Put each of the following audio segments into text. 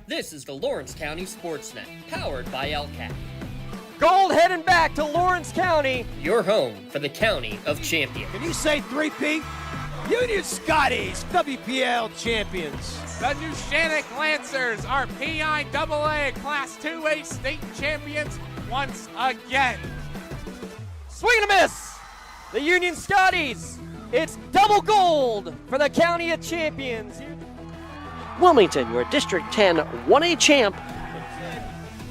This is the Lawrence County SportsNet, powered by LCAT. Gold heading back to Lawrence County. Your home for the County of Champions. Can you say 3P? Union Scotties, WPL champions. The Neshannock Lancers are PIHL Class 2A state champions once again. Swing and a miss. The Union Scotties. It's double gold for the County of Champions. Wilmington, your District 10 1A champ.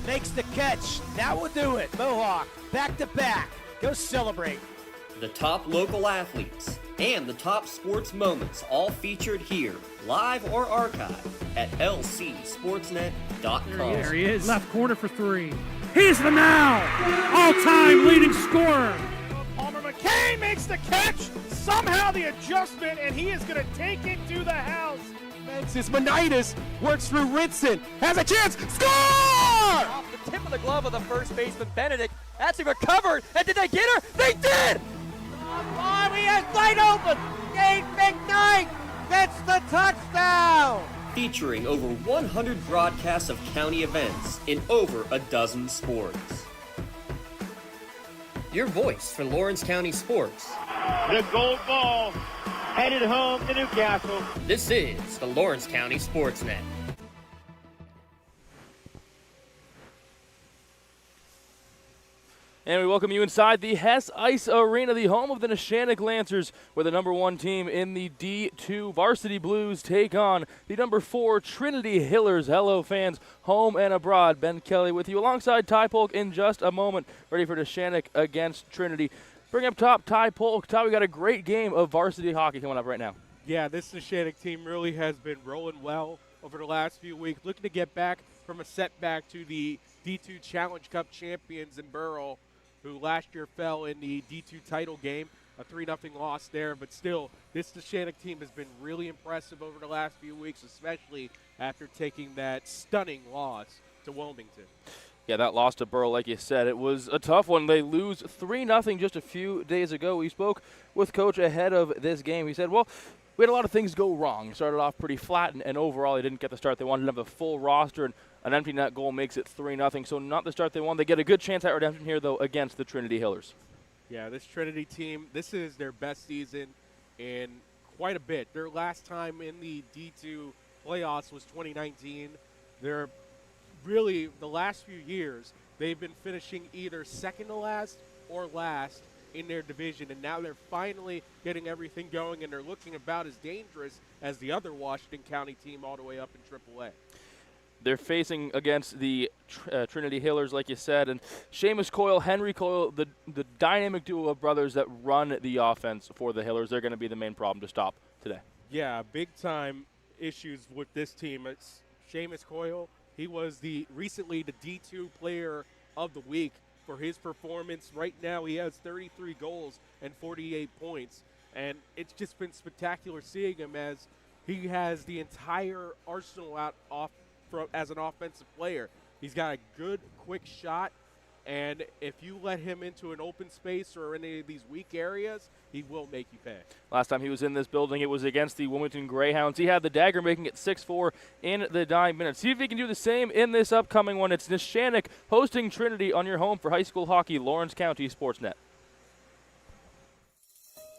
Makes the catch. That will do it. Mohawk, back to back. Go celebrate. The top local athletes and the top sports moments all featured here, live or archived at lcsportsnet.com. There he is. Left corner for three. He's the now all-time leading scorer. Palmer McCain makes the catch. Somehow the adjustment, and he is going to take it to the house. His Monitis works through Ritson. Has a chance. Score! Off the tip of the glove of the first baseman, Benedict. Actually recovered. And did they get her? They did! Oh, he has wide open. Dave McKnight gets the touchdown. Featuring over 100 broadcasts of county events in over a dozen sports. Your voice for Lawrence County sports. The gold ball headed home to Newcastle. This is the Lawrence County SportsNet. And we welcome you inside the Hess Ice Arena, the home of the Neshannock Lancers, where the number 1 team in the D2 Varsity Blues take on the number 4 Trinity Hillers. Hello, fans, home and abroad. Ben Kelly with you alongside Ty Polk in just a moment, ready for Neshannock against Trinity. Bring up top, Ty Polk. Ty, we got a great game of varsity hockey coming up right now. Yeah, this Neshannock team really has been rolling well over the last few weeks, looking to get back from a setback to the D2 Challenge Cup champions in Burrell, who last year fell in the D2 title game, a 3-0 loss there. But still, this Neshannock team has been really impressive over the last few weeks, especially after taking that stunning loss to Wilmington. Yeah, that loss to Burrell, like you said, it was a tough one. They lose 3-0 just a few days ago. We spoke with Coach ahead of this game. He said, well, we had a lot of things go wrong. It started off pretty flat, and overall they didn't get the start they wanted. To have a full roster, and an empty net goal makes it 3-0. So not the start they wanted. They get a good chance at redemption here, though, against the Trinity Hillers. Yeah, this Trinity team, this is their best season in quite a bit. Their last time in the D2 playoffs was 2019. They're really, the last few years, they've been finishing either second to last or last in their division, and now they're finally getting everything going, and they're looking about as dangerous as the other Washington County team all the way up in AAA. They're facing against the Trinity Hillers, like you said, and Seamus Coyle, Henry Coyle, the dynamic duo of brothers that run the offense for the Hillers. They're going to be the main problem to stop today. Yeah, big-time issues with this team. It's Seamus Coyle. He was recently the D2 Player of the Week for his performance. Right now he has 33 goals and 48 points, and it's just been spectacular seeing him as he has the entire arsenal as an offensive player. He's got a good, quick shot, and if you let him into an open space or any of these weak areas, he will make you pay. Last time he was in this building, it was against the Wilmington Greyhounds. He had the dagger, making it 6-4 in the dying minutes. See if he can do the same in this upcoming one. It's Neshannock hosting Trinity on your home for high school hockey, Lawrence County SportsNet.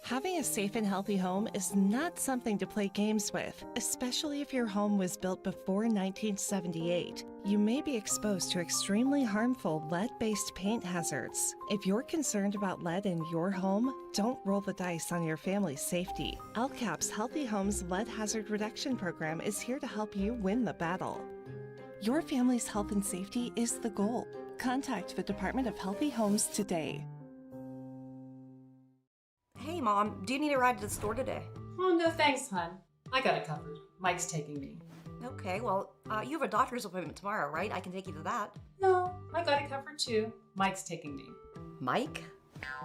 Having a safe and healthy home is not something to play games with, especially if your home was built before 1978. You may be exposed to extremely harmful lead-based paint hazards. If you're concerned about lead in your home, don't roll the dice on your family's safety. LCAP's Healthy Homes Lead Hazard Reduction Program is here to help you win the battle. Your family's health and safety is the goal. Contact the Department of Healthy Homes today. Hey, Mom, do you need a ride to the store today? Oh, no thanks, hon. I got it covered. Mike's taking me. Okay, well, you have a doctor's appointment tomorrow, right? I can take you to that. No, I got it covered too. Mike's taking me. Mike?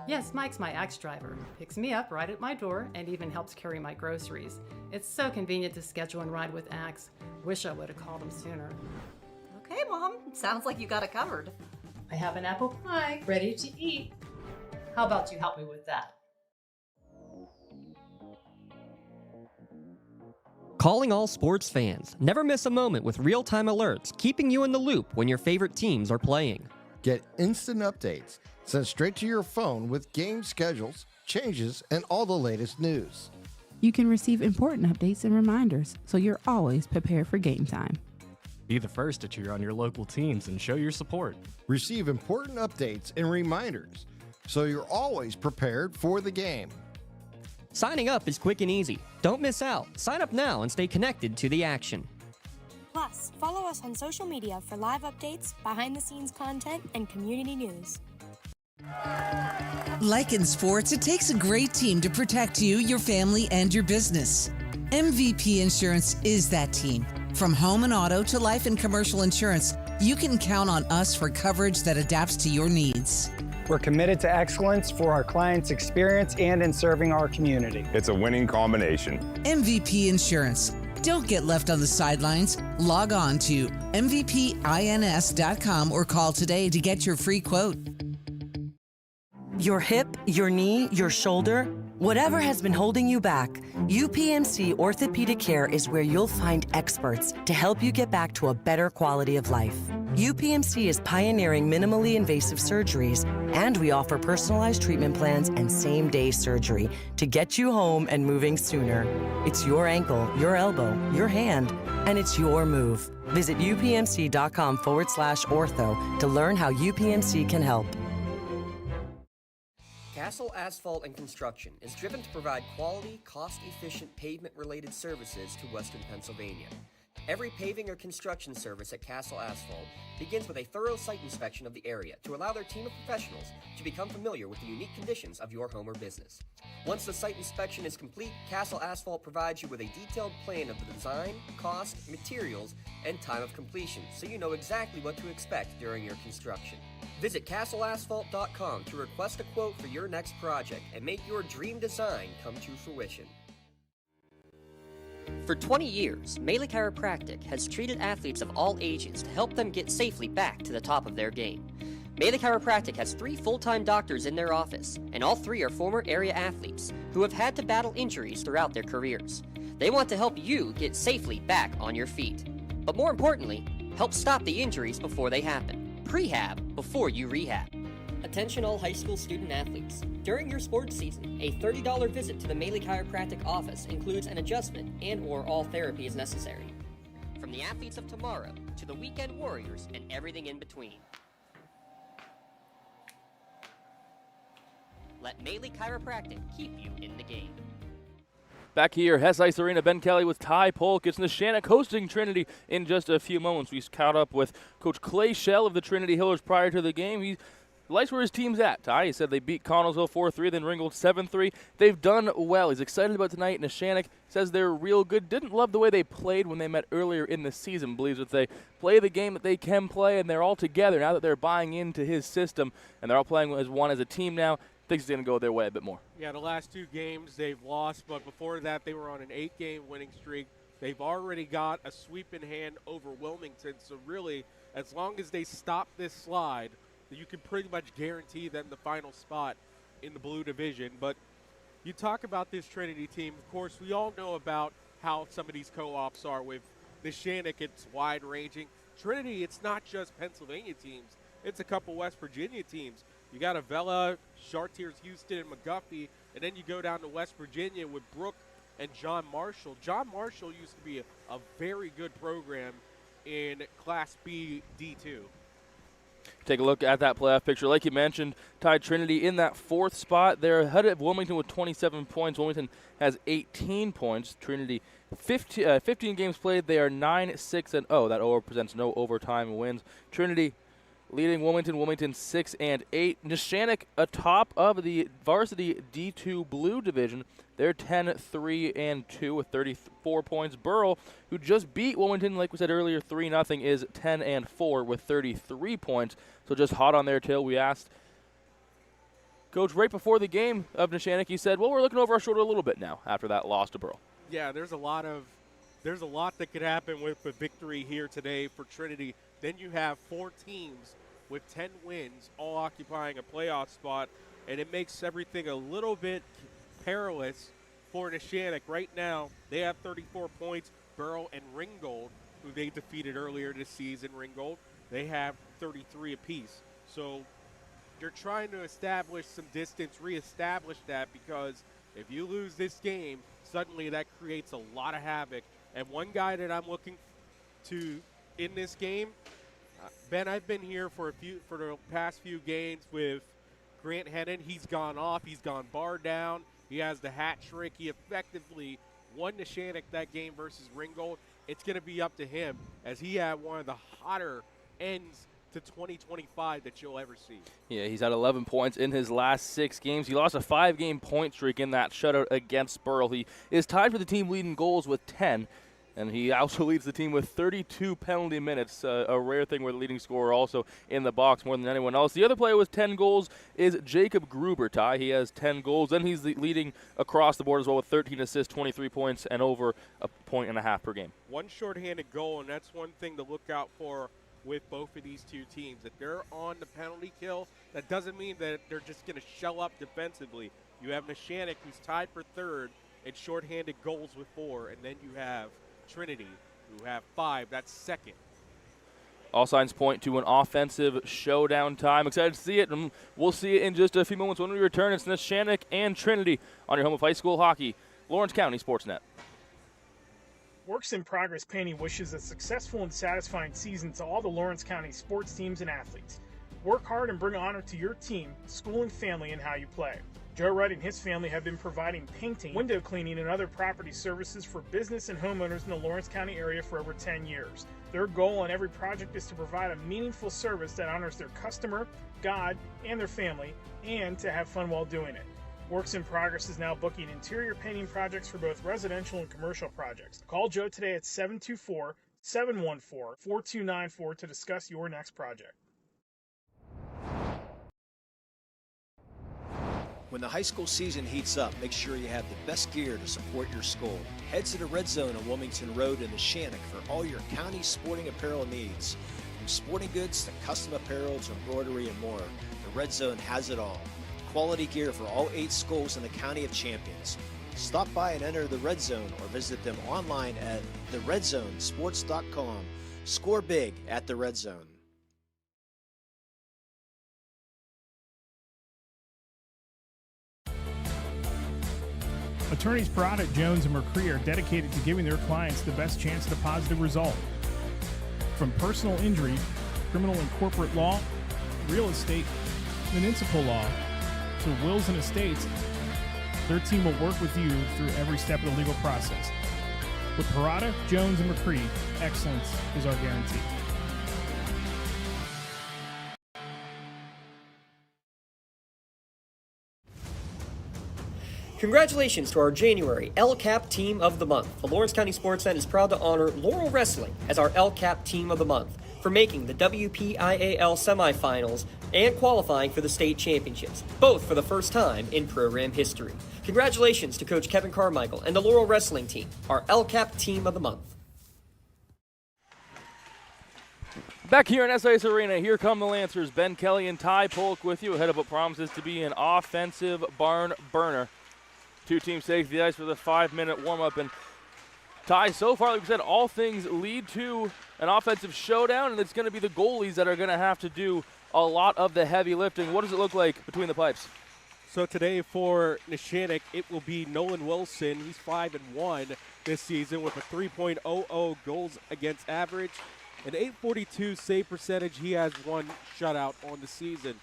Yes, Mike's my Axe driver. Picks me up right at my door and even helps carry my groceries. It's so convenient to schedule and ride with Axe. Wish I would have called him sooner. Okay, Mom. Sounds like you got it covered. I have an apple pie ready to eat. How about you help me with that? Calling all sports fans. Never miss a moment with real-time alerts, keeping you in the loop when your favorite teams are playing. Get instant updates sent straight to your phone with game schedules, changes, and all the latest news. You can receive important updates and reminders, so you're always prepared for game time. Be the first to cheer on your local teams and show your support. Receive important updates and reminders, so you're always prepared for the game. Signing up is quick and easy. Don't miss out. Sign up now and stay connected to the action. Plus, follow us on social media for live updates, behind-the-scenes content, and community news. Like in sports, it takes a great team to protect you, your family, and your business. MVP Insurance is that team. From home and auto to life and commercial insurance, you can count on us for coverage that adapts to your needs. We're committed to excellence for our clients' experience and in serving our community. It's a winning combination. MVP Insurance. Don't get left on the sidelines. Log on to mvpins.com or call today to get your free quote. Your hip, your knee, your shoulder, whatever has been holding you back, UPMC Orthopedic Care is where you'll find experts to help you get back to a better quality of life. UPMC is pioneering minimally invasive surgeries, and we offer personalized treatment plans and same-day surgery to get you home and moving sooner. It's your ankle, your elbow, your hand, and it's your move. Visit upmc.com/ortho to learn how UPMC can help. Castle Asphalt and Construction is driven to provide quality, cost-efficient pavement-related services to Western Pennsylvania. Every paving or construction service at Castle Asphalt begins with a thorough site inspection of the area to allow their team of professionals to become familiar with the unique conditions of your home or business. Once the site inspection is complete, Castle Asphalt provides you with a detailed plan of the design, cost, materials, and time of completion, so you know exactly what to expect during your construction. Visit castleasphalt.com to request a quote for your next project and make your dream design come to fruition. For 20 years, Melee Chiropractic has treated athletes of all ages to help them get safely back to the top of their game. Melee Chiropractic has 3 full-time doctors in their office, and all 3 are former area athletes who have had to battle injuries throughout their careers. They want to help you get safely back on your feet. But more importantly, help stop the injuries before they happen. Prehab before you rehab. Attention all high school student athletes. During your sports season, a $30 visit to the Melee Chiropractic office includes an adjustment and/or all therapy is necessary. From the athletes of tomorrow to the weekend warriors and everything in between. Let Melee Chiropractic keep you in the game. Back here, Hess Ice Arena, Ben Kelly with Ty Polk. It's Neshannock hosting Trinity in just a few moments. We caught up with Coach Clay Shell of the Trinity Hillers prior to the game. He likes where his team's at, Ty. He said they beat Connellsville 4-3, then Ringgold 7-3. They've done well. He's excited about tonight. Neshannock says they're real good. Didn't love the way they played when they met earlier in the season. Believes that they play the game that they can play, and they're all together now that they're buying into his system, and they're all playing as one as a team now. Thinks it's going to go their way a bit more. Yeah, the last 2 games they've lost, but before that they were on an 8-game winning streak. They've already got a sweep in hand over Wilmington, so really, as long as they stop this slide, you can pretty much guarantee them the final spot in the Blue Division. But you talk about this Trinity team, of course, we all know about how some of these co-ops are with Neshannock. It's wide-ranging. Trinity, it's not just Pennsylvania teams. It's a couple West Virginia teams. You got Avella, Chartiers, Houston, and McGuffey, and then you go down to West Virginia with Brooke and John Marshall. John Marshall used to be a very good program in Class B D2. Take a look at that playoff picture. Like you mentioned, tied Trinity in that 4th spot. They're ahead of Wilmington with 27 points. Wilmington has 18 points. Trinity, 15 games played. They are 9-6-0. That represents no overtime wins. Trinity leading Wilmington 6-8. Neshannock atop of the varsity D2 Blue Division. They're 10-3-2 with 34 points. Burrell, who just beat Wilmington, like we said earlier, 3-0, is 10-4 with 33 points. So just hot on their tail. We asked Coach right before the game of Neshannock, he said, well, we're looking over our shoulder a little bit now after that loss to Burrell. Yeah, there's a lot that could happen with the victory here today for Trinity. Then you have 4 teams with 10 wins, all occupying a playoff spot, and it makes everything a little bit perilous for Neshannock. Right now, they have 34 points. Burrell and Ringgold, who they defeated earlier this season, Ringgold, they have 33 apiece. So they're trying to establish some distance, reestablish that, because if you lose this game, suddenly that creates a lot of havoc. And one guy that I'm looking to in this game, Ben, I've been here for the past few games with Grant Hennon. He's gone off. He's gone bar down. He has the hat trick. He effectively won Neshannock that game versus Ringgold. It's going to be up to him, as he had one of the hotter ends to 2025 that you'll ever see. Yeah, he's had 11 points in his last 6 games. He lost a 5-game point streak in that shutout against Burrell. He is tied for the team leading goals with 10. And he also leads the team with 32 penalty minutes, a rare thing where the leading scorer also in the box more than anyone else. The other player with 10 goals is Jacob Gruber, Ty. He has 10 goals. Then he's leading across the board as well with 13 assists, 23 points, and over a point and a half per game. One shorthanded goal, and that's one thing to look out for with both of these two teams. If they're on the penalty kill, that doesn't mean that they're just going to shell up defensively. You have Neshannock, who's tied for third in shorthanded goals with 4, and then you have Trinity, who have 5. That's second. All signs point to an offensive showdown time. Excited to see it, and we'll see it in just a few moments when we return. It's Neshannock and Trinity on your home of high school hockey, Lawrence County SportsNet. Works in Progress Painting wishes a successful and satisfying season to all the Lawrence County sports teams and athletes. Work hard and bring honor to your team, school, and family in how you play. Joe Wright and his family have been providing painting, window cleaning, and other property services for business and homeowners in the Lawrence County area for over 10 years. Their goal on every project is to provide a meaningful service that honors their customer, God, and their family, and to have fun while doing it. Works in Progress is now booking interior painting projects for both residential and commercial projects. Call Joe today at 724-714-4294 to discuss your next project. When the high school season heats up, make sure you have the best gear to support your school. Head to the Red Zone on Wilmington Road in Neshannock for all your county sporting apparel needs. From sporting goods to custom apparel to embroidery and more, the Red Zone has it all. Quality gear for all 8 schools in the County of Champions. Stop by and enter the Red Zone or visit them online at theredzonesports.com. Score big at the Red Zone. Attorneys Parada, Jones, and McCree are dedicated to giving their clients the best chance at a positive result. From personal injury, criminal and corporate law, real estate, municipal law, to wills and estates, their team will work with you through every step of the legal process. With Parada, Jones, and McCree, excellence is our guarantee. Congratulations to our January LCAP Team of the Month. The Lawrence County SportsNet is proud to honor Laurel Wrestling as our LCAP Team of the Month for making the WPIHL semifinals and qualifying for the state championships, both for the first time in program history. Congratulations to Coach Kevin Carmichael and the Laurel Wrestling team, our LCAP Team of the Month. Back here in SIS Arena, here come the Lancers. Ben Kelly and Ty Polk with you ahead of what promises to be an offensive barn burner. Two teams take the ice for the 5-minute warm-up. And Ty, so far, like we said, all things lead to an offensive showdown, and it's going to be the goalies that are going to have to do a lot of the heavy lifting. What does it look like between the pipes? So today for Neshannock, it will be Nolan Wilson. He's 5-1 this season with a 3.00 goals against average, an 842 save percentage. He has 1 shutout on the season.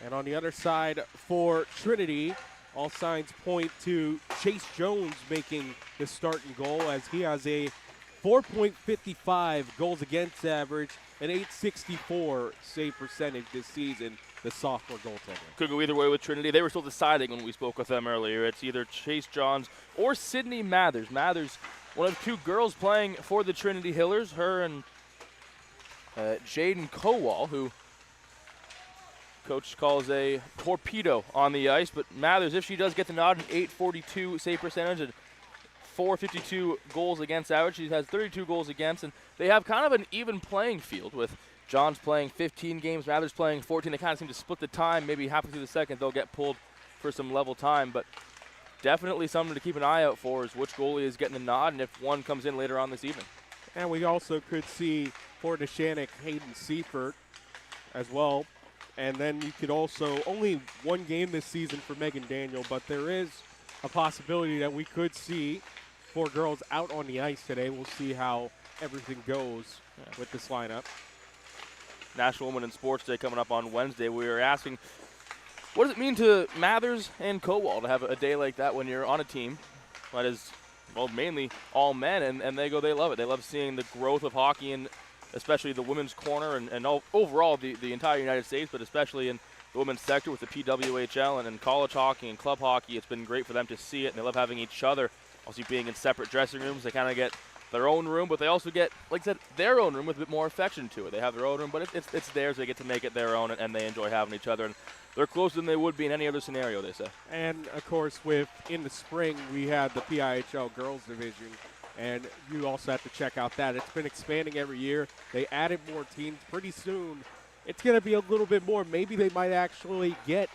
And on the other side for Trinity, all signs point to Chase Jones making the starting goal, as he has a 4.55 goals against average, an 864 save percentage this season, the sophomore goaltender. Could go either way with Trinity. They were still deciding when we spoke with them earlier. It's either Chase Johns or Sydney Mathers. Mathers, one of 2 girls playing for the Trinity Hillers, her and Jaden Kowal, who coach calls a torpedo on the ice. But Mathers, if she does get the nod, an 842 save percentage and 452 goals against average. She has 32 goals against, and they have kind of an even playing field with Johns playing 15 games, Mathers playing 14. They kind of seem to split the time. Maybe halfway through the second, they'll get pulled for some level time. But definitely something to keep an eye out for is which goalie is getting the nod and if one comes in later on this evening. And we also could see for Neshannock, Hayden Seifert as well. And then you could also, only one game this season for Megan Daniel, but there is a possibility that we could see 4 girls out on the ice today. We'll see how everything goes with this lineup. National Women in Sports Day coming up on Wednesday. We were asking, what does it mean to Mathers and Cowal to have a day like that when you're on a team that is, well, mainly all men, and they love it. They love seeing the growth of hockey, and especially the women's corner and overall the entire United States, but especially in the women's sector with the PWHL and college hockey and club hockey. It's been great for them to see it, and they love having each other. Also being in separate dressing rooms, they kind of get their own room, but they also get, like I said, their own room with a bit more affection to it. They have their own room, but it's theirs. They get to make it their own, and they enjoy having each other. And they're closer than they would be in any other scenario, they say. And, of course, in the spring, we had the PIHL Girls Division, and you also have to check out that. It's been expanding every year. They added more teams. Pretty soon, it's going to be a little bit more. Maybe they might actually get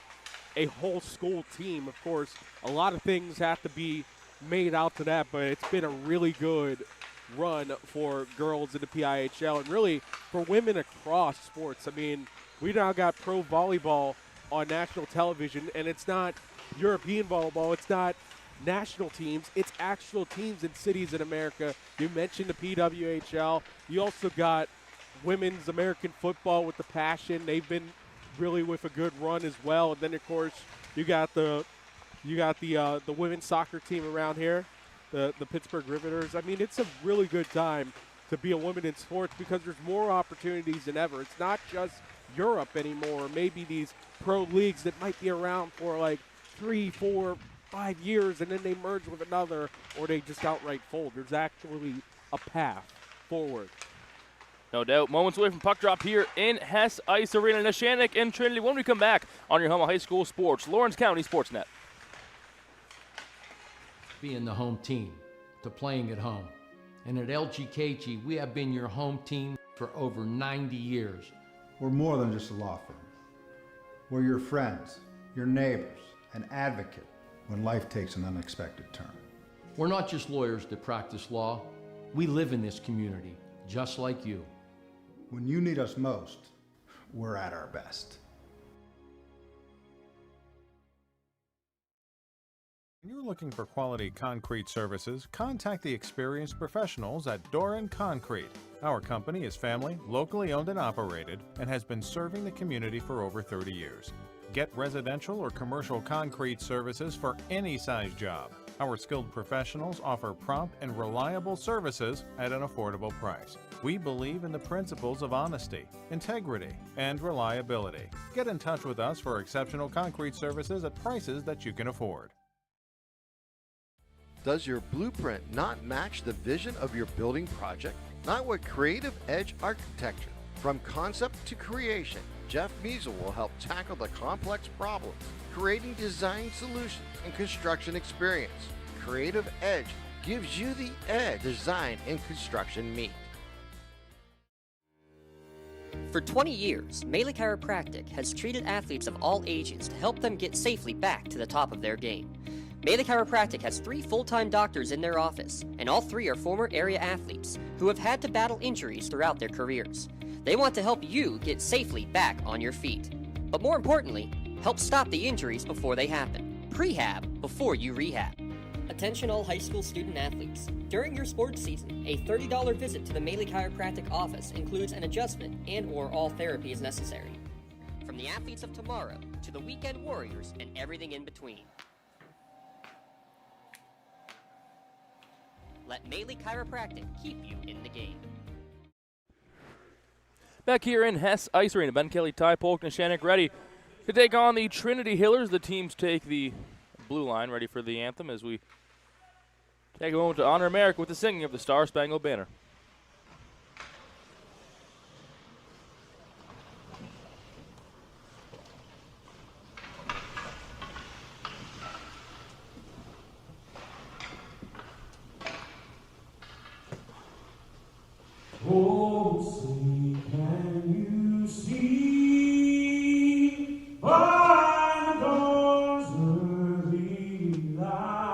a whole school team. Of course, a lot of things have to be made out to that, but it's been a really good run for girls in the PIHL and really for women across sports. I mean, we now got pro volleyball on national television, and it's not European volleyball, it's not national teams, it's actual teams in cities in America. You mentioned the PWHL. You also got women's American football with the Passion. They've been really with a good run as well. And then, of course, you got the women's soccer team around here, the Pittsburgh Riveters. I mean, it's a really good time to be a woman in sports because there's more opportunities than ever. It's not just Europe anymore, maybe these pro leagues that might be around for like 3, 4, 5 years and then they merge with another or they just outright fold. There's actually a path forward. No doubt. Moments away from puck drop here in Hess Ice Arena. Neshannock and Trinity when we come back on your home of high school sports, Lawrence County SportsNet. Being the home team, to playing at home. And at LGKG, we have been your home team for over 90 years. We're more than just a law firm. We're your friends, your neighbors, an advocate when life takes an unexpected turn. We're not just lawyers that practice law. We live in this community, just like you. When you need us most, we're at our best. When you're looking for quality concrete services, contact the experienced professionals at Doran Concrete. Our company is family, locally owned and operated, and has been serving the community for over 30 years. Get residential or commercial concrete services for any size job. Our skilled professionals offer prompt and reliable services at an affordable price. We believe in the principles of honesty, integrity, and reliability. Get in touch with us for exceptional concrete services at prices that you can afford. Does your blueprint not match the vision of your building project? Not with Creative Edge Architecture. From concept to creation, Jeff Measle will help tackle the complex problems, creating design solutions and construction experience. Creative Edge gives you the edge design and construction meet. For 20 years, Melee Chiropractic has treated athletes of all ages to help them get safely back to the top of their game. Melee Chiropractic has 3 full-time doctors in their office, and all 3 are former area athletes who have had to battle injuries throughout their careers. They want to help you get safely back on your feet. But more importantly, help stop the injuries before they happen. Prehab before you rehab. Attention all high school student athletes. During your sports season, a $30 visit to the Melee Chiropractic office includes an adjustment and/or all therapy is necessary. From the athletes of tomorrow to the weekend warriors and everything in between. Let Melee Chiropractic keep you in the game. Back here in Hess Ice Arena, Ben Kelly, Ty Polk, Neshannock ready to take on the Trinity Hillers. The teams take the blue line, ready for the anthem as we take a moment to honor America with the singing of the Star Spangled Banner. Oh, see, can you see by the dawn's early light?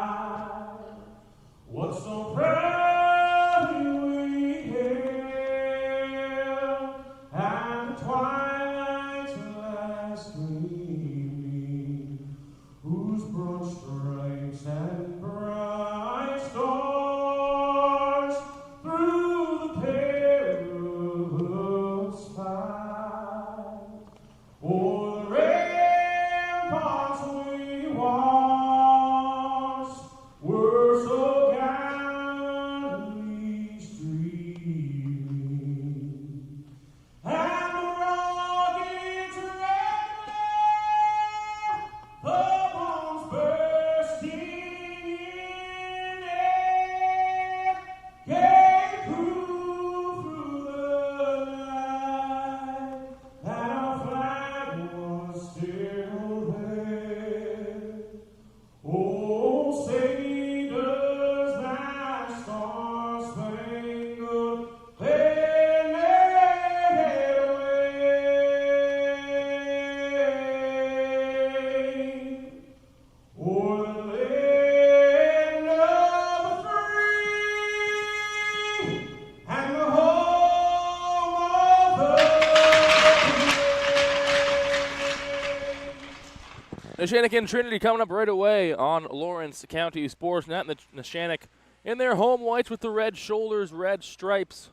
Neshannock and Trinity coming up right away on Lawrence County SportsNet. The Neshannock in their home whites with the red shoulders, red stripes.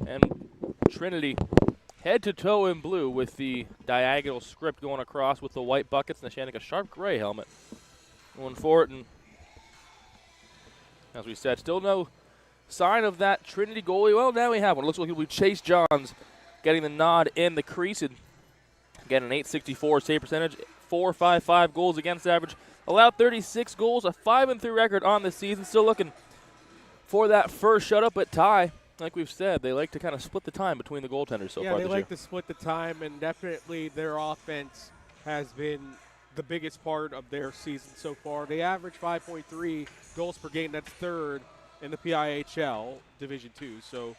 And Trinity head to toe in blue with the diagonal script going across with the white buckets. Neshannock a sharp gray helmet going for it. And as we said, still no sign of that Trinity goalie. Well, now we have one. Looks like it'll be Chase Johns getting the nod in the crease. And again, an .864 save percentage. 4.55 goals against average. Allowed 36 goals, a 5-3 record on the season. Still looking for that first shutout, but tie. Like we've said, they like to kind of split the time between the goaltenders so far this year. Yeah, they like to split the time, and definitely their offense has been the biggest part of their season so far. They average 5.3 goals per game. That's third in the PIHL Division 2. So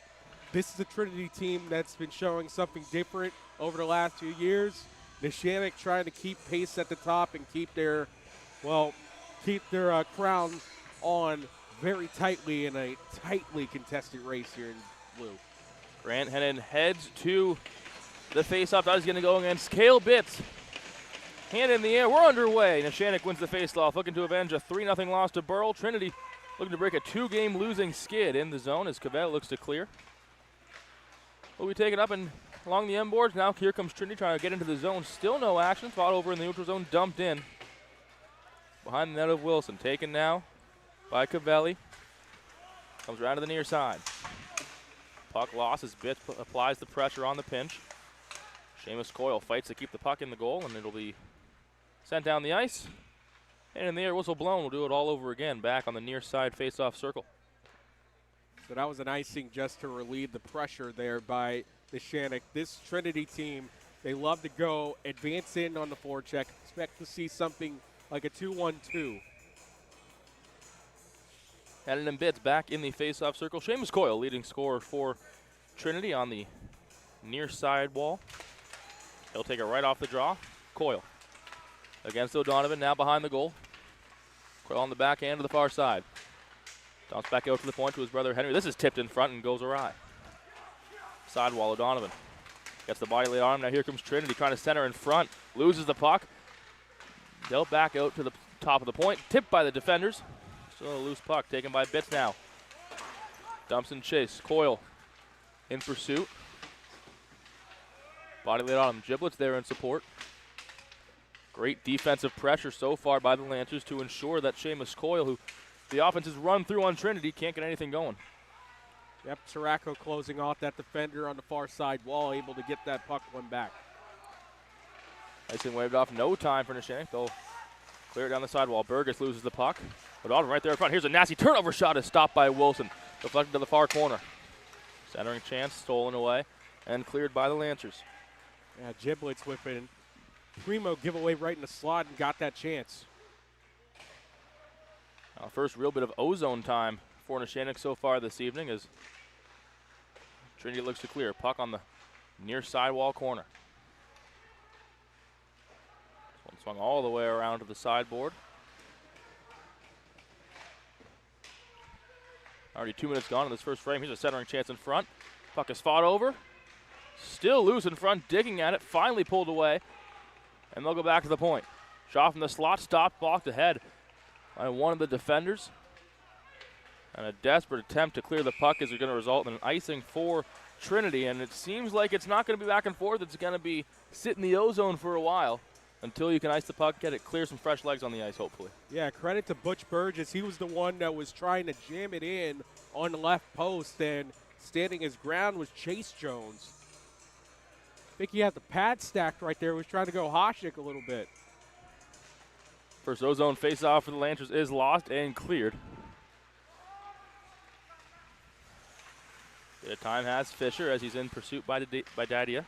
this is a Trinity team that's been showing something different over the last 2 years. Neshannock trying to keep pace at the top and keep their crown on very tightly in a tightly contested race here in blue. Grant Hennon heads to the face-off. That is going to go against Cale Bitts. Hand in the air. We're underway. Neshannock wins the face-off, looking to avenge a 3-0 loss to Burl. Trinity looking to break a 2-game losing skid in the zone as Cavell looks to clear. Will be taken up and along the end boards. Now here comes Trinity trying to get into the zone. Still no action. Fought over in the neutral zone. Dumped in. Behind the net of Wilson. Taken now by Cavelli. Comes around to the near side. Puck lost as Bitts applies the pressure on the pinch. Seamus Coyle fights to keep the puck in the goal, and it'll be sent down the ice. And in the air, whistle blown. We'll do it all over again back on the near side face-off circle. So that was an icing just to relieve the pressure there by Neshannock. This Trinity team, they love to go, advance in on the forecheck. Expect to see something like a 2-1-2. Hennon and Bitts back in the face-off circle. Seamus Coyle leading scorer for Trinity on the near side wall. He'll take it right off the draw. Coyle against O'Donovan, now behind the goal. Coyle on the back end to the far side. Dumps back out to the point to his brother Henry. This is tipped in front and goes awry. Sidewall, O'Donovan gets the body laid on him. Now here comes Trinity trying to center in front. Loses the puck. Dealt back out to the top of the point. Tipped by the defenders. Still a loose puck taken by Bitts now. Dumps and chase. Coyle in pursuit. Body laid on him. Giblets there in support. Great defensive pressure so far by the Lancers to ensure that Seamus Coyle, who the offense has run through on Trinity, can't get anything going. Yep, Taracco closing off that defender on the far side wall, able to get that puck one back. Icing waved off. No time for Neshannock. They'll clear it down the sidewall. Burgess loses the puck. O'Donovan right there in front. Here's a nasty turnover shot. Is stopped by Wilson. Deflected to the far corner. Centering chance, stolen away, and cleared by the Lancers. Yeah, Giblets whipping. Primo giveaway right in the slot and got that chance. First real bit of ozone time for Neshannock so far this evening as Trinity looks to clear. Puck on the near sidewall corner. This one swung all the way around to the sideboard. Already 2 minutes gone in this first frame. Here's a centering chance in front. Puck is fought over. Still loose in front, digging at it. Finally pulled away. And they'll go back to the point. Shot from the slot, stopped, blocked ahead by one of the defenders. And a desperate attempt to clear the puck is going to result in an icing for Trinity. And it seems like it's not going to be back and forth. It's going to be sit in the ozone for a while until you can ice the puck, get it clear, some fresh legs on the ice, hopefully. Yeah, credit to Butch Burgess. He was the one that was trying to jam it in on the left post, and standing his ground was Chase Jones. I think he had the pad stacked right there. Was trying to go Hasek a little bit. First ozone face-off for the Lancers is lost and cleared. The time has Fisher as he's in pursuit by Dadia.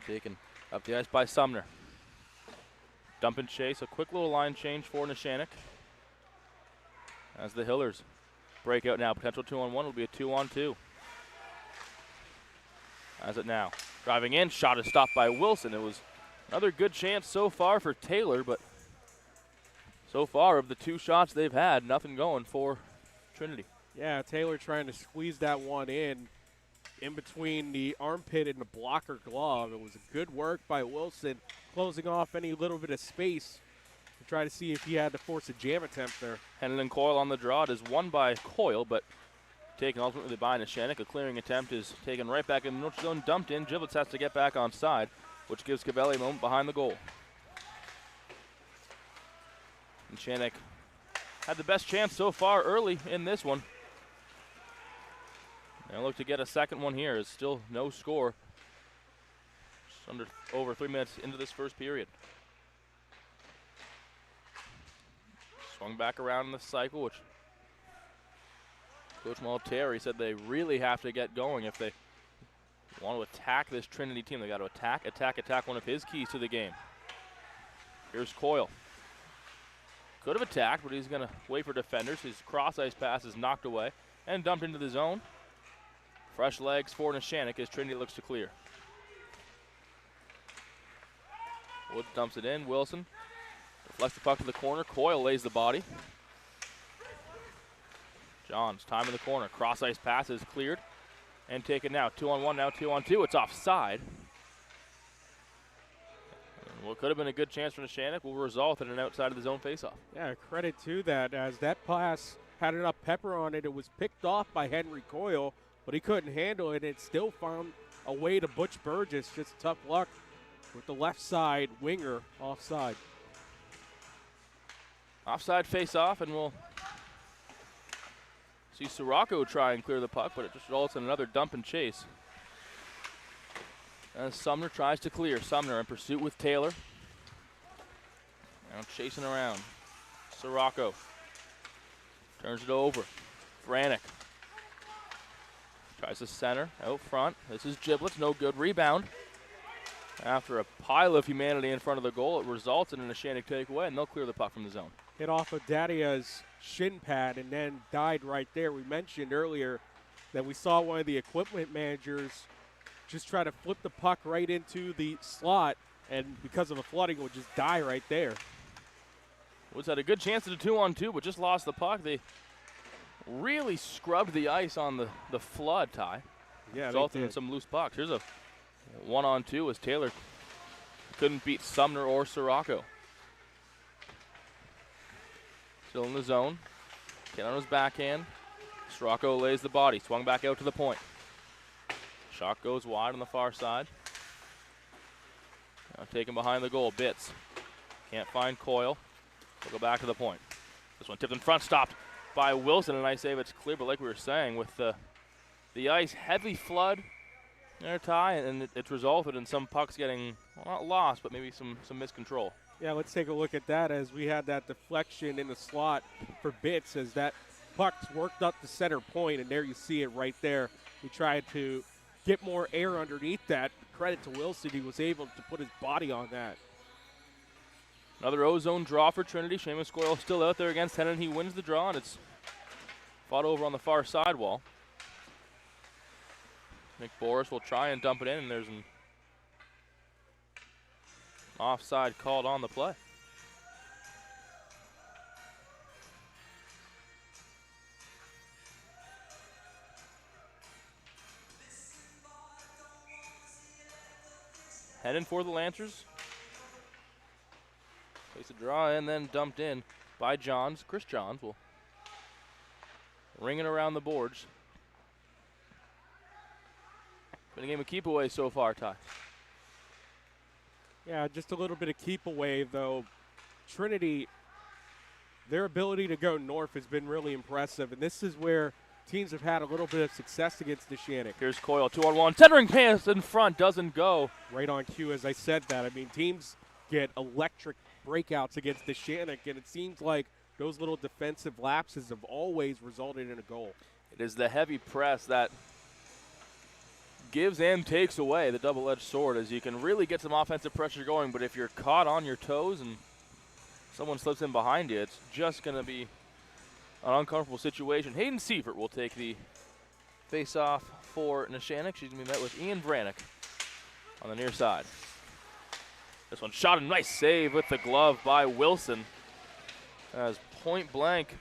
Taken up the ice by Sumner. Dump and chase, a quick little line change for Neshannock. As the Hillers break out now, potential 2-on-1, it'll be a 2-on-2. As it now, driving in, shot is stopped by Wilson. It was another good chance so far for Taylor, but so far of the 2 shots they've had, nothing going for Trinity. Yeah, Taylor trying to squeeze that one in between the armpit and the blocker glove. It was a good work by Wilson, closing off any little bit of space to try to see if he had to force a jam attempt there. Hennon Coyle on the draw. It is won by Coyle, but taken ultimately by Neshannock. A clearing attempt is taken right back in the neutral zone, dumped in. Giblets has to get back on side, which gives Cavelli a moment behind the goal. Neshannock had the best chance so far early in this one. They'll look to get a second one here. It's still no score. Just over 3 minutes into this first period. Swung back around in the cycle, which Coach Malteri said they really have to get going if they want to attack this Trinity team. They got to attack, one of his keys to the game. Here's Coyle. Could have attacked, but he's going to wait for defenders. His cross-ice pass is knocked away and dumped into the zone. Fresh legs for Neshannock as Trinity looks to clear. Woods dumps it in. Wilson deflects the puck to the corner. Coyle lays the body. Johns, time in the corner. Cross-ice pass is cleared and taken now. 2-on-1, now 2-on-2. It's offside. And what could have been a good chance for Neshannock will result in an outside of the zone faceoff. Yeah, credit to that, as that pass had enough pepper on it. It was picked off by Henry Coyle, but he couldn't handle it. It still found a way to Butch Burgess. Just tough luck with the left side winger offside. Offside face-off, and we'll see Sirocco try and clear the puck, but it just results in another dump and chase. As Sumner tries to clear. Sumner in pursuit with Taylor. Now chasing around. Sirocco turns it over. Vranick tries to center out front. This is Giblets, no good. Rebound. After a pile of humanity in front of the goal, it results in a Neshannock takeaway, and they'll clear the puck from the zone. Hit off of Dadia's shin pad and then died right there. We mentioned earlier that we saw one of the equipment managers just try to flip the puck right into the slot, and because of the flooding, it would just die right there. Woods had a good chance at a 2-on-2, but just lost the puck. They really scrubbed the ice on the flood, Ty. Yeah, resulting in some loose pucks. Here's a 1-on-2 as Taylor couldn't beat Sumner or Sirocco. Still in the zone. Get on his backhand. Sirocco lays the body. Swung back out to the point. Shot goes wide on the far side. Now taken behind the goal. Bitts can't find Coyle. They'll go back to the point. This one tipped in front, stopped by Wilson. A nice save. It's clear, but like we were saying, with the ice heavy flood there, Ty, and it's resulted in some pucks getting, well, not lost, but maybe some miscontrol. Yeah, let's take a look at that as we had that deflection in the slot for Bitts as that puck's worked up the center point, and there you see it right there. He tried to get more air underneath that. Credit to Wilson, he was able to put his body on that. Another O-zone draw for Trinity. Seamus Coyle still out there against Hennon. He wins the draw, and it's fought over on the far sidewall. Nick Boris will try and dump it in, and there's an offside called on the play. Heading for the Lancers. Place a draw and then dumped in by Johns. Chris Johns will ring it around the boards. Been a game of keep away so far, Ty. Yeah, just a little bit of keep away, though. Trinity, their ability to go north has been really impressive, and this is where teams have had a little bit of success against Neshannock. Here's Coyle, 2-on-1. Centering pass in front, doesn't go. Right on cue as I said that. I mean, teams get electric breakouts against Neshannock, and it seems like those little defensive lapses have always resulted in a goal. It is the heavy press that gives and takes away the double-edged sword, as you can really get some offensive pressure going, but if you're caught on your toes and someone slips in behind you, it's just going to be an uncomfortable situation. Hayden Sievert will take the face-off for Neshannock. She's going to be met with Ian Vranick on the near side. This one shot, a nice save with the glove by Wilson. As point blank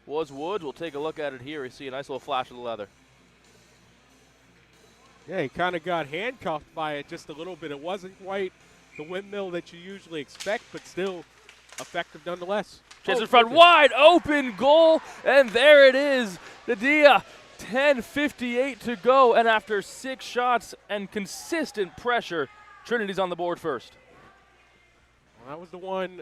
was Woods. We'll take a look at it here. We see a nice little flash of the leather. Yeah, he kind of got handcuffed by it just a little bit. It wasn't quite the windmill that you usually expect, but still effective nonetheless. Chance in front, wide open goal, and there it is. Nadia, 10:58 to go, and after 6 shots and consistent pressure, Trinity's on the board first. Well, that was the one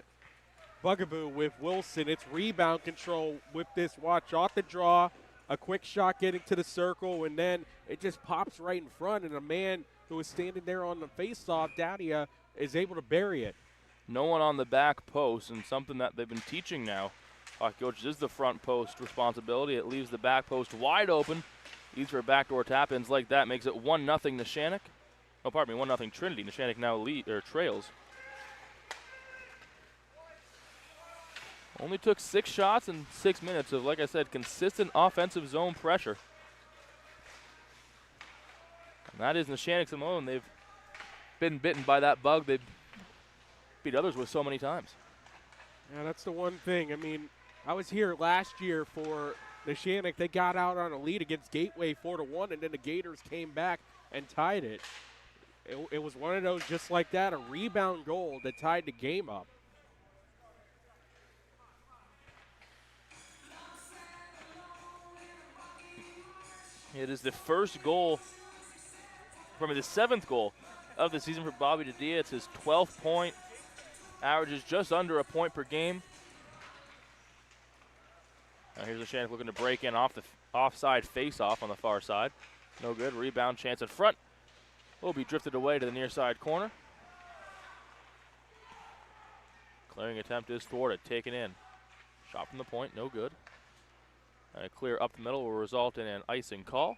bugaboo with Wilson. It's rebound control with this. Watch off the draw, a quick shot getting to the circle, and then it just pops right in front, and a man who was standing there on the face-off, Dadia, is able to bury it. No one on the back post, and something that they've been teaching now. Hockey coaches is the front post responsibility. It leaves the back post wide open. Easy for backdoor tap-ins like that. Makes it 1-0 Neshannock. Oh, pardon me, 1-0 Trinity. Neshannock now trails. Only took 6 shots in 6 minutes of, like I said, consistent offensive zone pressure. And that is Neshannock's own. They've been bitten by that bug they've beat others with so many times. Yeah, that's the one thing. I mean, I was here last year for Neshannock. They got out on a lead against Gateway 4-1, and then the Gators came back and tied it. It was one of those just like that, a rebound goal that tied the game up. It is the first goal, the 7th goal of the season for Bobby Dadia. It's his 12th point. Averages just under a point per game. Now here's Neshannock looking to break in off the offside face-off on the far side. No good. Rebound chance in front. Will be drifted away to the near side corner. Clearing attempt is thwarted. Taken in. Shot from the point. No good. And a clear up the middle will result in an icing call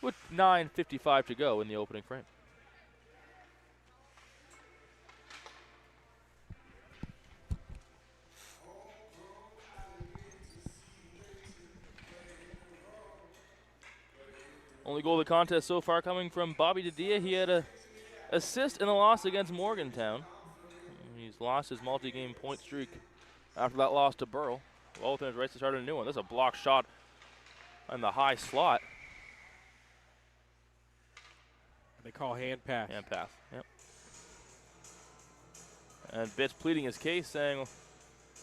with 9:55 to go in the opening frame. Only goal of the contest so far coming from Bobby Dadia. He had an assist in the loss against Morgantown. He's lost his multi-game point streak after that loss to Burrell. Well within his rights to start a new one. This is a block shot in the high slot. They call hand pass. Hand pass, yep. And Bitts pleading his case, saying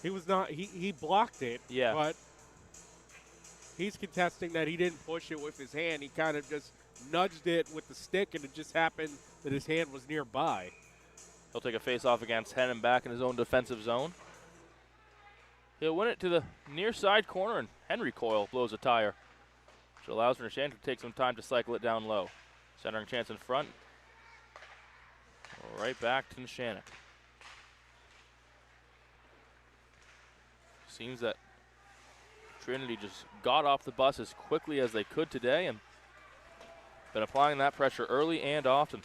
he was not. He blocked it. Yeah. But he's contesting that he didn't push it with his hand. He kind of just nudged it with the stick, and it just happened that his hand was nearby. He'll take a face-off against Hennon back in his own defensive zone. He'll win it to the near side corner, and Henry Coyle blows a tire, which allows for Neshannock to take some time to cycle it down low. Centering chance in front. Right back to Neshannock. Seems that Trinity just got off the bus as quickly as they could today and been applying that pressure early and often.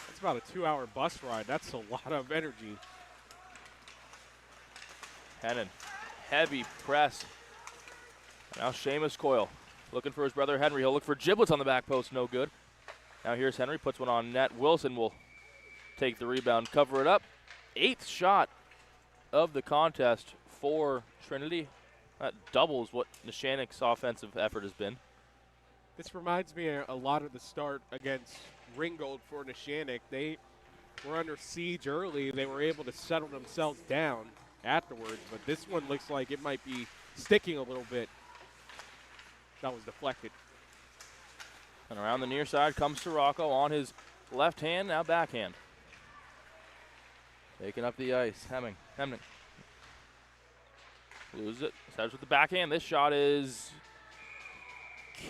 It's about a 2-hour bus ride. That's a lot of energy. Hennon, heavy press. Now Seamus Coyle looking for his brother Henry. He'll look for giblets on the back post, no good. Now here's Henry, puts one on net. Wilson will take the rebound, cover it up. 8th shot of the contest for Trinity. That doubles what Neshannock's offensive effort has been. This reminds me a lot of the start against Ringgold for Neshannock. They were under siege early. They were able to settle themselves down afterwards, but this one looks like it might be sticking a little bit. That was deflected. And around the near side comes Sirocco on his left hand, now backhand. Taking up the ice, Hemming. Loses it, starts with the backhand. This shot is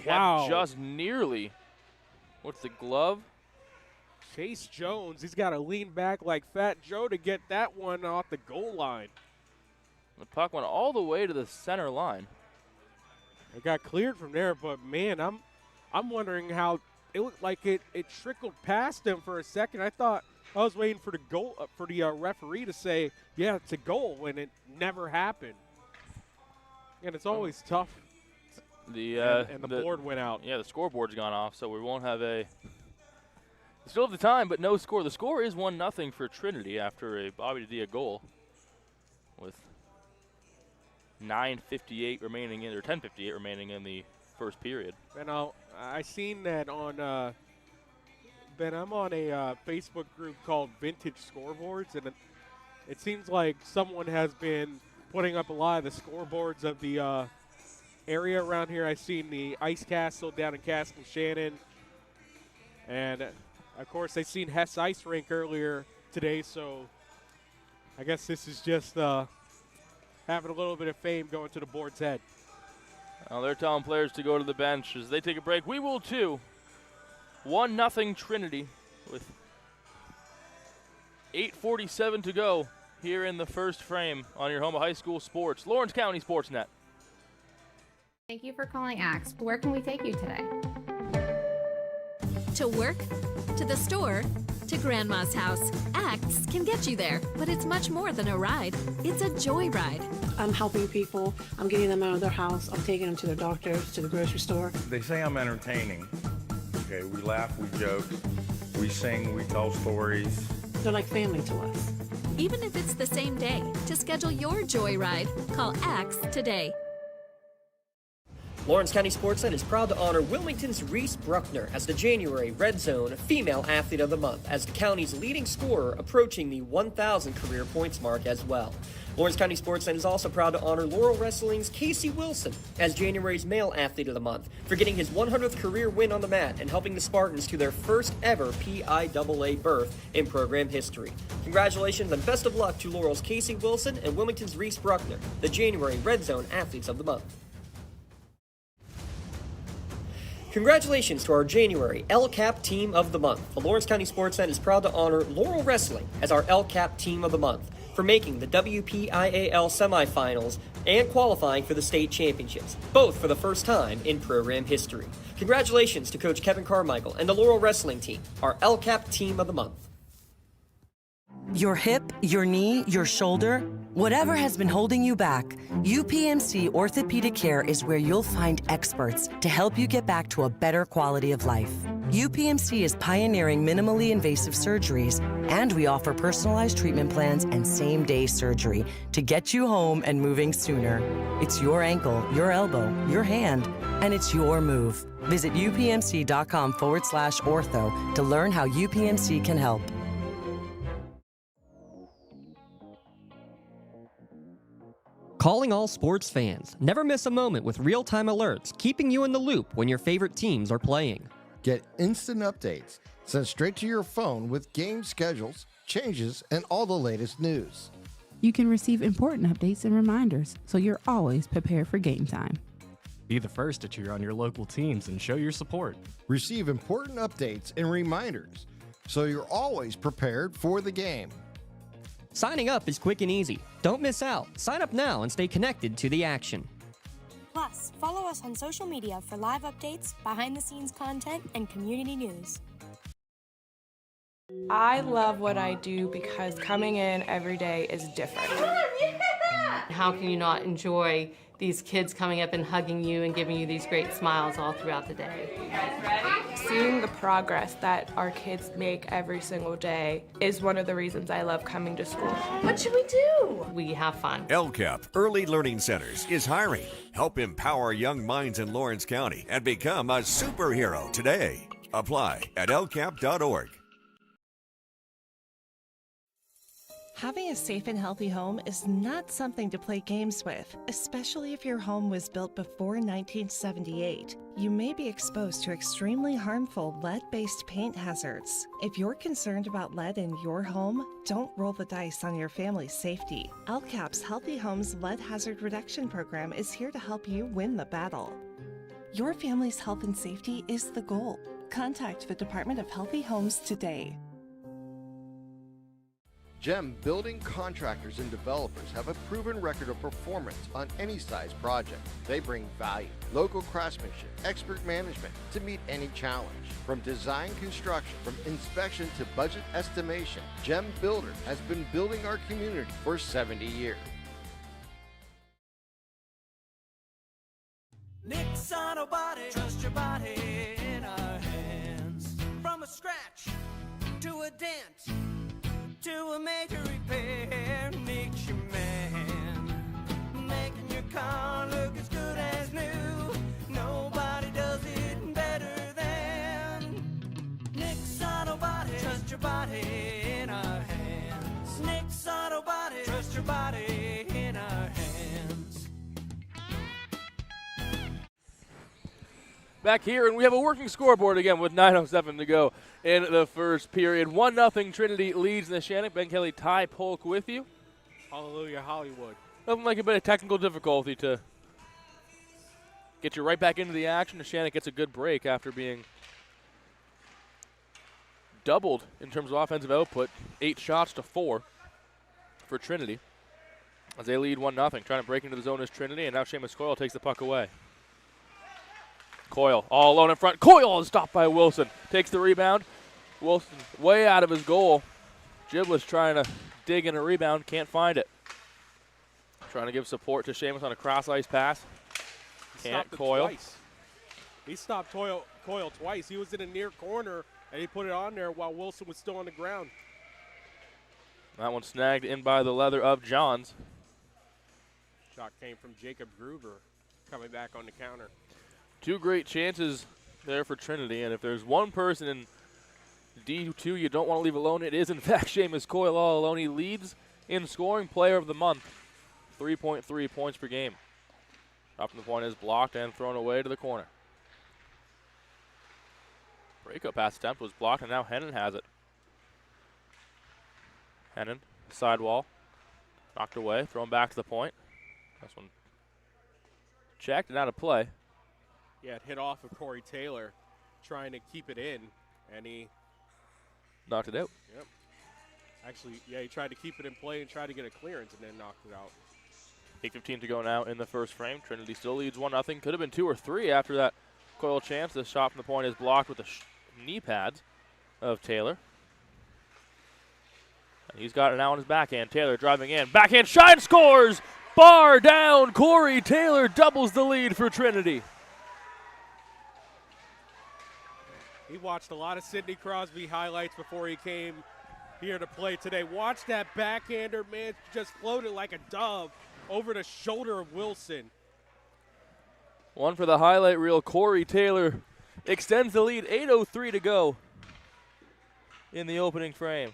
kept just nearly with the glove. Chase Jones, he's got to lean back like Fat Joe to get that one off the goal line. The puck went all the way to the center line. It got cleared from there, but man, I'm wondering how it looked like it trickled past him for a second. I thought I was waiting for the goal for the referee to say, yeah, it's a goal, when it never happened. And it's always tough. And the board went out. Yeah, the scoreboard's gone off, so we won't have a. Still have the time, but no score. The score is 1-0 for Trinity after a Bobby Dia goal, with 9:58 remaining in, or 10:58 remaining in the first period. And I seen that on. Ben, I'm on a Facebook group called Vintage Scoreboards, and it seems like someone has been putting up a lot of the scoreboards of the area around here. I've seen the Ice Castle down in Castle Shannon, and of course I've seen Hess Ice Rink earlier today, so I guess this is just having a little bit of fame going to the board's head. Well, they're telling players to go to the bench as they take a break. We will too. 1-0 Trinity with 8:47 to go here in the first frame on your home of high school sports, Lawrence County SportsNet. Thank you for calling Axe. Where can we take you today? To work, to the store, to Grandma's house. Axe can get you there, but it's much more than a ride. It's a joy ride. I'm helping people. I'm getting them out of their house. I'm taking them to their doctors, to the grocery store. They say I'm entertaining. Okay, we laugh, we joke, we sing, we tell stories. They're like family to us. Even if it's the same day, to schedule your joy ride, call Axe today. Lawrence County SportsNet is proud to honor Wilmington's Reese Bruckner as the January Red Zone Female Athlete of the Month, as the county's leading scorer, approaching the 1,000 career points mark as well. Lawrence County SportsNet is also proud to honor Laurel Wrestling's Casey Wilson as January's Male Athlete of the Month for getting his 100th career win on the mat and helping the Spartans to their first ever PIHL berth in program history. Congratulations and best of luck to Laurel's Casey Wilson and Wilmington's Reese Bruckner, the January Red Zone Athletes of the Month. Congratulations to our January LCAP Team of the Month. The Lawrence County SportsNet is proud to honor Laurel Wrestling as our LCAP Team of the Month for making the WPIAL semifinals and qualifying for the state championships, both for the first time in program history. Congratulations to Coach Kevin Carmichael and the Laurel Wrestling Team, our LCAP Team of the Month. Your hip, your knee, your shoulder, whatever has been holding you back, UPMC Orthopedic Care is where you'll find experts to help you get back to a better quality of life. UPMC is pioneering minimally invasive surgeries, and we offer personalized treatment plans and same-day surgery to get you home and moving sooner. It's your ankle, your elbow, your hand, and it's your move. Visit upmc.com/ortho to learn how UPMC can help. Calling all sports fans. Never miss a moment with real-time alerts, keeping you in the loop when your favorite teams are playing. Get instant updates sent straight to your phone with game schedules, changes, and all the latest news. You can receive important updates and reminders, so you're always prepared for game time. Be the first to cheer on your local teams and show your support. Receive important updates and reminders, so you're always prepared for the game. Signing up is quick and easy. Don't miss out. Sign up now and stay connected to the action. Plus, follow us on social media for live updates, behind-the-scenes content, and community news. I love what I do because coming in every day is different. How can you not enjoy these kids coming up and hugging you and giving you these great smiles all throughout the day? Seeing the progress that our kids make every single day is one of the reasons I love coming to school. What should we do? We have fun. LCAP Early Learning Centers is hiring. Help empower young minds in Lawrence County and become a superhero today. Apply at lcap.org. Having a safe and healthy home is not something to play games with, especially if your home was built before 1978. You may be exposed to extremely harmful lead-based paint hazards. If you're concerned about lead in your home, don't roll the dice on your family's safety. LCAP's Healthy Homes Lead Hazard Reduction Program is here to help you win the battle. Your family's health and safety is the goal. Contact the Department of Healthy Homes today. GEM building contractors and developers have a proven record of performance on any size project. They bring value, local craftsmanship, expert management to meet any challenge. From design construction, from inspection to budget estimation, GEM Builder has been building our community for 70 years. Nick's Auto Body, trust your body in our hands. From a scratch to a dent to a major repair, Nick's your man. Making your car look as good as new. Nobody does it better than Nick's Auto Body. Trust your body in our hands. Nick's Auto Body, trust your body in our hands. Back here, and we have a working scoreboard again with 9:07 to go in the first period. 1-0 Trinity leads Neshannock. Ben Kelly, Ty Polk with you. Hallelujah, Hollywood. Nothing like a bit of technical difficulty to get you right back into the action. Neshannock gets a good break after being doubled in terms of offensive output. 8 shots to 4 for Trinity as they lead 1-0. Trying to break into the zone is Trinity, and now Seamus Coyle takes the puck away. Coyle all alone in front. Coyle is stopped by Wilson. Takes the rebound. Wilson way out of his goal. Giblets trying to dig in a rebound. Can't find it. Trying to give support to Seamus on a cross-ice pass. Can't. Coyle. He stopped Coyle twice. He was in a near corner, and he put it on there while Wilson was still on the ground. That one snagged in by the leather of Johns. Shot came from Jacob Gruber coming back on the counter. 2 great chances there for Trinity, and if there's one person in D2 you don't want to leave alone, it is in fact Seamus Coyle all alone. He leads in scoring, player of the month, 3.3 points per game. Up from the point is blocked and thrown away to the corner. Breakup pass attempt was blocked, and now Hennon has it. Hennon, sidewall, knocked away, thrown back to the point. This one checked and out of play. Yeah, it hit off of Corey Taylor trying to keep it in, and he knocked it out. Yep. Actually, yeah, he tried to keep it in play and tried to get a clearance and then knocked it out. 8:15 to go now in the first frame. Trinity still leads 1-0. Could have been 2 or 3 after that Coyle chance. The shot from the point is blocked with the knee pads of Taylor. And he's got it now on his backhand. Taylor driving in. Backhand shot, scores! Bar down. Corey Taylor doubles the lead for Trinity. He watched a lot of Sidney Crosby highlights before he came here to play today. Watch that backhander, man, just floated like a dove over the shoulder of Wilson. One for the highlight reel. Corey Taylor extends the lead. 8:03 to go in the opening frame.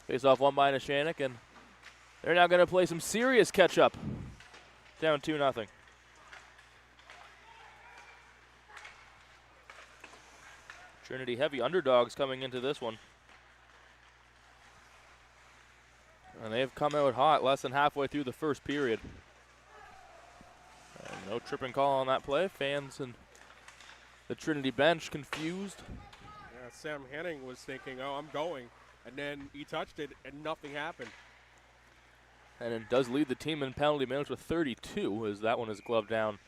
Face off one by Neshannock, and they're now going to play some serious catch-up. Down 2-0. Trinity heavy underdogs coming into this one. And they've come out hot less than halfway through the first period. And no tripping call on that play. Fans and the Trinity bench confused. Yeah, Sam Henning was thinking, oh, I'm going. And then he touched it and nothing happened. And it does lead the team in penalty minutes with 32 as that one is gloved down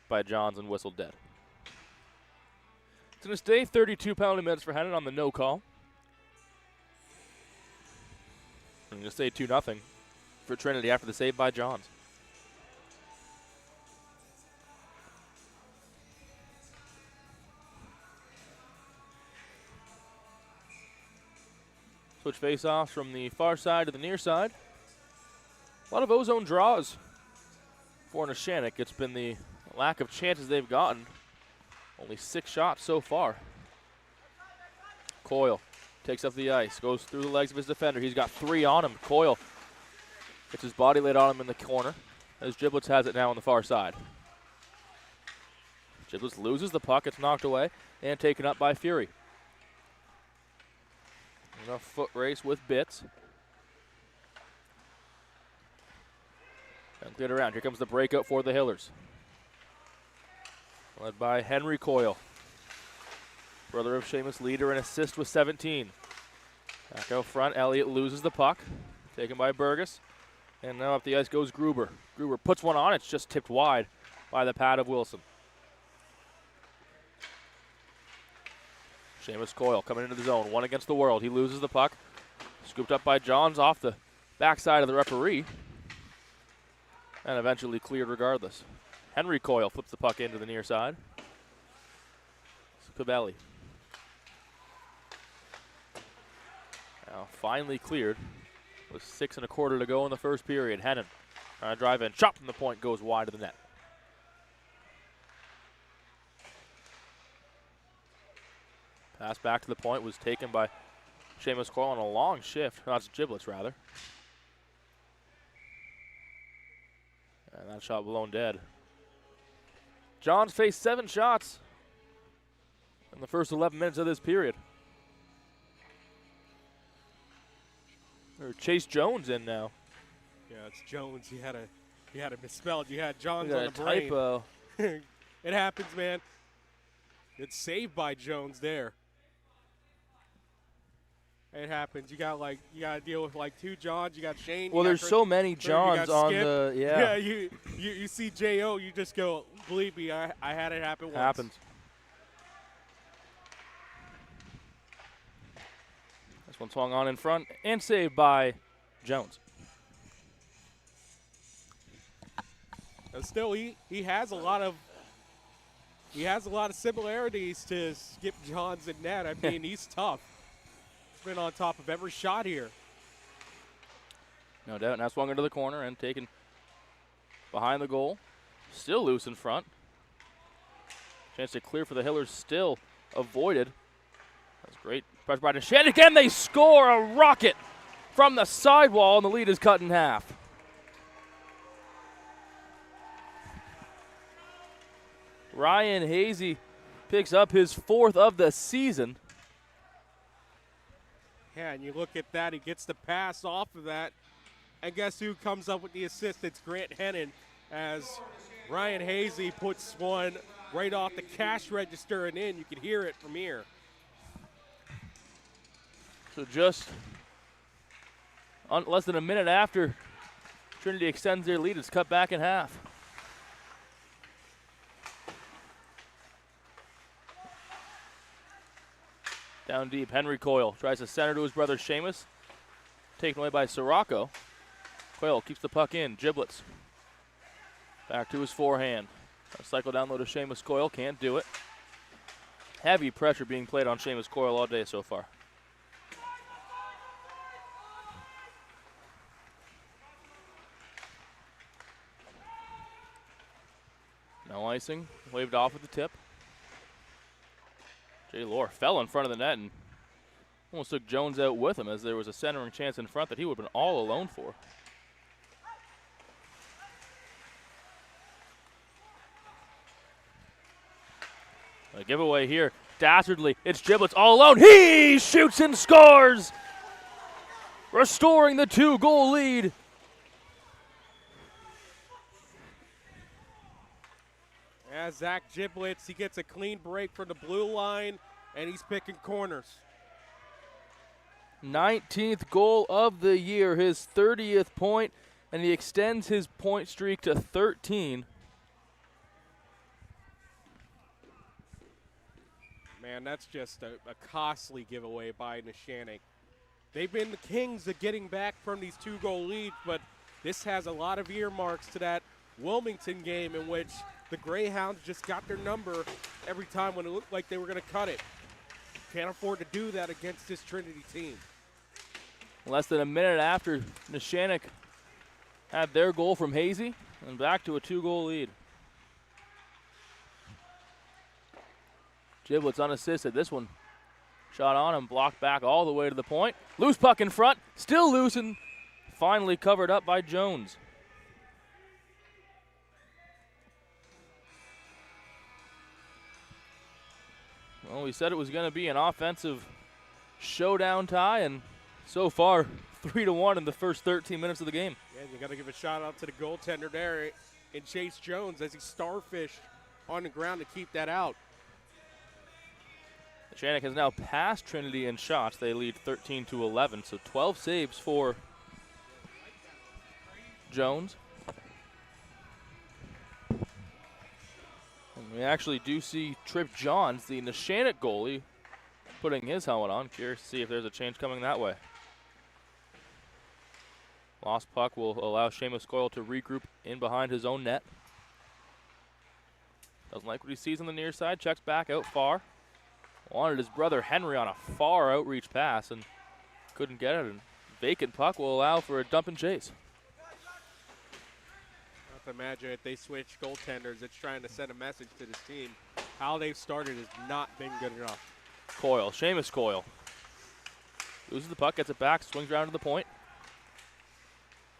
by Johns and whistled dead. It's going to stay 32 penalty minutes for Hennon on the no call. I'm going to stay 2-0 for Trinity after the save by Johns. Switch face-offs from the far side to the near side. A lot of ozone draws for Neshannock. It's been the lack of chances they've gotten. Only 6 shots so far. Coyle takes up the ice, goes through the legs of his defender. He's got 3 on him. Coyle gets his body laid on him in the corner as Giblets has it now on the far side. Giblets loses the puck. It's knocked away and taken up by Fury. And a foot race with Bitts. And cleared around. Here comes the breakout for the Hillers. Led by Henry Coyle. Brother of Seamus, leader and assist with 17. Back out front, Elliott loses the puck. Taken by Burgess. And now up the ice goes Gruber. Gruber puts one on. It's just tipped wide by the pad of Wilson. Seamus Coyle coming into the zone. One against the world. He loses the puck. Scooped up by Johns off the backside of the referee. And eventually cleared regardless. Henry Coyle flips the puck into the near side. Cavelli. Now finally cleared. With 6 1/4 to go in the first period. Hennon trying to drive in. Shot from the point goes wide of the net. Pass back to the point was taken by Seamus Coyle on a long shift. No, that's Giblets rather. And that shot blown dead. Johns faced 7 shots in the first 11 minutes of this period. Or Chase Jones in now. Yeah, it's Jones. You had it misspelled. You had Johns You on got the a brain. typo. It happens, man. It's saved by Jones there. It happens. You gotta deal with like 2 Johns. You got Shane. Well, there's so many Johns on the Yeah, you see J.O., you just go, believe me, I had it happen once. Happens. This one swung on in front and saved by Jones. And still, he has a lot of similarities to Skip Johns in net. I mean, he's tough. He's been on top of every shot here. No doubt. Now swung into the corner and taken behind the goal. Still loose in front. Chance to clear for the Hillers still avoided. That's great. Pressure by Neshannock again. They score a rocket from the sidewall, and the lead is cut in half. Ryan Hazy picks up his 4th of the season. Yeah, and you look at that. He gets the pass off of that. And guess who comes up with the assist? It's Grant Hennon, as Ryan Hazy puts one right off the cash register and in. You can hear it from here. So just less than a minute after Trinity extends their lead, it's cut back in half. Down deep, Henry Coyle tries to center to his brother Seamus. Taken away by Sirocco. Coyle keeps the puck in. Giblets back to his forehand. Cycle down low to Seamus Coyle. Can't do it. Heavy pressure being played on Seamus Coyle all day so far. No icing. Waved off with the tip. Jay Lohr fell in front of the net and almost took Jones out with him, as there was a centering chance in front that he would have been all alone for. A giveaway here. Dastardly. It's Giblets all alone. He shoots and scores, restoring the 2-goal lead. As Zach Giblets, he gets a clean break from the blue line, and he's picking corners. 19th goal of the year, his 30th point, and he extends his point streak to 13. Man, that's just a costly giveaway by Neshannock. They've been the kings of getting back from these 2-goal leads, but this has a lot of earmarks to that Wilmington game in which the Greyhounds just got their number every time when it looked like they were going to cut it. Can't afford to do that against this Trinity team. Less than a minute after Neshannock had their goal from Hazy, and back to a 2-goal lead. Giblets unassisted. This one shot on him, blocked back all the way to the point. Loose puck in front, still loose, and finally covered up by Jones. Well, we said it was going to be an offensive showdown tie, and so far, 3-1 in the first 13 minutes of the game. Yeah, you got to give a shout out to the goaltender there in Chase Jones as he starfished on the ground to keep that out. Neshannock has now passed Trinity in shots. They lead 13-11, so 12 saves for Jones. And we actually do see Trip Johns, the Neshannock goalie, putting his helmet on. Curious to see if there's a change coming that way. Lost puck will allow Seamus Coyle to regroup in behind his own net. Doesn't like what he sees on the near side. Checks back out far. Wanted his brother Henry on a far outreach pass and couldn't get it. And vacant puck will allow for a dump and chase. I have to imagine if they switch goaltenders, it's trying to send a message to this team. How they've started has not been good enough. Coyle, Seamus Coyle. Loses the puck, gets it back, swings around to the point.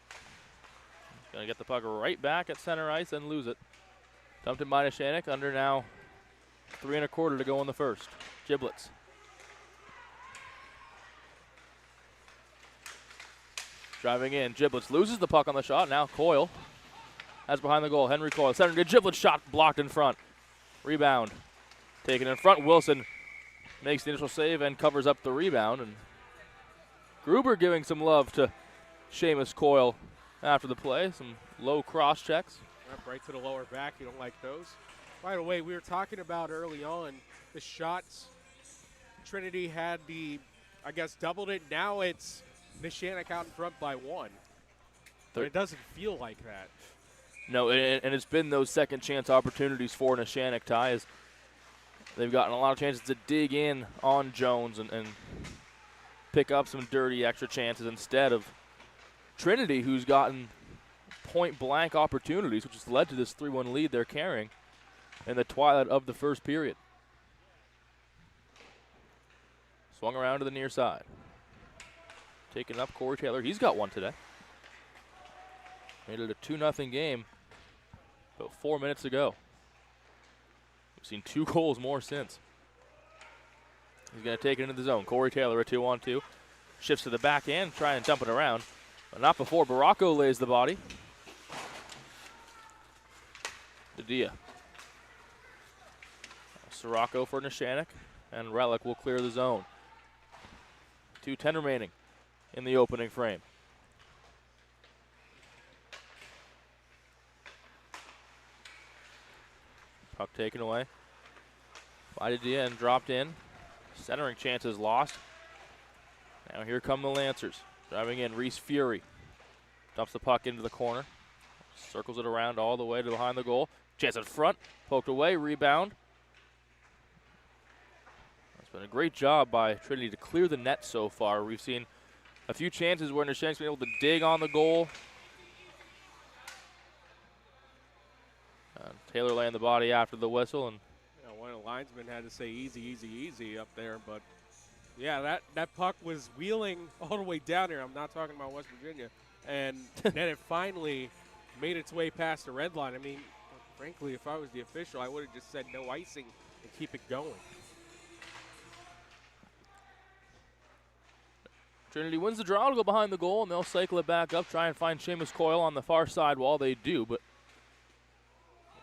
He's going to get the puck right back at center ice and lose it. Dumped in by Neshannock, under now 3 1/4 to go in the first. Giblets. Driving in, Giblets loses the puck on the shot. Now Coyle has behind the goal. Henry Coyle, center to Giblets, shot blocked in front. Rebound taken in front. Wilson makes the initial save and covers up the rebound. And Gruber giving some love to Seamus Coyle after the play. Some low cross checks. Up right to the lower back. You don't like those. By the way, we were talking about early on the shots. Trinity had I guess, doubled it. Now it's Neshannock out in front by 1. But it doesn't feel like that. No, and it's been those second chance opportunities for Neshannock, Ty, as they've gotten a lot of chances to dig in on Jones and pick up some dirty extra chances instead of Trinity, who's gotten point-blank opportunities, which has led to this 3-1 lead they're carrying in the twilight of the first period. Swung around to the near side. Taking up Corey Taylor. He's got one today. Made it a 2-0 game about 4 minutes ago. We've seen 2 goals more since. He's going to take it into the zone. Corey Taylor, a 2-on-2. Shifts to the back end, try and dump it around. But not before Baracco lays the body. Dia. Sirocco for Neshannock, and Relic will clear the zone. 2:10 remaining in the opening frame. Puck taken away by Dia and dropped in. Centering chances lost. Now here come the Lancers. Driving in, Reese Fury. Dumps the puck into the corner. Circles it around all the way to behind the goal. Chance in front, poked away, rebound. It's been a great job by Trinity to clear the net so far. We've seen a few chances where Neshannock's been able to dig on the goal. Taylor laying the body after the whistle. And one of the linesmen had to say easy, easy, easy up there. But, yeah, that puck was wheeling all the way down here. I'm not talking about West Virginia. And then it finally made its way past the red line. I mean, frankly, if I was the official, I would have just said no icing and keep it going. Trinity wins the draw to go behind the goal, and they'll cycle it back up, try and find Seamus Coyle on the far side while they do. But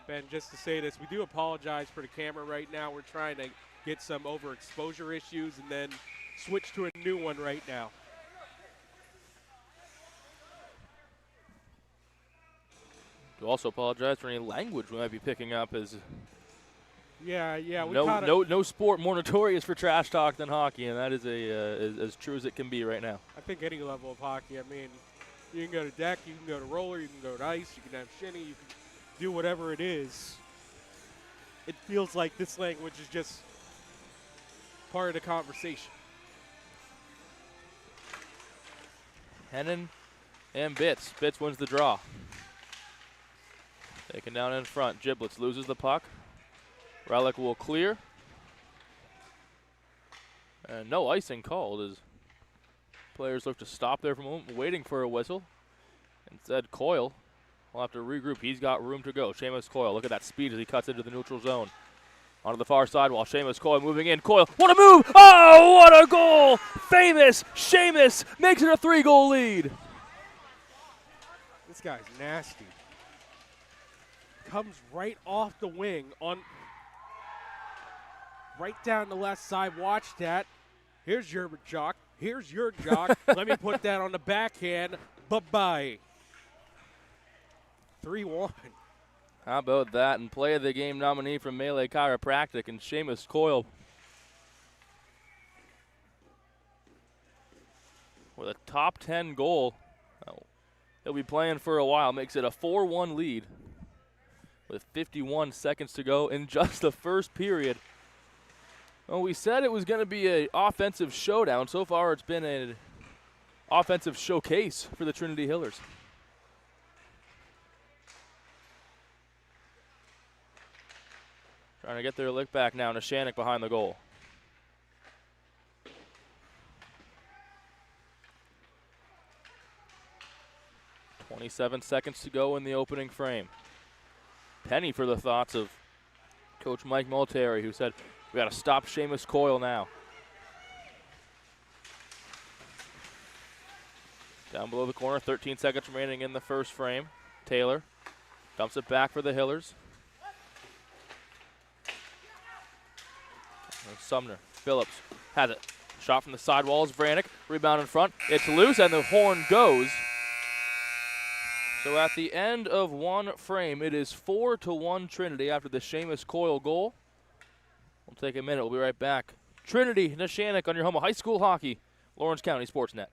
Ben, just to say this, we do apologize for the camera right now. We're trying to get some overexposure issues and then switch to a new one right now. To also apologize for any language we might be picking up, as yeah, we no sport more notorious for trash talk than hockey, and that is as true as it can be right now. I think any level of hockey. I mean, you can go to deck, you can go to roller, you can go to ice, you can have shinny, you can do whatever it is. It feels like this language is just part of the conversation. Hennon and Bitts. Bitts wins the draw. Taken down in front. Giblets loses the puck. Relic will clear. And no icing called as players look to stop there for a moment, waiting for a whistle. Instead, Coyle will have to regroup. He's got room to go. Seamus Coyle, look at that speed as he cuts into the neutral zone. Onto the far side while Seamus Coyle moving in. Coyle, what a move! Oh, what a goal! Famous Seamus makes it a 3-goal lead. This guy's nasty. Comes right off the wing on. right down the left side. Watch that. Here's your jock. Here's your jock. Let me put that on the backhand. Bye-bye. 3-1. How about that? And play of the game nominee from Melee Chiropractic and Seamus Coyle with a top 10 goal. He'll be playing for a while. Makes it a 4-1 lead with 51 seconds to go in just the first period. Well, we said it was going to be an offensive showdown. So far, it's been an offensive showcase for the Trinity Hillers. Trying to get their lick back now. Neshannock behind the goal. .27 seconds to go in the opening frame. Penny for the thoughts of Coach Mike Multeri, who said, we got to stop Seamus Coyle now. Down below the corner, 13 seconds remaining in the first frame. Taylor dumps it back for the Hillers. And Sumner, Phillips has it. Shot from the sidewalls, Vranek, rebound in front. It's loose and the horn goes. So at the end of one frame, it is 4-1 Trinity after the Seamus Coyle goal. We'll take a minute. We'll be right back. Trinity, Neshannock on your home of high school hockey, Lawrence County SportsNet.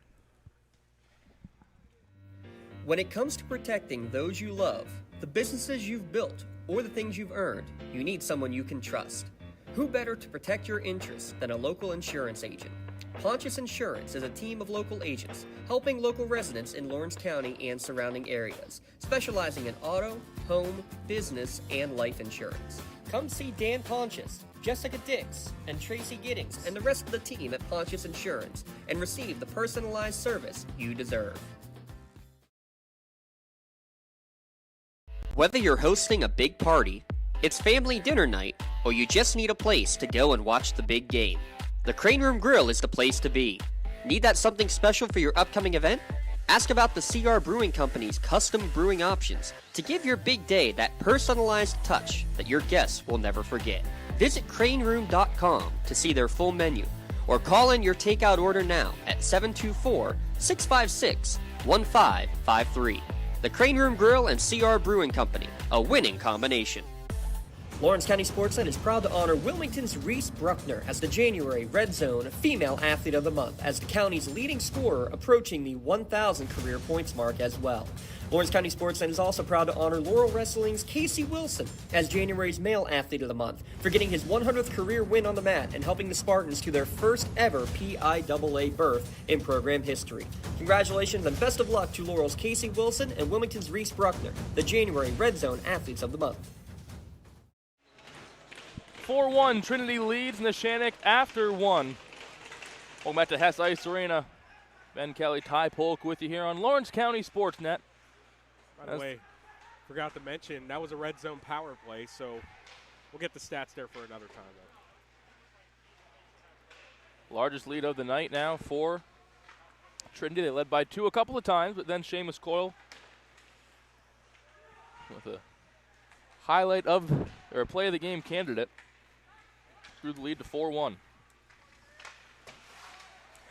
When it comes to protecting those you love, the businesses you've built, or the things you've earned, you need someone you can trust. Who better to protect your interests than a local insurance agent? Pontius Insurance is a team of local agents helping local residents in Lawrence County and surrounding areas, specializing in auto, home, business, and life insurance. Come see Dan Pontius, Jessica Dix, and Tracy Giddings, and the rest of the team at Pontius Insurance, and receive the personalized service you deserve. Whether you're hosting a big party, it's family dinner night, or you just need a place to go and watch the big game, the Crane Room Grill is the place to be. Need that something special for your upcoming event? Ask about the CR Brewing Company's custom brewing options to give your big day that personalized touch that your guests will never forget. Visit craneroom.com to see their full menu, or call in your takeout order now at 724-656-1553. The Crane Room Grill and CR Brewing Company, a winning combination. Lawrence County SportsNet is proud to honor Wilmington's Reese Bruckner as the January Red Zone Female Athlete of the Month, as the county's leading scorer, approaching the 1,000 career points mark as well. Lawrence County SportsNet is also proud to honor Laurel Wrestling's Casey Wilson as January's Male Athlete of the Month for getting his 100th career win on the mat and helping the Spartans to their first ever PIHL berth in program history. Congratulations and best of luck to Laurel's Casey Wilson and Wilmington's Reese Bruckner, the January Red Zone Athletes of the Month. 4-1, Trinity leads Neshannock after one. Welcome back to Hess Ice Arena. Ben Kelly, Ty Polk with you here on Lawrence County SportsNet. By the way, forgot to mention, that was a red zone power play, so we'll get the stats there for another time. Largest lead of the night now for Trinity. They led by 2 a couple of times, but then Seamus Coyle with a highlight of, or a play of the game candidate, threw the lead to 4-1.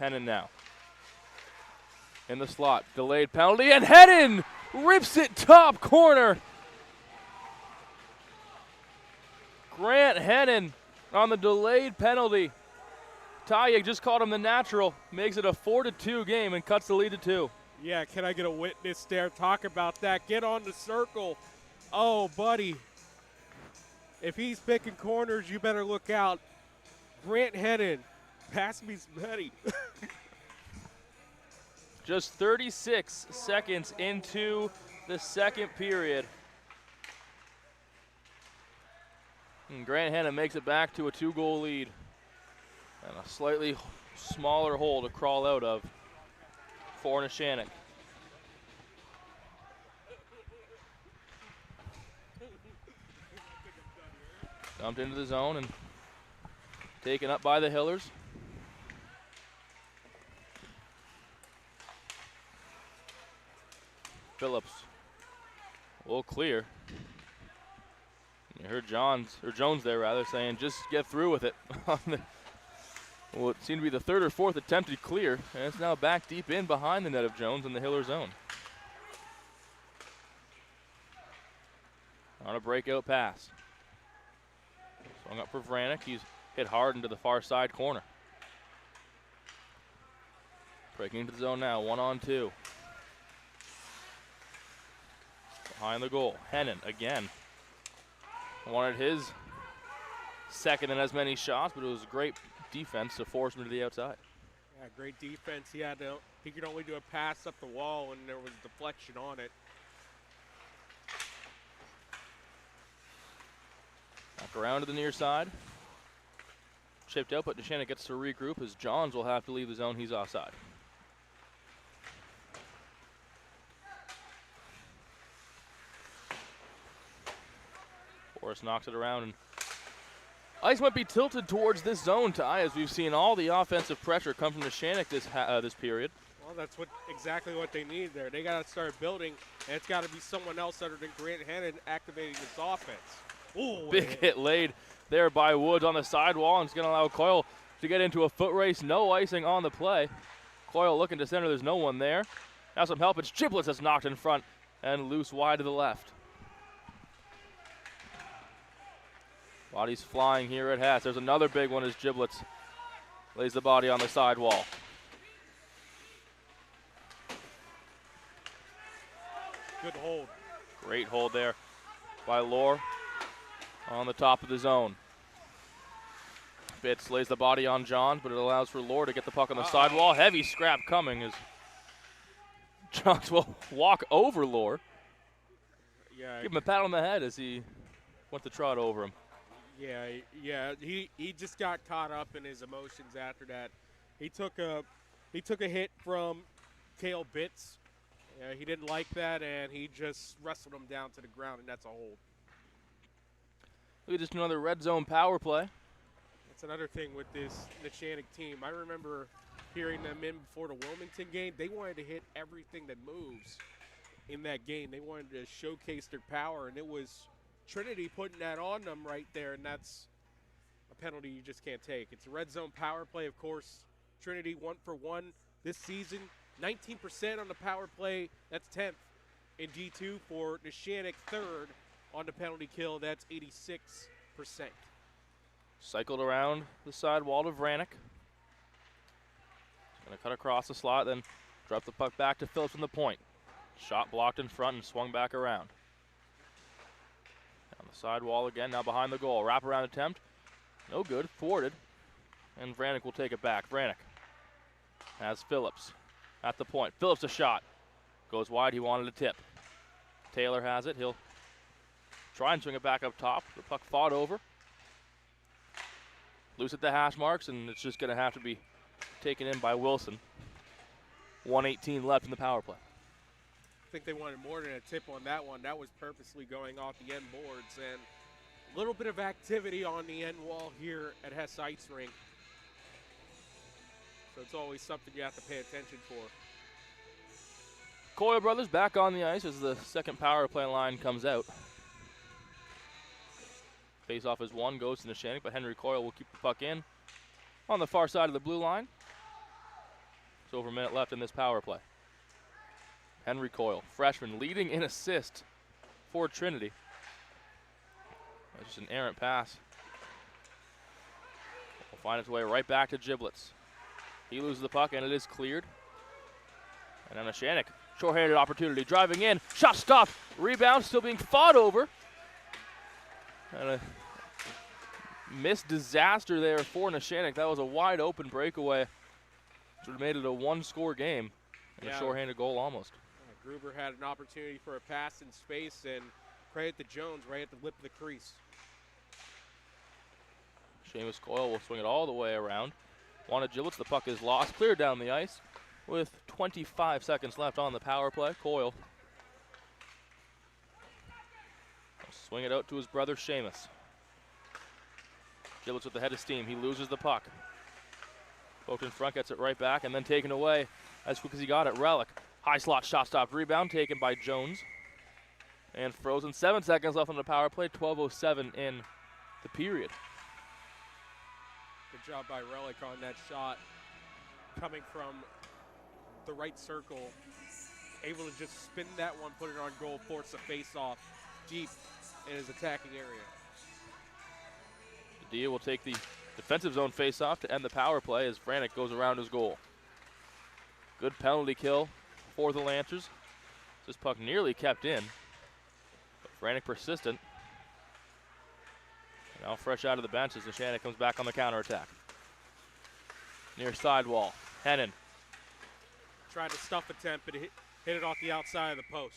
Hennon now in the slot, delayed penalty, and Hennon rips it top corner. Grant Hennon on the delayed penalty. Taya just called him the natural, makes it a 4-2 game and cuts the lead to 2. Yeah, can I get a witness there? Talk about that. Get on the circle. Oh, buddy. If he's picking corners, you better look out. Grant Hennon, pass me some Hetty. Just 36 seconds into the second period. And Grant Hennon makes it back to a 2-goal lead. And a slightly smaller hole to crawl out of for Neshannock. Dumped into the zone and taken up by the Hillers. Phillips will clear. You heard Jones there rather saying, just get through with it. Well, it seemed to be the third or fourth attempted clear, and it's now back deep in behind the net of Jones in the Hiller zone. On a breakout pass. Swung up for Vranek. He's hit hard into the far side corner. Breaking into the zone now, 1-on-2. Behind the goal, Hennon again. Wanted his second and as many shots, but it was great defense to force him to the outside. Yeah, great defense. He could only do a pass up the wall, and there was deflection on it. Back around to the near side. Chipped out, but Neshannock gets to regroup as Johns will have to leave the zone. He's offside. Forrest knocks it around, and ice might be tilted towards this zone, Ty, as we've seen all the offensive pressure come from Neshannock this period. Well, that's exactly what they need there. They got to start building, and it's got to be someone else other than Grant Hennon activating this offense. Ooh, Big hit laid there by Woods on the sidewall, and it's going to allow Coyle to get into a foot race. No icing on the play. Coyle looking to center. There's no one there. Now some help. It's Giblets that's knocked in front and loose wide to the left. Bodies flying here at Hess. There's another big one as Giblets lays the body on the sidewall. Good hold. Great hold there by Lohr on the top of the zone. Bitts lays the body on Johns, but it allows for Lohr to get the puck on the sidewall. Heavy scrap coming as Johns will walk over Lohr. Yeah. Give him a pat on the head as he went to trot over him. Yeah. He just got caught up in his emotions after that. He took a hit from Cale Bitts. He didn't like that, and he just wrestled him down to the ground, and that's a hold. Look at just another red zone power play. That's another thing with this Neshannock team. I remember hearing them in before the Wilmington game. They wanted to hit everything that moves in that game. They wanted to showcase their power, and it was Trinity putting that on them right there, and that's a penalty you just can't take. It's a red zone power play, of course. Trinity 1 for 1 this season. 19% on the power play. That's 10th in D2 for Neshannock. 3rd on the penalty kill. That's 86%. Cycled around the sidewall to Vranek. Going to cut across the slot, then drop the puck back to Phillips from the point. Shot blocked in front and swung back around. On the sidewall again, now behind the goal. Wraparound attempt. No good. Thwarted. And Vranek will take it back. Vranek has Phillips at the point. Phillips a shot. Goes wide. He wanted a tip. Taylor has it. He'll try and swing it back up top. The puck fought over. Loose at the hash marks, and it's just going to have to be taken in by Wilson. 1:18 left in the power play. I think they wanted more than a tip on that one. That was purposely going off the end boards, and a little bit of activity on the end wall here at Hess Ice Rink. So it's always something you have to pay attention for. Coyle brothers back on the ice as the second power play line comes out. Face-off is one, goes to Neshannock, but Henry Coyle will keep the puck in on the far side of the blue line. It's over a minute left in this power play. Henry Coyle, freshman, leading in assist for Trinity. That's just an errant pass. Will find its way right back to Giblets. He loses the puck, and it is cleared. And then Neshannock, short-handed opportunity, driving in, shot stopped, rebound still being fought over. And a missed disaster there for Neshannock. That was a wide-open breakaway, which would have made it a one-score game, and a short-handed goal almost. Gruber had an opportunity for a pass in space, and credit to Jones right at the lip of the crease. Seamus Coyle will swing it all the way around. Wanted Giblets, the puck is lost, cleared down the ice with 25 seconds left on the power play. Coyle will swing it out to his brother Seamus. Giblets with the head of steam, he loses the puck. Poked in front, gets it right back, and then taken away as quick as he got it. Relic, high slot shot stopped, rebound taken by Jones. And frozen. 7 seconds left on the power play. 12:07 in the period. Good job by Relic on that shot. Coming from the right circle. Able to just spin that one, put it on goal, force a face-off deep in his attacking area. Dia will take the defensive zone face-off to end the power play as Vranick goes around his goal. Good penalty kill for the Lancers. This puck nearly kept in, but Vranick persistent. Now fresh out of the bench as Neshannock comes back on the counterattack. Near sidewall, Hennon. Tried to stuff attempt, but hit it off the outside of the post.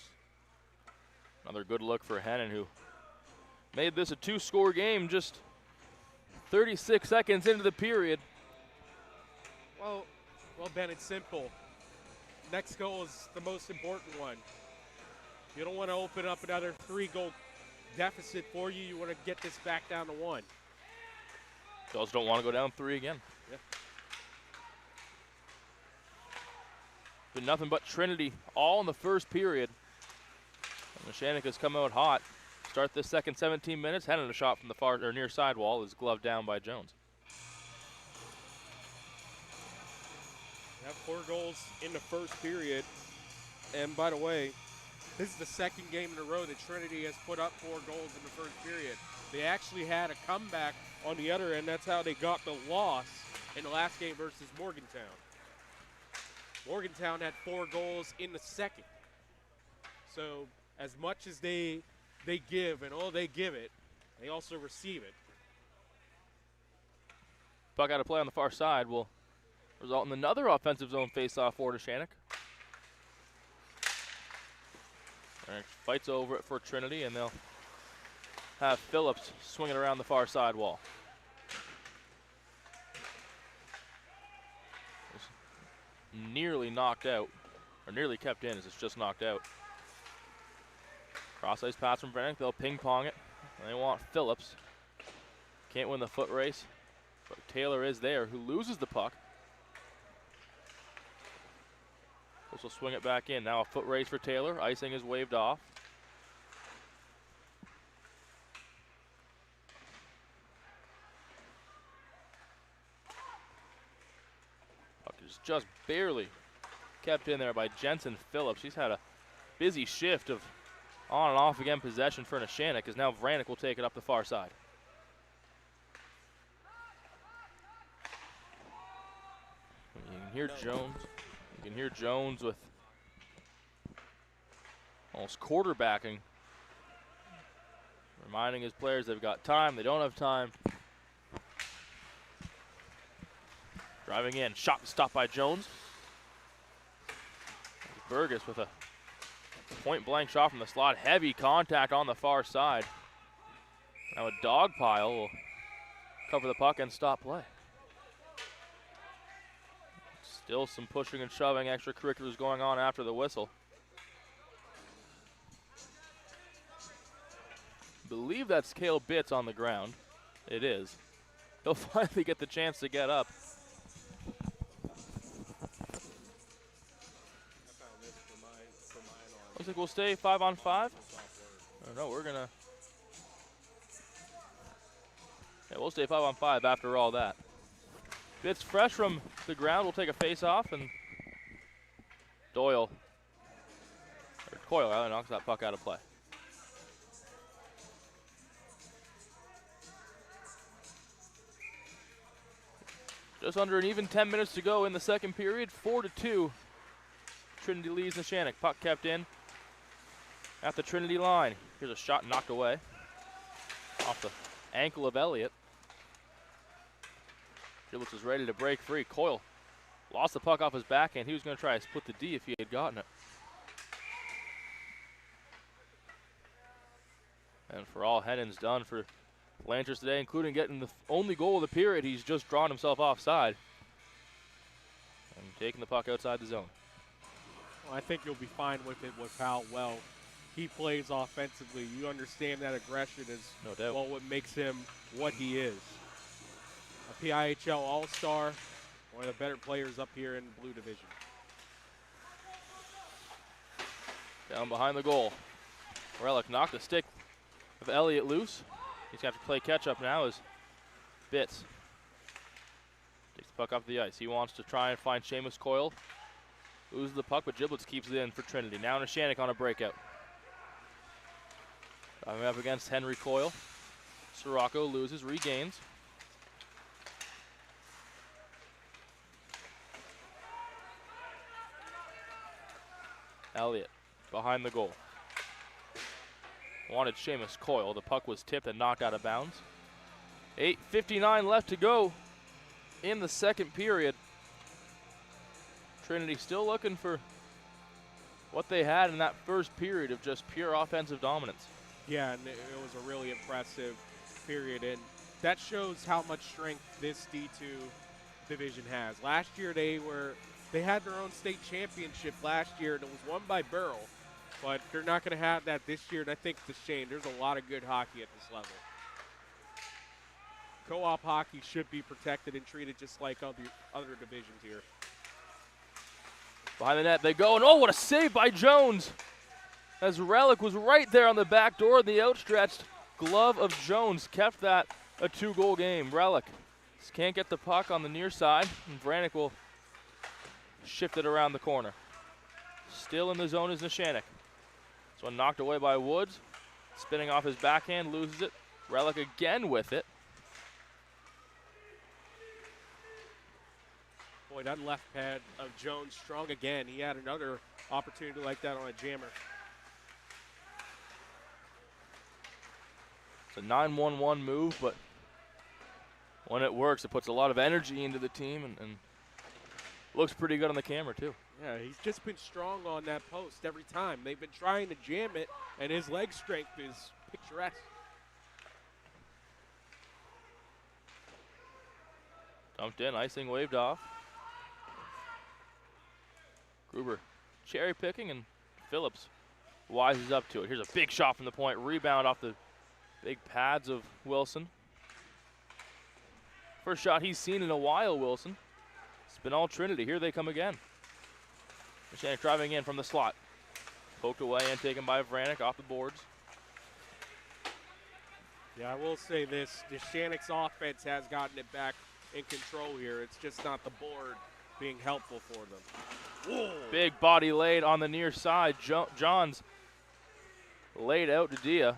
Another good look for Hennon, who made this a 2-score game just 36 seconds into the period. Well, Ben, it's simple. Next goal is the most important one. You don't want to open up another 3-goal deficit for you. You want to get this back down to 1. You also don't want to go down 3 again. Yeah. Been nothing but Trinity all in the first period. And Neshannock has come out hot. Start this second 17 minutes. Hennon a shot from the far or near sidewall is gloved down by Jones. We have 4 goals in the first period. And by the way, this is the second game in a row that Trinity has put up 4 goals in the first period. They actually had a comeback on the other end. That's how they got the loss in the last game versus Morgantown. Morgantown had 4 goals in the second. So as much as they give and all they give it, they also receive it. Puck out of play on the far side will result in another offensive zone face-off for Neshannock. Fights over it for Trinity, and they'll have Phillips swinging around the far sidewall. Nearly knocked out, or nearly kept in as it's just knocked out. Cross-ice pass from Vranick. They'll ping-pong it. They want Phillips. Can't win the foot race, but Taylor is there, who loses the puck. This will swing it back in. Now a foot race for Taylor. Icing is waved off. Puck is just barely kept in there by Jensen Phillips. He's had a busy shift of on and off again possession for Neshannock, as now Vranick will take it up the far side. You can hear Jones. You can hear Jones with almost quarterbacking, reminding his players they've got time, they don't have time. Driving in, shot stopped by Jones. Burgess with a point-blank shot from the slot. Heavy contact on the far side. Now a dog pile will cover the puck and stop play. Still some pushing and shoving, extracurriculars going on after the whistle. Believe that's Cale Bitts on the ground. It is. He'll finally get the chance to get up. Looks like we'll stay 5-on-5. No, we're gonna. Yeah, we'll stay 5-on-5 after all that. Bitts fresh from the ground. We'll take a face-off, and Coyle knocks that puck out of play. Just under an even 10 minutes to go in the second period. 4-2. Trinity leads Neshannock. Puck kept in at the Trinity line. Here's a shot knocked away off the ankle of Elliott. Phillips is ready to break free. Coyle lost the puck off his backhand. He was going to try to split the D if he had gotten it. And for all Hennon's done for Lancers today, including getting the only goal of the period, he's just drawn himself offside and taking the puck outside the zone. Well, I think you'll be fine with it with how well he plays offensively. You understand that aggression is no doubt what makes him what he is. A PIHL All-Star, one of the better players up here in the Blue Division. Down behind the goal. Relic knocked the stick of Elliott loose. He's got to play catch up now as Bitts takes the puck off the ice. He wants to try and find Seamus Coyle. Loses the puck, but Giblets keeps it in for Trinity. Now Neshannock on a breakout. Driving up against Henry Coyle. Sirocco loses, regains. Elliott behind the goal. Wanted Seamus Coyle. The puck was tipped and knocked out of bounds. 8:59 left to go in the second period. Trinity still looking for what they had in that first period of just pure offensive dominance. Yeah, and it was a really impressive period, and that shows how much strength this D2 division has. Last year they had their own state championship last year, and it was won by Burrell, but they're not going to have that this year, and I think it's a shame. There's a lot of good hockey at this level. Co-op hockey should be protected and treated just like other divisions here. Behind the net they go, and oh, what a save by Jones! As Relic was right there on the back door, the outstretched glove of Jones kept that a 2-goal game. Relic just can't get the puck on the near side, and Vranek will shift it around the corner. Still in the zone is Neshannock. This one knocked away by Woods. Spinning off his backhand, loses it. Relic again with it. Boy, that left pad of Jones strong again. He had another opportunity like that on a jammer. It's a 9-1-1 move, but when it works, it puts a lot of energy into the team and looks pretty good on the camera, too. Yeah, he's just been strong on that post every time. They've been trying to jam it, and his leg strength is picturesque. Dumped in, icing waved off. Gruber cherry picking, and Phillips wises up to it. Here's a big shot from the point. Rebound off the big pads of Wilson. First shot he's seen in a while, Wilson. It's been all Trinity. Here they come again. Neshannock driving in from the slot. Poked away and taken by Vranek off the boards. Yeah, I will say this. Neshannock's offense has gotten it back in control here. It's just not the board being helpful for them. Whoa. Big body laid on the near side. Johns laid out to Dia.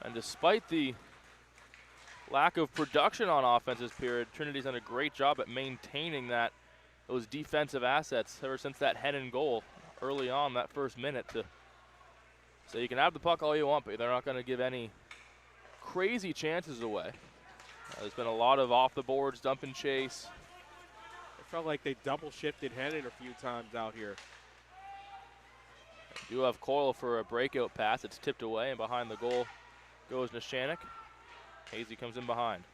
And despite the lack of production on offense this period, Trinity's done a great job at maintaining those defensive assets ever since that Hennon goal early on, that first minute. So you can have the puck all you want, but they're not going to give any crazy chances away. There's been a lot of off the boards, dump and chase. It felt like they double shifted Hennon a few times out here. They do have Coyle for a breakout pass. It's tipped away, and behind the goal goes Neshannock. Hazy comes in behind.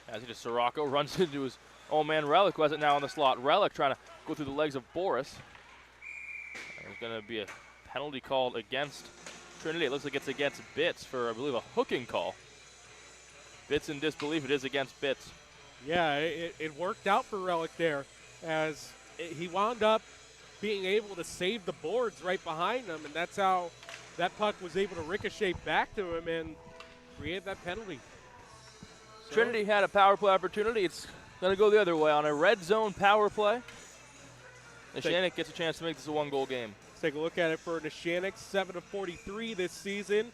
As he just Sirocco runs into his own man Relic, who has it now on the slot. Relic trying to go through the legs of Boris. There's going to be a penalty called against Trinity. It looks like it's against Bitts for, I believe, a hooking call. Bitts in disbelief. It is against Bitts. Yeah, it worked out for Relic there, as he wound up being able to save the boards right behind him, and that's how that puck was able to ricochet back to him and create that penalty. So Trinity had a power play opportunity. It's going to go the other way on a red zone power play. Neshannock gets a chance to make this a 1-goal game. Let's take a look at it for Neshannock. 7 of 43 this season,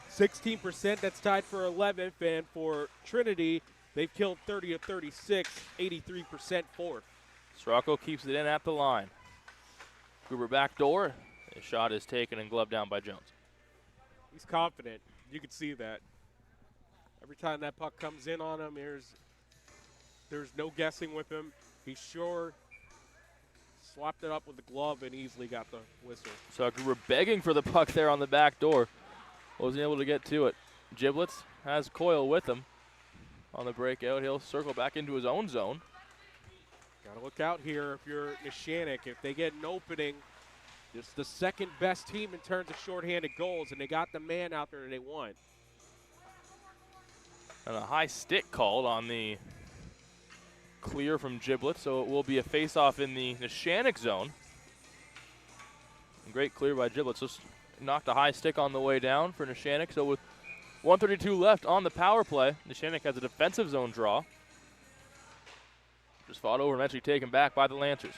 16%. That's tied for 11th, and for Trinity, they've killed 30 of 36, 83% fourth. Sirocco keeps it in at the line. Gruber back door. The shot is taken and gloved down by Jones. He's confident. You can see that. Every time that puck comes in on him, there's no guessing with him. He's sure. Swapped it up with the glove and easily got the whistle. So Gruber begging for the puck there on the back door. Wasn't able to get to it. Giblets has Coyle with him on the breakout. He'll circle back into his own zone. Got to look out here if you're Neshannock. If they get an opening, it's the second best team in terms of shorthanded goals, and they got the man out there that they want. And a high stick called on the clear from Giblets, so it will be a face-off in the Neshannock zone. Great clear by Giblets. Just knocked a high stick on the way down for Neshannock. So with 1:32 left on the power play, Neshannock has a defensive zone draw. Just fought over and eventually taken back by the Lancers.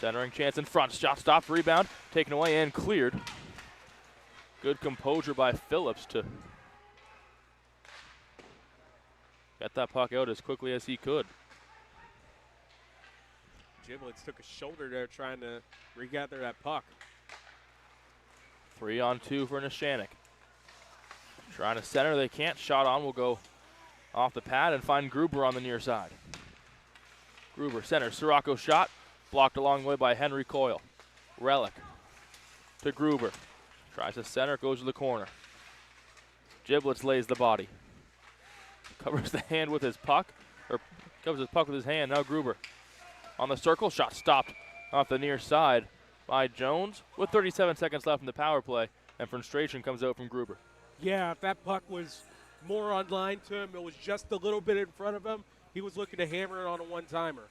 Centering chance in front. Shot stopped, rebound, taken away and cleared. Good composure by Phillips to get that puck out as quickly as he could. Giblets took a shoulder there trying to regather that puck. 3-on-2 for Neshannock. Trying to center, they can't. Shot on will go off the pad and find Gruber on the near side. Gruber centers, Sirocco shot, blocked along the way by Henry Coyle. Relic to Gruber. Tries to center, goes to the corner. Giblets lays the body. Covers the hand with his puck, or covers his puck with his hand. Now Gruber on the circle, shot stopped off the near side by Jones with 37 seconds left in the power play, and frustration comes out from Gruber. Yeah, if that puck was more on line to him, it was just a little bit in front of him, he was looking to hammer it on a one-timer.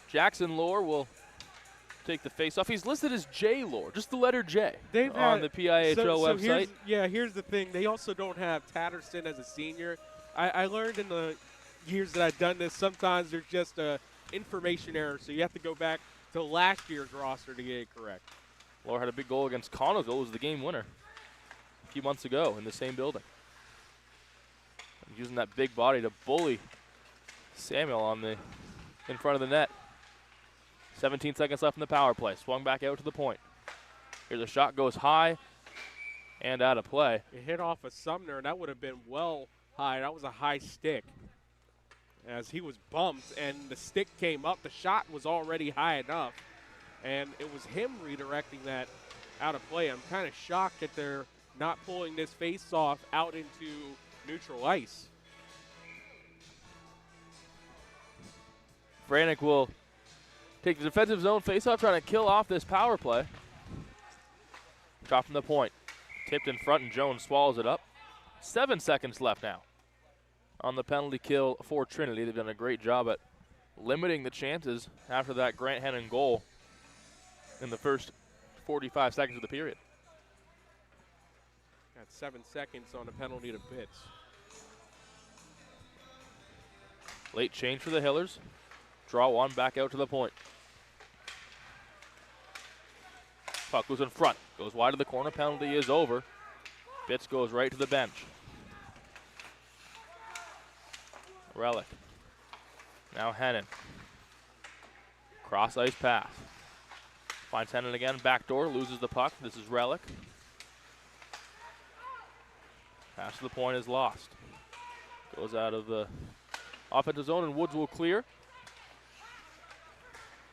Jackson Lohr will take the face-off. He's listed as J. Lohr, just the letter J on the PIHL website. Here's the thing. They also don't have Tatterson as a senior. I learned in the years that I've done this, sometimes there's just a information error, so you have to go back to last year's roster to get it correct. Lohr had a big goal against Connellsville. It was the game winner a few months ago in the same building. Using that big body to bully Samuel in front of the net. 17 seconds left in the power play. Swung back out to the point. Here's a shot, goes high and out of play. It hit off of Sumner, and that would have been well high. That was a high stick. As he was bumped and the stick came up, the shot was already high enough. And it was him redirecting that out of play. I'm kind of shocked that they're not pulling this face-off out into neutral ice. Brannick will take the defensive zone face-off, trying to kill off this power play. Shot from the point. Tipped in front, and Jones swallows it up. 7 seconds left now on the penalty kill for Trinity. They've done a great job at limiting the chances after that Grant Hennon goal in the first 45 seconds of the period. Got 7 seconds on a penalty to Pitts. Late change for the Hillers. Draw one, back out to the point. Puck goes in front, goes wide of the corner, penalty is over. Pitts goes right to the bench. Relic. Now Hennon. Cross ice pass. Finds Hennon again, backdoor, loses the puck. This is Relic. Pass to the point is lost. Goes out of the offensive zone, and Woods will clear.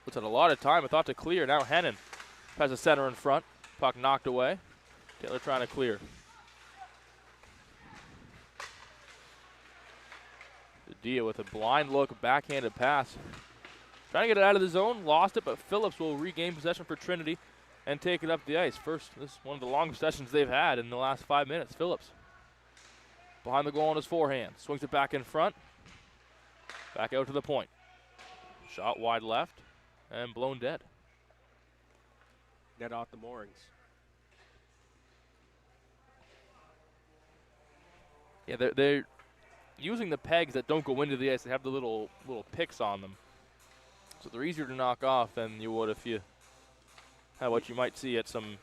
Puts in a lot of time, I thought to clear. Now Hennon has a center in front. Puck knocked away. Taylor trying to clear. Dia with a blind look, backhanded pass. Trying to get it out of the zone, lost it, but Phillips will regain possession for Trinity and take it up the ice. First, this is one of the longest sessions they've had in the last 5 minutes. Phillips behind the goal on his forehand. Swings it back in front. Back out to the point. Shot wide left and blown dead. Net off the moorings. Yeah, they're using the pegs that don't go into the ice. They have the little picks on them. So they're easier to knock off than you would if you had what you might see at some.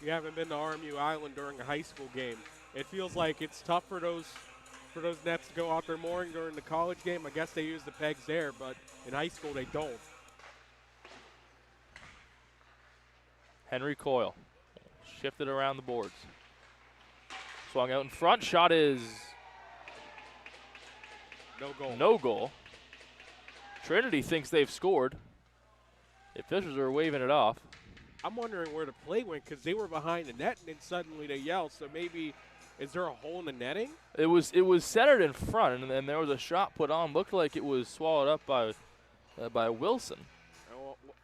You haven't been to RMU Island during a high school game. It feels like it's tough for those nets to go out their mooring during the college game. I guess they use the pegs there, but in high school they don't. Henry Coyle shifted around the boards. Swung out in front. Shot is no goal. No goal. Trinity thinks they've scored. The officials are waving it off. I'm wondering where the play went because they were behind the net and then suddenly they yelled. So maybe, is there a hole in the netting? It was centered in front, and then there was a shot put on. Looked like it was swallowed up by Wilson.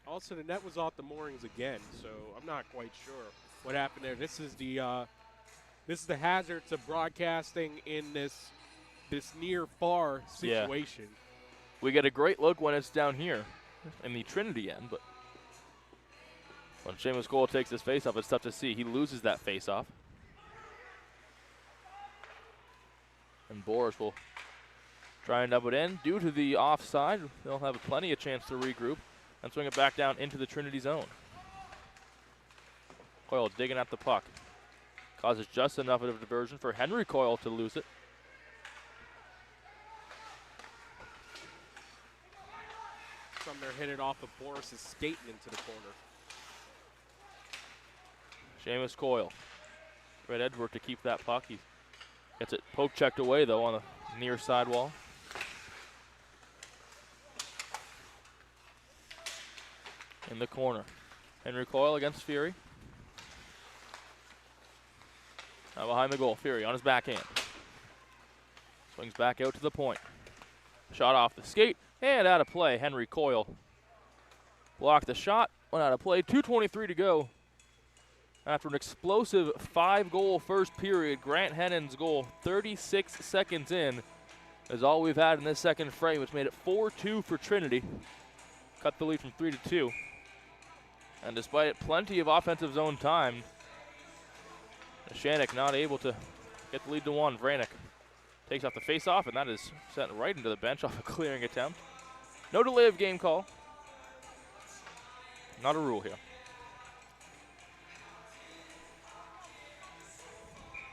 Also, the net was off the moorings again, so I'm not quite sure what happened there. This is the hazards of broadcasting in this near far situation. Yeah. We get a great look when it's down here in the Trinity end, but when Seamus Coyle takes this face-off, it's tough to see. He loses that face-off. And Boris will try and dub it in. Due to the offside, they'll have plenty of chance to regroup and swing it back down into the Trinity zone. Coyle digging at the puck. Causes just enough of a diversion for Henry Coyle to lose it. Sumner hit it off of Boris' skating into the corner. Seamus Coyle. Fred Edward to keep that puck. He gets it poke checked away, though, on the near sidewall. In the corner. Henry Coyle against Fury. Now behind the goal, Fury on his backhand. Swings back out to the point. Shot off the skate and out of play. Henry Coyle blocked the shot, went out of play. 2:23 to go. After an explosive 5-goal first period, Grant Hennon's goal 36 seconds in is all we've had in this second frame, which made it 4-2 for Trinity. Cut the lead from 3-2. And despite plenty of offensive zone time, Neshannock not able to get the lead to 1. Vranek takes off the face-off, and that is sent right into the bench off a clearing attempt. No delay of game call. Not a rule here.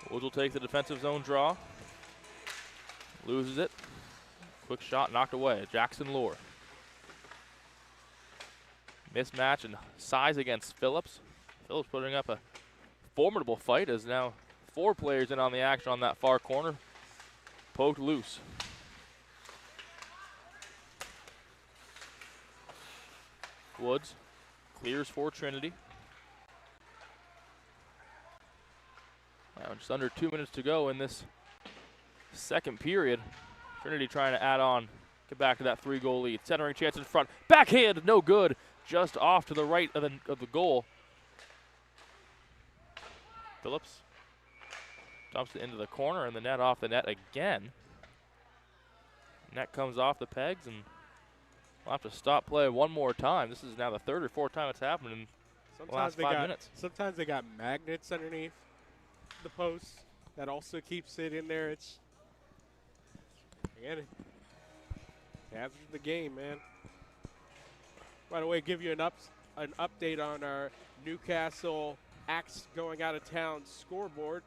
Woods will take the defensive zone draw. Loses it. Quick shot knocked away. Jackson Lohr. Mismatch and size against Phillips. Phillips putting up a formidable fight as now 4 players in on the action on that far corner. Poked loose. Woods clears for Trinity. Now just under 2 minutes to go in this second period. Trinity trying to add on, get back to that 3-goal lead. Centering chance in front. Backhand, no good. Just off to the right of the goal. Phillips dumps it into the corner, and the net off the net again. Net comes off the pegs, and we'll have to stop play one more time. This is now the 3rd or 4th time it's happened in the last 5 minutes. Sometimes they got magnets underneath the post that also keeps it in there. It's, again, hazard of the game, man. By the way, give you an update on our Newcastle Axe going out of town scoreboard.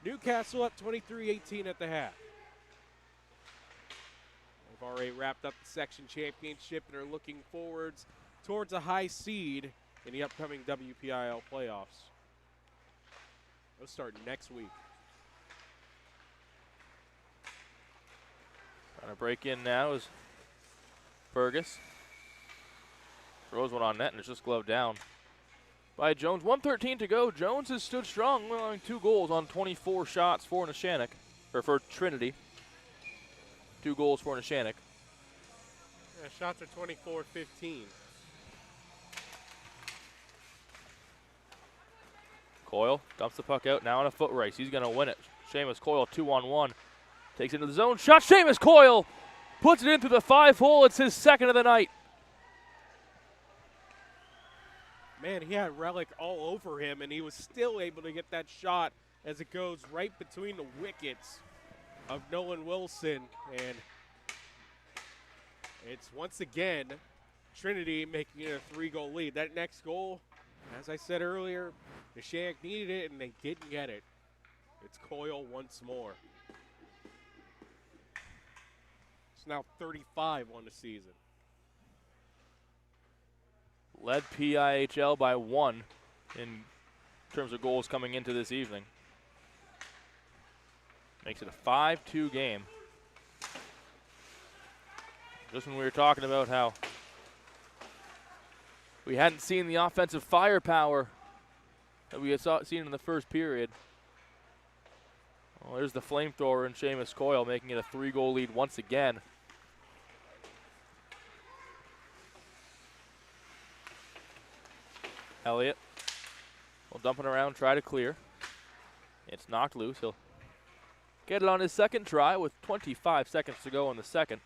Newcastle up 23-18 at the half. They've already wrapped up the section championship and are looking forwards towards a high seed in the upcoming WPIHL playoffs. They'll start next week. Trying to break in now is Fergus. Throws one on net and it's just gloved down by Jones. 1:13 to go. Jones has stood strong, allowing 2 goals on 24 shots for Neshannock, or for Trinity. 2 goals for Neshannock. Yeah, shots are 24-15. Coyle dumps the puck out, now on a foot race. He's going to win it. Seamus Coyle 2-on-1. Takes it into the zone. Shot. Seamus Coyle puts it in through the 5-hole. It's his 2nd of the night. Man, he had Relic all over him, and he was still able to get that shot as it goes right between the wickets of Nolan Wilson. And it's once again Trinity making it a 3-goal lead. That next goal, as I said earlier, Neshannock needed it, and they didn't get it. It's Coyle once more. It's now 35 on the season. Led PIHL by 1 in terms of goals coming into this evening. Makes it a 5-2 game. Just when we were talking about how we hadn't seen the offensive firepower that we had seen in the first period. Well, there's the flamethrower in Seamus Coyle, making it a 3-goal lead once again. Elliott will dump it around, try to clear. It's knocked loose. He'll get it on his second try with 25 seconds to go in the second.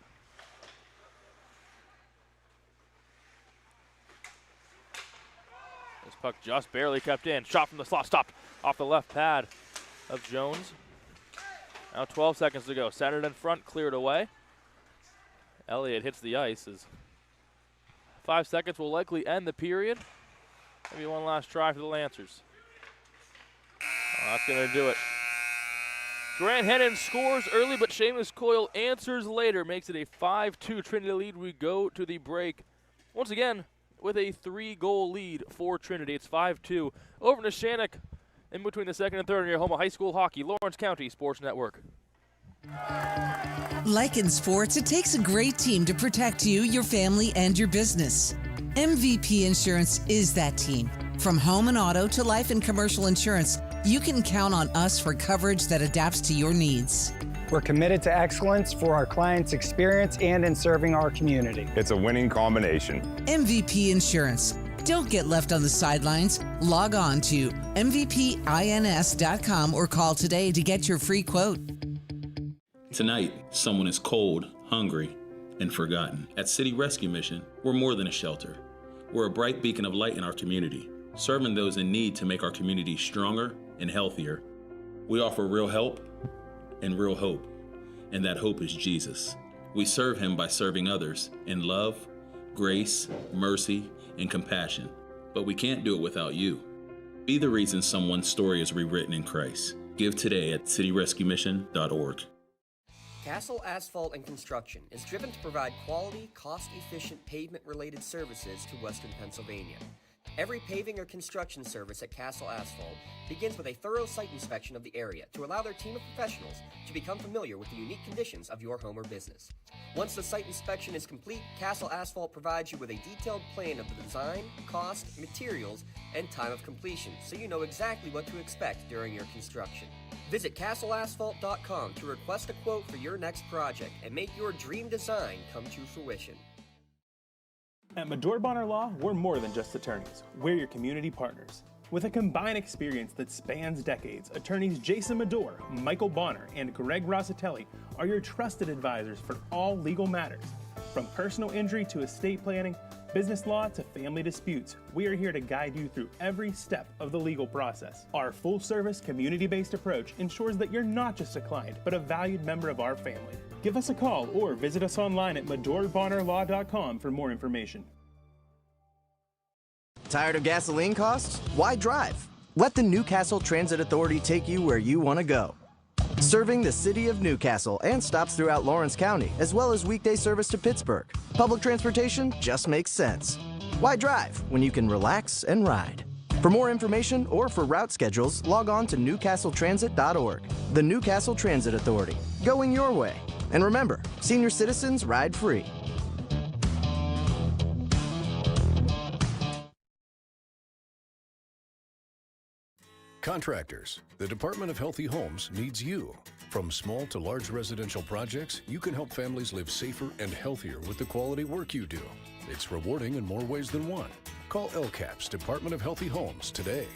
This puck just barely kept in. Shot from the slot, stopped off the left pad of Jones. Now 12 seconds to go. Centered in front, cleared away. Elliott hits the ice as 5 seconds will likely end the period. Maybe one last try for the Lancers. That's going to do it. Grant Hennon scores early, but Seamus Coyle answers later. Makes it a 5-2 Trinity lead. We go to the break once again with a 3-goal lead for Trinity. It's 5-2 over Neshannock in between the second and third in your home of high school hockey, Lawrence County Sports Network. Like in sports, it takes a great team to protect you, your family, and your business. MVP Insurance is that team. From home and auto to life and commercial insurance, you can count on us for coverage that adapts to your needs. We're committed to excellence for our clients' experience and in serving our community. It's a winning combination. MVP Insurance. Don't get left on the sidelines. Log on to mvpins.com or call today to get your free quote. Tonight, someone is cold, hungry, and forgotten. At City Rescue Mission, we're more than a shelter. We're a bright beacon of light in our community, serving those in need to make our community stronger and healthier. We offer real help and real hope, and that hope is Jesus. We serve him by serving others in love, grace, mercy, and compassion. But we can't do it without you. Be the reason someone's story is rewritten in Christ. Give today at cityrescuemission.org. Castle Asphalt and Construction is driven to provide quality, cost-efficient pavement-related services to Western Pennsylvania. Every paving or construction service at Castle Asphalt begins with a thorough site inspection of the area to allow their team of professionals to become familiar with the unique conditions of your home or business. Once the site inspection is complete, Castle Asphalt provides you with a detailed plan of the design, cost, materials, and time of completion, so you know exactly what to expect during your construction. Visit castleasphalt.com to request a quote for your next project and make your dream design come to fruition. At Medore Bonner Law, we're more than just attorneys. We're your community partners. With a combined experience that spans decades, attorneys Jason Medore, Michael Bonner, and Greg Rossitelli are your trusted advisors for all legal matters. From personal injury to estate planning, business law to family disputes, we are here to guide you through every step of the legal process. Our full-service, community-based approach ensures that you're not just a client, but a valued member of our family. Give us a call or visit us online at MedoreBonnerLaw.com for more information. Tired of gasoline costs? Why drive? Let the Newcastle Transit Authority take you where you want to go. Serving the city of Newcastle and stops throughout Lawrence County, as well as weekday service to Pittsburgh. Public transportation just makes sense. Why drive when you can relax and ride? For more information or for route schedules, log on to newcastletransit.org. The Newcastle Transit Authority, going your way. And remember, senior citizens ride free. Contractors, the Department of Healthy Homes needs you. From small to large residential projects, you can help families live safer and healthier with the quality work you do. It's rewarding in more ways than one. Call LCAP's Department of Healthy Homes today.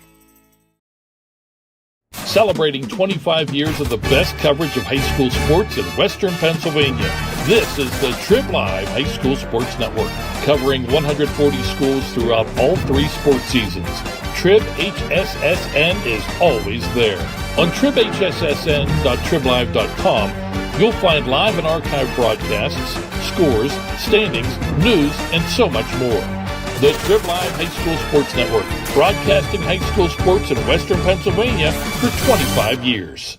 Celebrating 25 years of the best coverage of high school sports in Western Pennsylvania. This is the Trib Live High School Sports Network, covering 140 schools throughout all 3 sports seasons. Trib HSSN is always there. On tribhssn.triblive.com, you'll find live and archive broadcasts, scores, standings, news, and so much more. The Trib Live High School Sports Network, broadcasting high school sports in Western Pennsylvania for 25 years.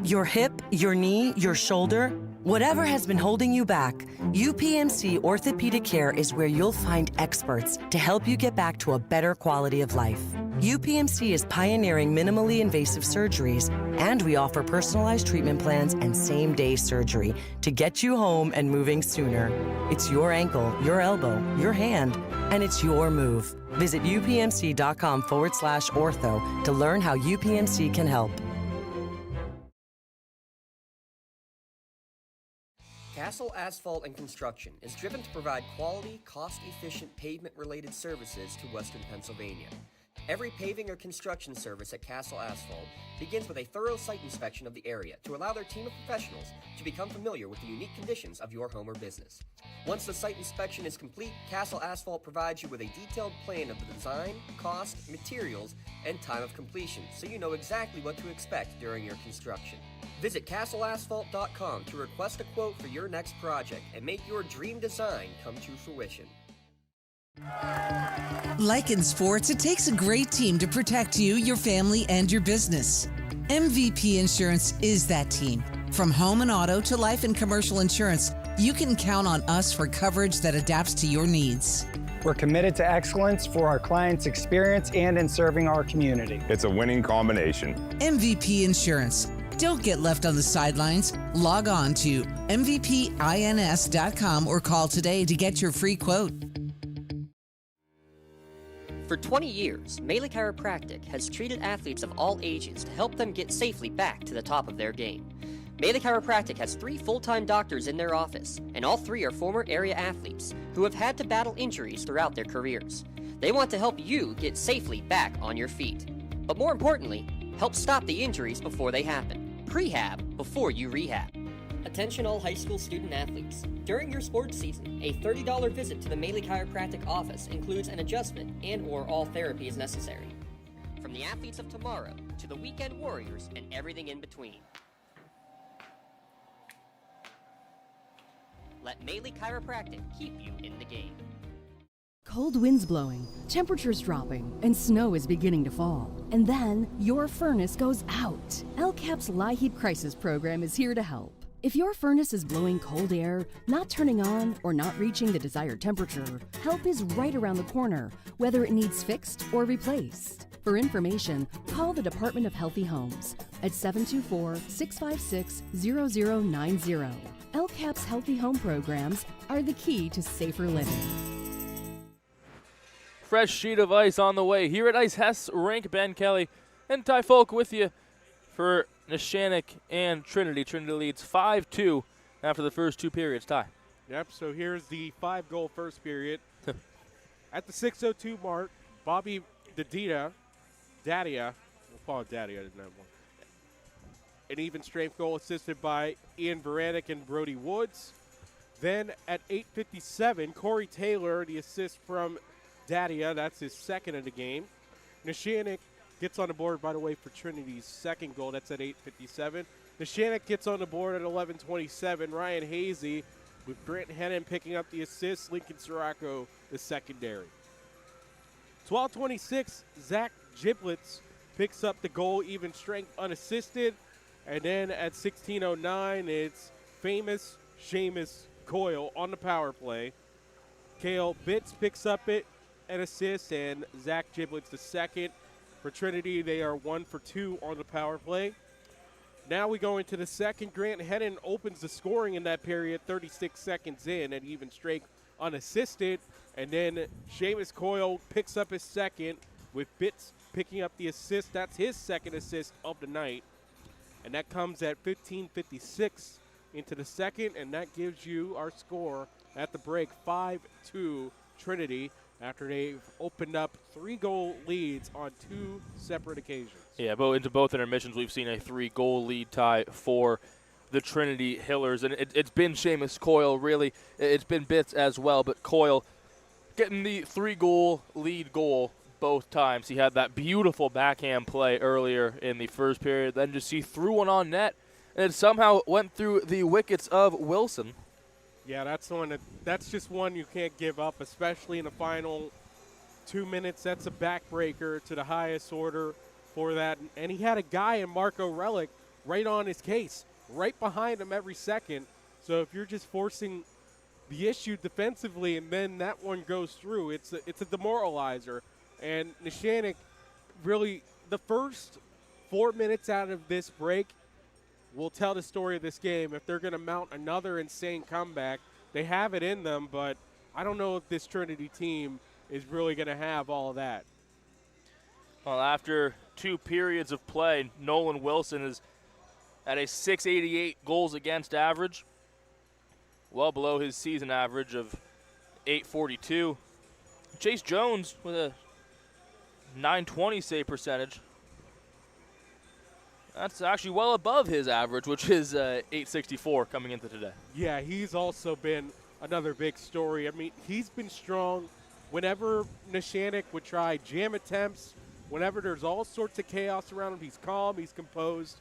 Your hip, your knee, your shoulder, whatever has been holding you back, UPMC Orthopedic Care is where you'll find experts to help you get back to a better quality of life. UPMC is pioneering minimally invasive surgeries, and we offer personalized treatment plans and same-day surgery to get you home and moving sooner. It's your ankle, your elbow, your hand, and it's your move. Visit upmc.com/ortho to learn how UPMC can help. Castle Asphalt and Construction is driven to provide quality, cost-efficient pavement-related services to Western Pennsylvania. Every paving or construction service at Castle Asphalt begins with a thorough site inspection of the area to allow their team of professionals to become familiar with the unique conditions of your home or business. Once the site inspection is complete, Castle Asphalt provides you with a detailed plan of the design, cost, materials, and time of completion, so you know exactly what to expect during your construction. Visit castleasphalt.com to request a quote for your next project and make your dream design come to fruition. Like in sports, it takes a great team to protect you, your family, and your business. MVP Insurance is that team. From home and auto to life and commercial insurance, you can count on us for coverage that adapts to your needs. We're committed to excellence for our clients' experience and in serving our community. It's a winning combination. MVP Insurance. Don't get left on the sidelines. Log on to mvpins.com or call today to get your free quote. For 20 years, Melee Chiropractic has treated athletes of all ages to help them get safely back to the top of their game. Melee Chiropractic has 3 full-time doctors in their office, and all 3 are former area athletes who have had to battle injuries throughout their careers. They want to help you get safely back on your feet. But more importantly, help stop the injuries before they happen. Prehab before you rehab. Attention all high school student athletes. During your sports season, a $30 visit to the Melee Chiropractic office includes an adjustment and/or all therapy is necessary. From the athletes of tomorrow to the weekend warriors and everything in between. Let Melee Chiropractic keep you in the game. Cold winds blowing, temperatures dropping, and snow is beginning to fall. And then your furnace goes out. LCAP's LIHEAP Crisis Program is here to help. If your furnace is blowing cold air, not turning on, or not reaching the desired temperature, help is right around the corner, whether it needs fixed or replaced. For information, call the Department of Healthy Homes at 724-656-0090. LCAP's Healthy Home programs are the key to safer living. Fresh sheet of ice on the way here at Ice Hess Rink. Ben Kelly and Ty Folk with you for Neshannock and Trinity. Trinity leads 5-2 after the first 2 periods. Ty. Yep, so here's the 5-goal first period. At the 6:02 mark, Bobby Dadia, we'll call it Dadia, I didn't have one. An even strength goal assisted by Ian Varanick and Brody Woods. Then at 8:57, Corey Taylor, the assist from Dadia, that's his second of the game. Neshannock gets on the board, by the way, for Trinity's second goal. That's at 8:57. Neshannock gets on the board at 11:27. Ryan Hazy with Grant Hennon picking up the assist. Lincoln Sirocco, the secondary. 12:26, Zach Giblets picks up the goal, even strength unassisted. And then at 16:09, it's famous Seamus Coyle on the power play. Kale Bitts picks up an assist, and Zach Giblets the second. For Trinity, they are 1 for 2 on the power play. Now we go into the second. Grant Hennon opens the scoring in that period, 36 seconds in, at even strength unassisted. And then Seamus Coyle picks up his second, with Bitts picking up the assist. That's his second assist of the night. And that comes at 15:56 into the second, and that gives you our score at the break, 5-2 Trinity, after they've opened up 3-goal leads on 2 separate occasions. Yeah, into both intermissions, we've seen a 3-goal lead tie for the Trinity Hillers, and it's been Seamus Coyle, really. It's been Bitts as well, but Coyle getting the 3-goal lead goal both times. He had that beautiful backhand play earlier in the first period, then just he threw one on net, and it somehow went through the wickets of Wilson. Yeah, that's just one you can't give up, especially in the final 2 minutes. That's a backbreaker to the highest order for that. And he had a guy in Marco Relic right on his case, right behind him every second. So if you're just forcing the issue defensively and then that one goes through, it's a demoralizer. And Neshannock, really, the first 4 minutes out of this break will tell the story of this game. If they're going to mount another insane comeback, they have it in them, but I don't know if this Trinity team is really going to have all of that. Well, after 2 periods of play, Nolan Wilson is at a .688 goals against average. well below his season average of .842. Chase Jones with a .920 save percentage. That's actually well above his average, which is .864 coming into today. Yeah, he's also been another big story. I mean, he's been strong whenever Neshannock would try jam attempts, whenever there's all sorts of chaos around him, he's calm, he's composed,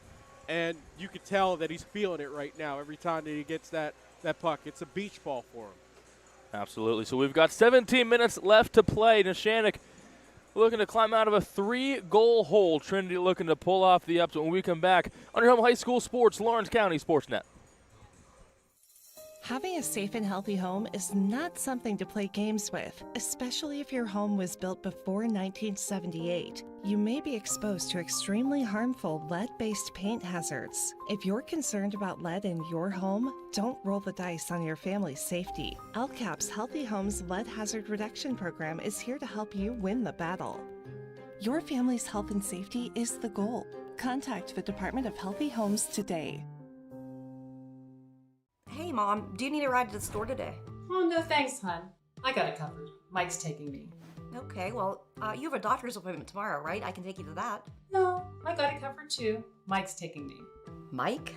and you could tell that he's feeling it right now every time that he gets that puck. It's a beach ball for him. Absolutely. So we've got 17 minutes left to play. Neshannock looking to climb out of a 3-goal hole. Trinity looking to pull off the upset when we come back on your home high school sports, Lawrence County SportsNet. Having a safe and healthy home is not something to play games with, especially if your home was built before 1978. You may be exposed to extremely harmful lead-based paint hazards. If you're concerned about lead in your home, don't roll the dice on your family's safety. LCAP's Healthy Homes Lead Hazard Reduction Program is here to help you win the battle. Your family's health and safety is the goal. Contact the Department of Healthy Homes today. Hey, Mom, do you need a ride to the store today? Oh, no thanks, hon. I got it covered. Mike's taking me. Okay, well, you have a doctor's appointment tomorrow, right? I can take you to that. No, I got it covered too. Mike's taking me. Mike?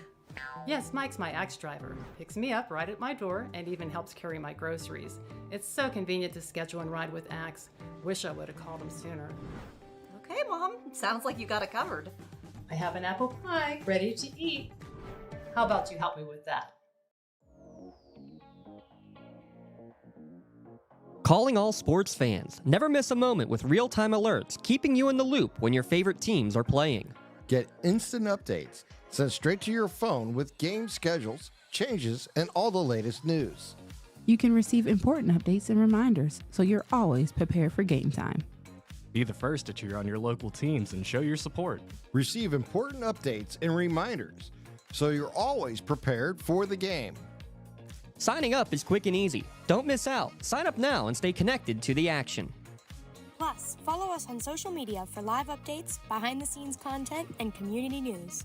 Yes, Mike's my ex driver. Picks me up right at my door and even helps carry my groceries. It's so convenient to schedule and ride with Axe. Wish I would have called him sooner. Okay, Mom. Sounds like you got it covered. I have an apple pie ready to eat. How about you help me with that? Calling all sports fans. Never miss a moment with real-time alerts, keeping you in the loop when your favorite teams are playing. Get instant updates sent straight to your phone with game schedules, changes, and all the latest news. You can receive important updates and reminders, so you're always prepared for game time. Be the first to cheer on your local teams and show your support. Receive important updates and reminders, so you're always prepared for the game. Signing up is quick and easy. Don't miss out. Sign up now and stay connected to the action. Plus, follow us on social media for live updates, behind-the-scenes content, and community news.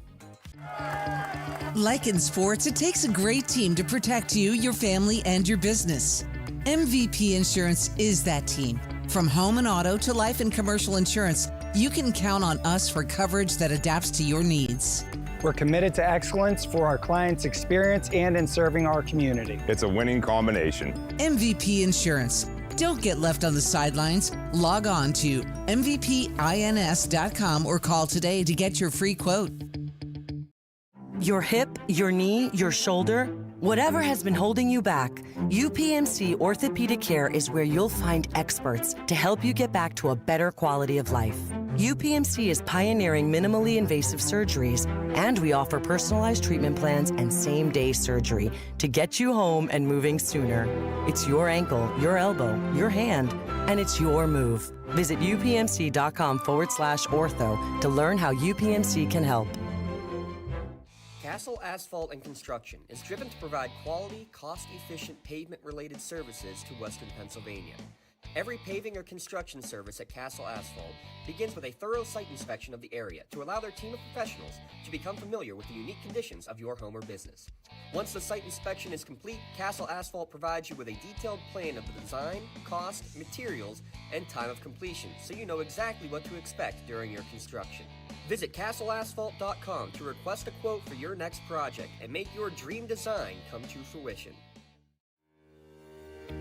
Like in sports, it takes a great team to protect you, your family, and your business. MVP Insurance is that team. From home and auto to life and commercial insurance, you can count on us for coverage that adapts to your needs. We're committed to excellence for our clients' experience and in serving our community. It's a winning combination. MVP Insurance. Don't get left on the sidelines. Log on to mvpins.com or call today to get your free quote. Your hip, your knee, your shoulder, whatever has been holding you back, UPMC Orthopedic Care is where you'll find experts to help you get back to a better quality of life. UPMC is pioneering minimally invasive surgeries, and we offer personalized treatment plans and same-day surgery to get you home and moving sooner. It's your ankle, your elbow, your hand, and it's your move. Visit upmc.com/ortho to learn how UPMC can help. Castle Asphalt and Construction is driven to provide quality, cost-efficient pavement-related services to Western Pennsylvania. Every paving or construction service at Castle Asphalt begins with a thorough site inspection of the area to allow their team of professionals to become familiar with the unique conditions of your home or business. Once the site inspection is complete, Castle Asphalt provides you with a detailed plan of the design, cost, materials, and time of completion, so you know exactly what to expect during your construction. Visit castleasphalt.com to request a quote for your next project and make your dream design come to fruition.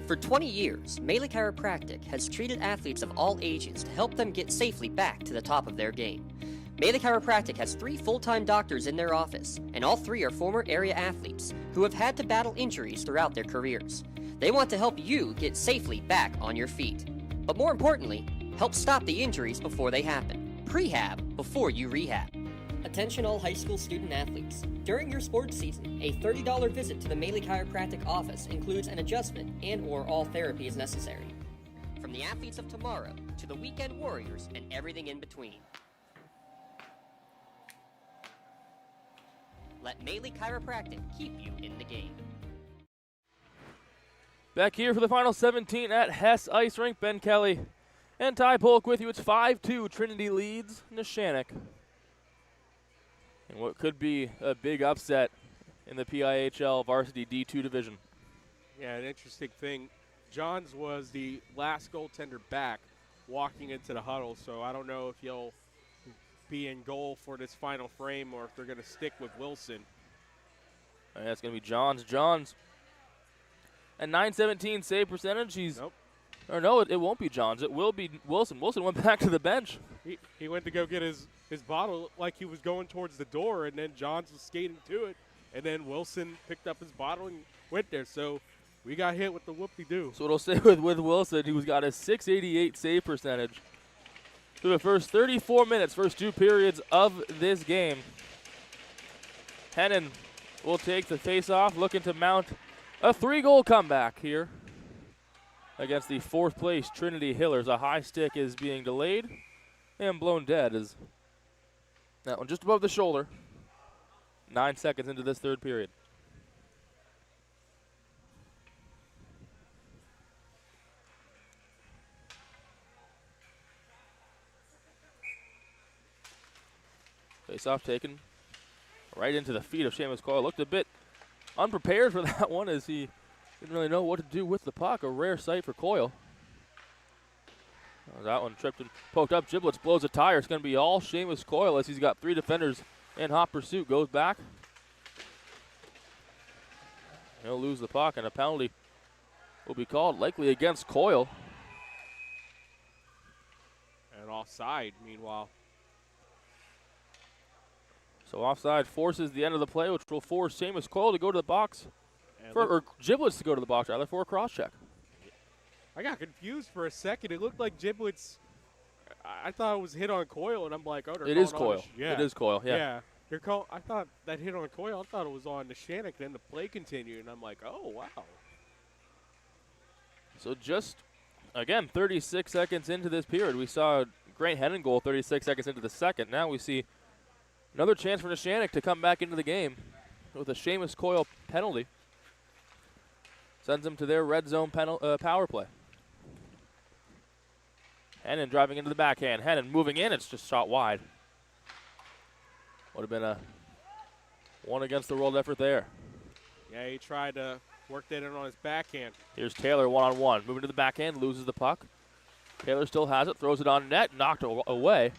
For 20 years, Melee Chiropractic has treated athletes of all ages to help them get safely back to the top of their game. Melee Chiropractic has 3 full-time doctors in their office, and all 3 are former area athletes who have had to battle injuries throughout their careers. They want to help you get safely back on your feet. But more importantly, help stop the injuries before they happen. Prehab before you rehab. Attention all high school student athletes. During your sports season, a $30 visit to the Melee Chiropractic office includes an adjustment and/or all therapy is necessary. From the athletes of tomorrow to the weekend warriors and everything in between. Let Melee Chiropractic keep you in the game. Back here for the final 17 at Hess Ice Rink. Ben Kelly and Ty Polk with you. It's 5-2. Trinity leads Neshannock. And what could be a big upset in the PIHL Varsity D2 Division. Yeah, an interesting thing. Johns was the last goaltender back walking into the huddle, so I don't know if he'll be in goal for this final frame or if they're going to stick with Wilson. And that's going to be Johns. Johns at .917 save percentage. Nope. Or no, it won't be Johns. It will be Wilson. Wilson went back to the bench. He went to go get his bottle like he was going towards the door, and then Johns was skating to it, and then Wilson picked up his bottle and went there. So we got hit with the whoop-de-doo. So it'll stay with Wilson, who's got a .688 save percentage through the first 34 minutes, first 2 periods of this game. Hennon will take the face-off, looking to mount a 3-goal comeback here against the 4th place Trinity Hillers. A high stick is being delayed and blown dead as that one just above the shoulder. 9 seconds into this 3rd period. Face-off taken right into the feet of Seamus Coyle. Looked a bit unprepared for that one as he didn't really know what to do with the puck. A rare sight for Coyle. That one tripped and poked up. Giblets blows a tire. It's going to be all Seamus Coyle as he's got 3 defenders in hot pursuit. Goes back. He'll lose the puck, and a penalty will be called, likely against Coyle. And offside, meanwhile. So offside forces the end of the play, which will force Seamus Coyle to go to the box, or Giblets to go to the box, rather, for a cross-check. I got confused for a second. It looked like Giblets. I thought it was hit on Coyle, and I'm like, oh, it is Coyle. Yeah. It is Coyle, yeah. Yeah. I thought that hit on Coyle. I thought it was on Neshannock. Then the play continued, and I'm like, oh, wow. So just, again, 36 seconds into this period, we saw Grant Hennon goal 36 seconds into the second. Now we see another chance for Neshannock to come back into the game with a Seamus Coyle penalty. Sends them to their red zone power play. Hennon driving into the backhand. Hennon moving in. It's just shot wide. Would have been a one against the world effort there. Yeah, he tried to work that in on his backhand. Here's Taylor one-on-one. Moving to the backhand, loses the puck. Taylor still has it, throws it on net, knocked away.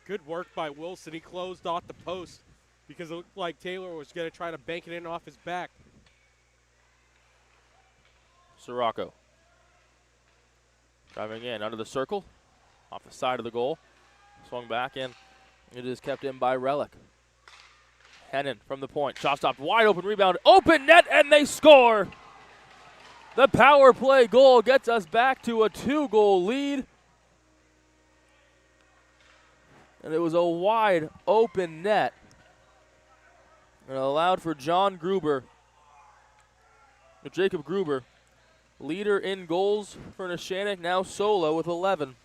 Good work by Wilson. He closed off the post because it looked like Taylor was going to try to bank it in off his back. Sirocco driving in under the circle, off the side of the goal. Swung back in. It is kept in by Relic. Hennon from the point. Shot stopped. Wide open rebound. Open net, and they score. The power play goal gets us back to a 2-goal lead. And it was a wide open net. And allowed for John Gruber. Jacob Gruber, leader in goals for Neshannock, now solo with 11.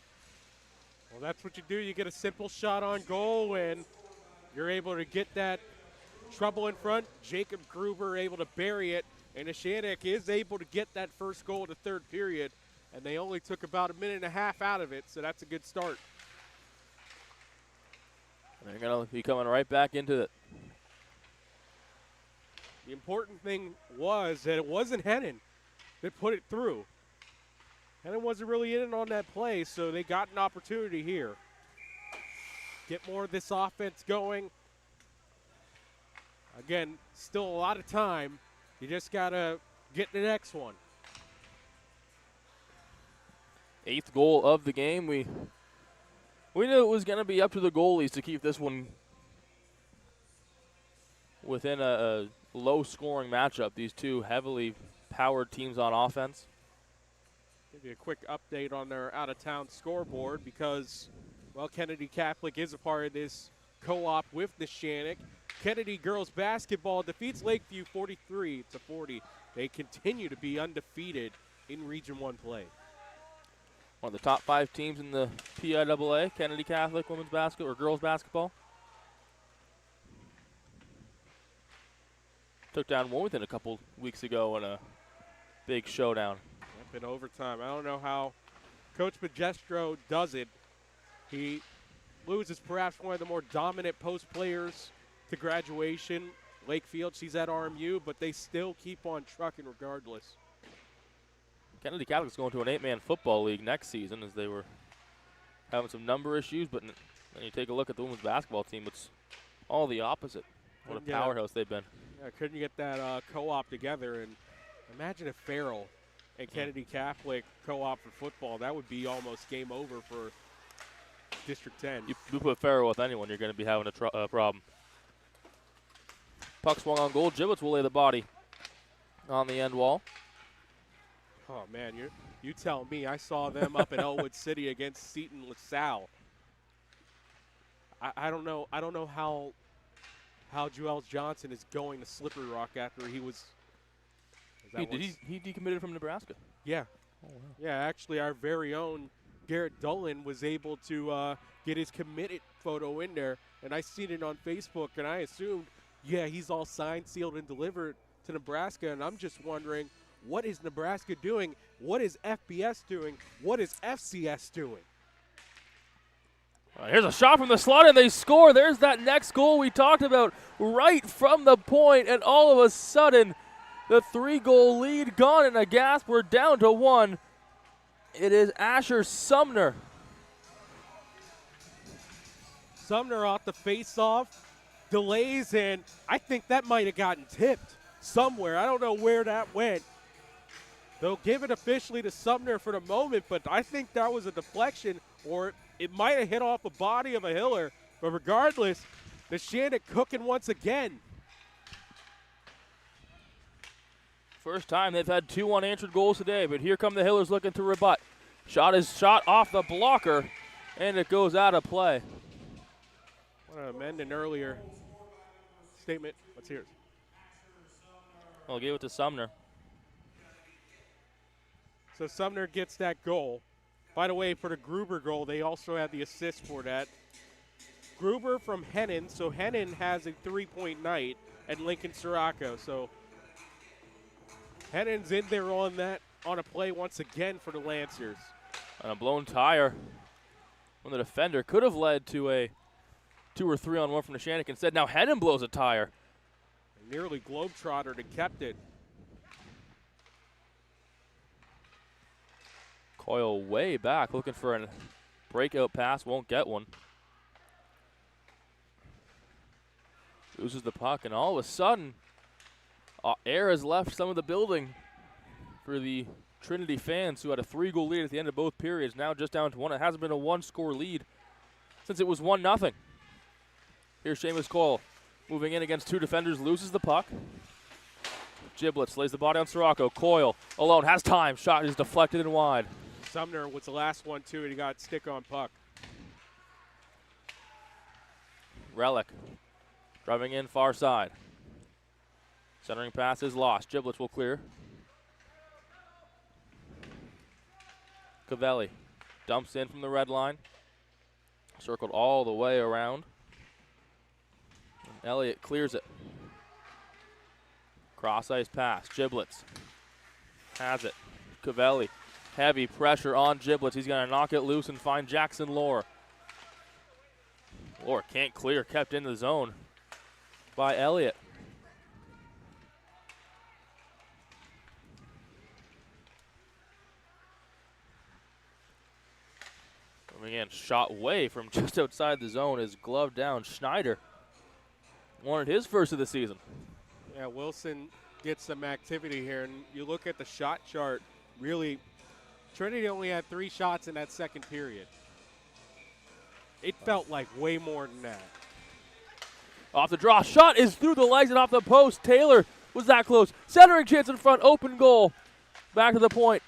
Well, that's what you do. You get a simple shot on goal, and you're able to get that trouble in front. Jacob Gruber able to bury it, and Neshannock is able to get that first goal in the 3rd period, and they only took about a minute and a half out of it, so that's a good start. They're going to be coming right back into it. The important thing was that it wasn't Hennon that put it through. Hennon wasn't really in on that play, so they got an opportunity here. Get more of this offense going. Again, still a lot of time. You just got to get the next one. 8th goal of the game. We knew it was going to be up to the goalies to keep this one within a low-scoring matchup. These two heavily powered teams on offense. Give you a quick update on their out-of-town scoreboard because, well, Kennedy Catholic is a part of this co-op with Neshannock. Kennedy girls basketball defeats Lakeview 43-40. They continue to be undefeated in Region 1 play. One of the top 5 teams in the PIHL, Kennedy Catholic women's basketball or girls basketball. Took down Wilmington a couple weeks ago in a big showdown. In overtime. I don't know how Coach Magestro does it. He loses perhaps one of the more dominant post players to graduation. Lakefield, she's at RMU, but they still keep on trucking regardless. Kennedy Catholic's going to an 8-man football league next season as they were having some number issues, but then you take a look at the women's basketball team, it's all the opposite. What a powerhouse they've been. Yeah, couldn't get that co-op together, and imagine if Farrell and Kennedy Catholic co-op for football. That would be almost game over for District 10. You put Farrell with anyone, you're going to be having a problem. Puck swung on goal. Giblets will lay the body on the end wall. Oh, man, you tell me. I saw them up in Elwood City against Seton LaSalle. I don't know how Joel Johnson is going to Slippery Rock after he was. He decommitted from Nebraska. Yeah. Oh, wow. Yeah, actually, our very own Garrett Dolan was able to get his committed photo in there, and I seen it on Facebook, and I assumed, yeah, he's all signed, sealed, and delivered to Nebraska, and I'm just wondering, what is Nebraska doing? What is FBS doing? What is FCS doing? Here's a shot from the slot, and they score. There's that next goal we talked about right from the point, and all of a sudden, the 3-goal lead gone in a gasp. We're down to 1. It is Asher Sumner. Sumner off the face-off, delays, and I think that might have gotten tipped somewhere. I don't know where that went. They'll give it officially to Sumner for the moment, but I think that was a deflection, or it might have hit off the body of a Hiller. But regardless, Neshannock cooking once again. First time they've had 2 unanswered goals today, but here come the Hillers looking to rebut. Shot is shot off the blocker, and it goes out of play. I want to amend an earlier statement. Let's hear it. I'll give it to Sumner. So Sumner gets that goal. By the way, for the Gruber goal, they also had the assist for that. Gruber from Hennon, so Hennon has a 3-point night, and Lincoln Sirocco. So Hennon's in there on a play once again for the Lancers. And a blown tire from the defender could have led to a 2 or 3-on-1 from Neshannock. Instead, now Hennon blows a tire. Nearly globetrotted and kept it. Coyle way back, looking for a breakout pass, won't get one. Loses the puck, and all of a sudden, air has left some of the building for the Trinity fans, who had a 3-goal lead at the end of both periods, now just down to 1. It hasn't been a 1-score lead since it was 1-0. Here's Seamus Coyle moving in against 2 defenders, loses the puck. Giblets lays the body on Sirocco. Coyle alone, has time, shot is deflected and wide. Sumner was the last one, too, and he got stick on puck. Relic driving in far side. Centering pass is lost. Giblets will clear. Cavelli dumps in from the red line. Circled all the way around. And Elliott clears it. Cross ice pass. Giblets has it. Cavelli. Heavy pressure on Giblets. He's going to knock it loose and find Jackson Lohr. Lohr can't clear. Kept in the zone by Elliott. Coming in, shot way from just outside the zone is gloved down. Schneider wanted his first of the season. Yeah, Wilson gets some activity here, and you look at the shot chart, really, Trinity only had 3 shots in that second period. It felt like way more than that. Off the draw, shot is through the legs and off the post. Taylor was that close. Centering chance in front, open goal. Back to the point.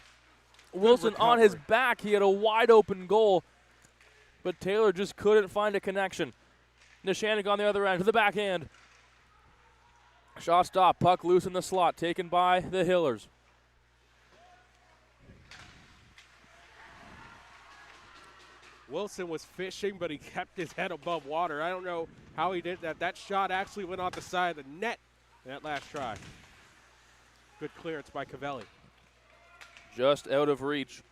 Wilson on his back, he had a wide open goal, but Taylor just couldn't find a connection. Neshannock on the other end to the backhand. Shot stop, puck loose in the slot, taken by the Hillers. Wilson was fishing, but he kept his head above water. I don't know how he did that. That shot actually went off the side of the net in that last try. Good clearance by Cavelli. Just out of reach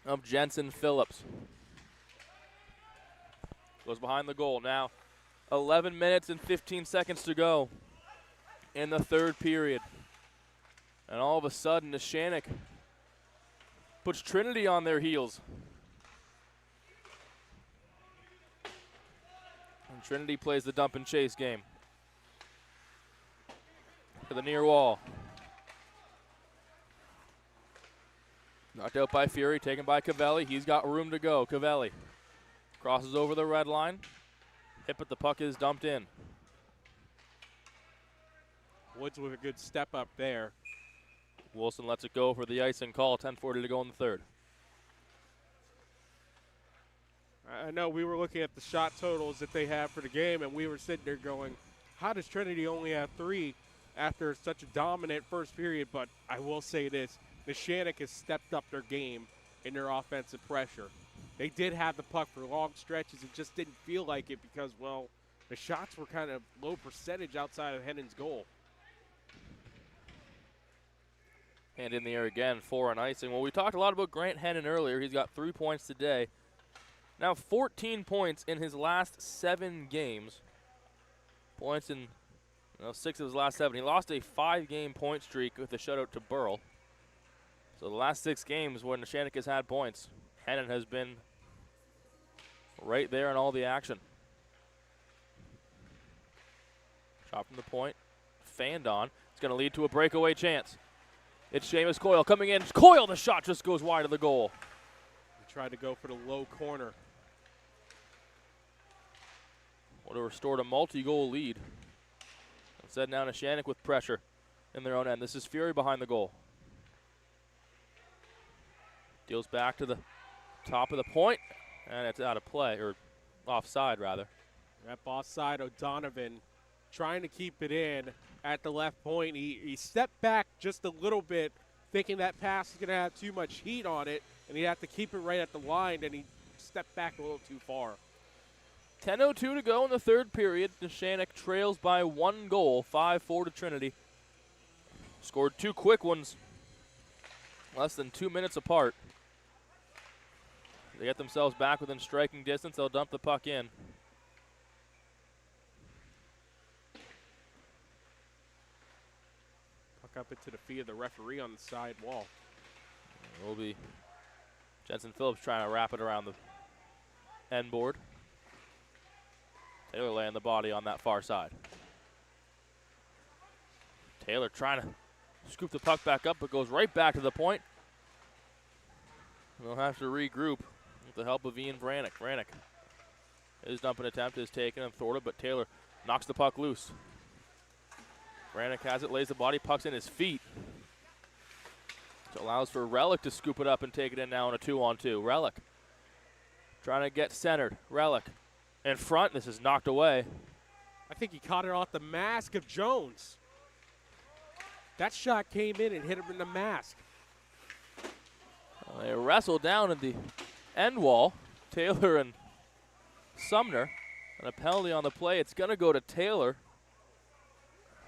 of Jensen Phillips. Goes behind the goal. Now 11 minutes and 15 seconds to go in the third period. And all of a sudden, Neshannock puts Trinity on their heels. And Trinity plays the dump and chase game. To the near wall. Knocked out by Fury, taken by Cavelli. He's got room to go. Cavelli crosses over the red line. Hit, but the puck is dumped in. Woods with a good step up there. Wilson lets it go for the icing call. 10:40 to go in the third. I know we were looking at the shot totals that they have for the game, and we were sitting there going, how does Trinity only have 3 after such a dominant first period? But I will say this, Neshannock has stepped up their game in their offensive pressure. They did have the puck for long stretches. It just didn't feel like it because, well, the shots were kind of low percentage outside of Hennon's goal. Hand in the air again for an icing. Well, we talked a lot about Grant Hennon earlier. He's got 3 points today. Now 14 points in his last 7 games. Points in 6 of his last 7. He lost a 5-game point streak with a shutout to Burrell. So the last 6 games when Neshannock has had points, Hennon has been right there in all the action. Shot from the point, fanned on. It's going to lead to a breakaway chance. It's Seamus Coyle coming in. Coyle, the shot just goes wide of the goal. He tried to go for the low corner. Would have restored a multi-goal lead. Instead now Neshannock with pressure in their own end. This is Fury behind the goal. Deals back to the top of the point, and it's out of play, or offside rather. That offside, O'Donovan trying to keep it in at the left point. He stepped back just a little bit, thinking that pass is going to have too much heat on it, and he'd have to keep it right at the line, and he stepped back a little too far. 10:02 to go in the third period. Neshannock trails by 1 goal, 5-4 to Trinity. Scored 2 quick ones, less than 2 minutes apart. They get themselves back within striking distance. They'll dump the puck in. Puck up into the feet of the referee on the side wall. It will be Jensen Phillips trying to wrap it around the end board. Taylor laying the body on that far side. Taylor trying to scoop the puck back up, but goes right back to the point. They'll have to regroup with the help of Ian Vranek. Vranek, his dumping attempt is taken and thwarted, but Taylor knocks the puck loose. Vranek has it, lays the body, puck's in his feet. Which allows for Relic to scoop it up and take it in now on a 2-on-2. Relic trying to get centered. Relic in front. This is knocked away. I think he caught it off the mask of Jones. That shot came in and hit him in the mask. They wrestle down at the end wall, Taylor and Sumner. And a penalty on the play. It's going to go to Taylor.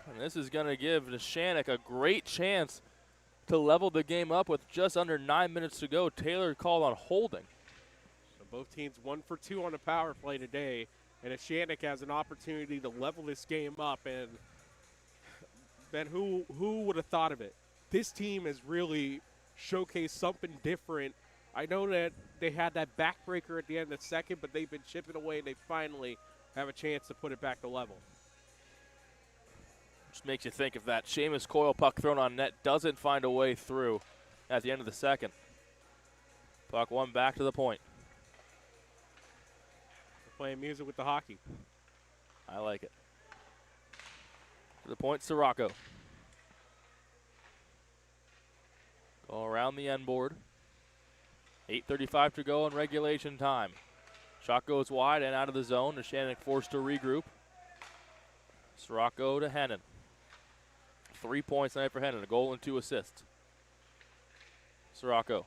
And this is going to give Neshannock a great chance to level the game up with just under 9 minutes to go. Taylor called on holding. So both teams 1 for 2 on the power play today. And Neshannock has an opportunity to level this game up. And Ben, who would have thought of it? This team has really showcased something different. I know that they had that backbreaker at the end of the second, but they've been chipping away, and they finally have a chance to put it back to level. Just makes you think if that Seamus Coyle puck thrown on net doesn't find a way through at the end of the second. Puck one back to the point. We're playing music with the hockey. I like it. To the point, Sirocco. Go around the end board. 8:35 to go in regulation time. Shot goes wide and out of the zone. Neshannock forced to regroup. Sirocco to Hennon. 3 points tonight for Hennon, a goal and 2 assists. Sirocco.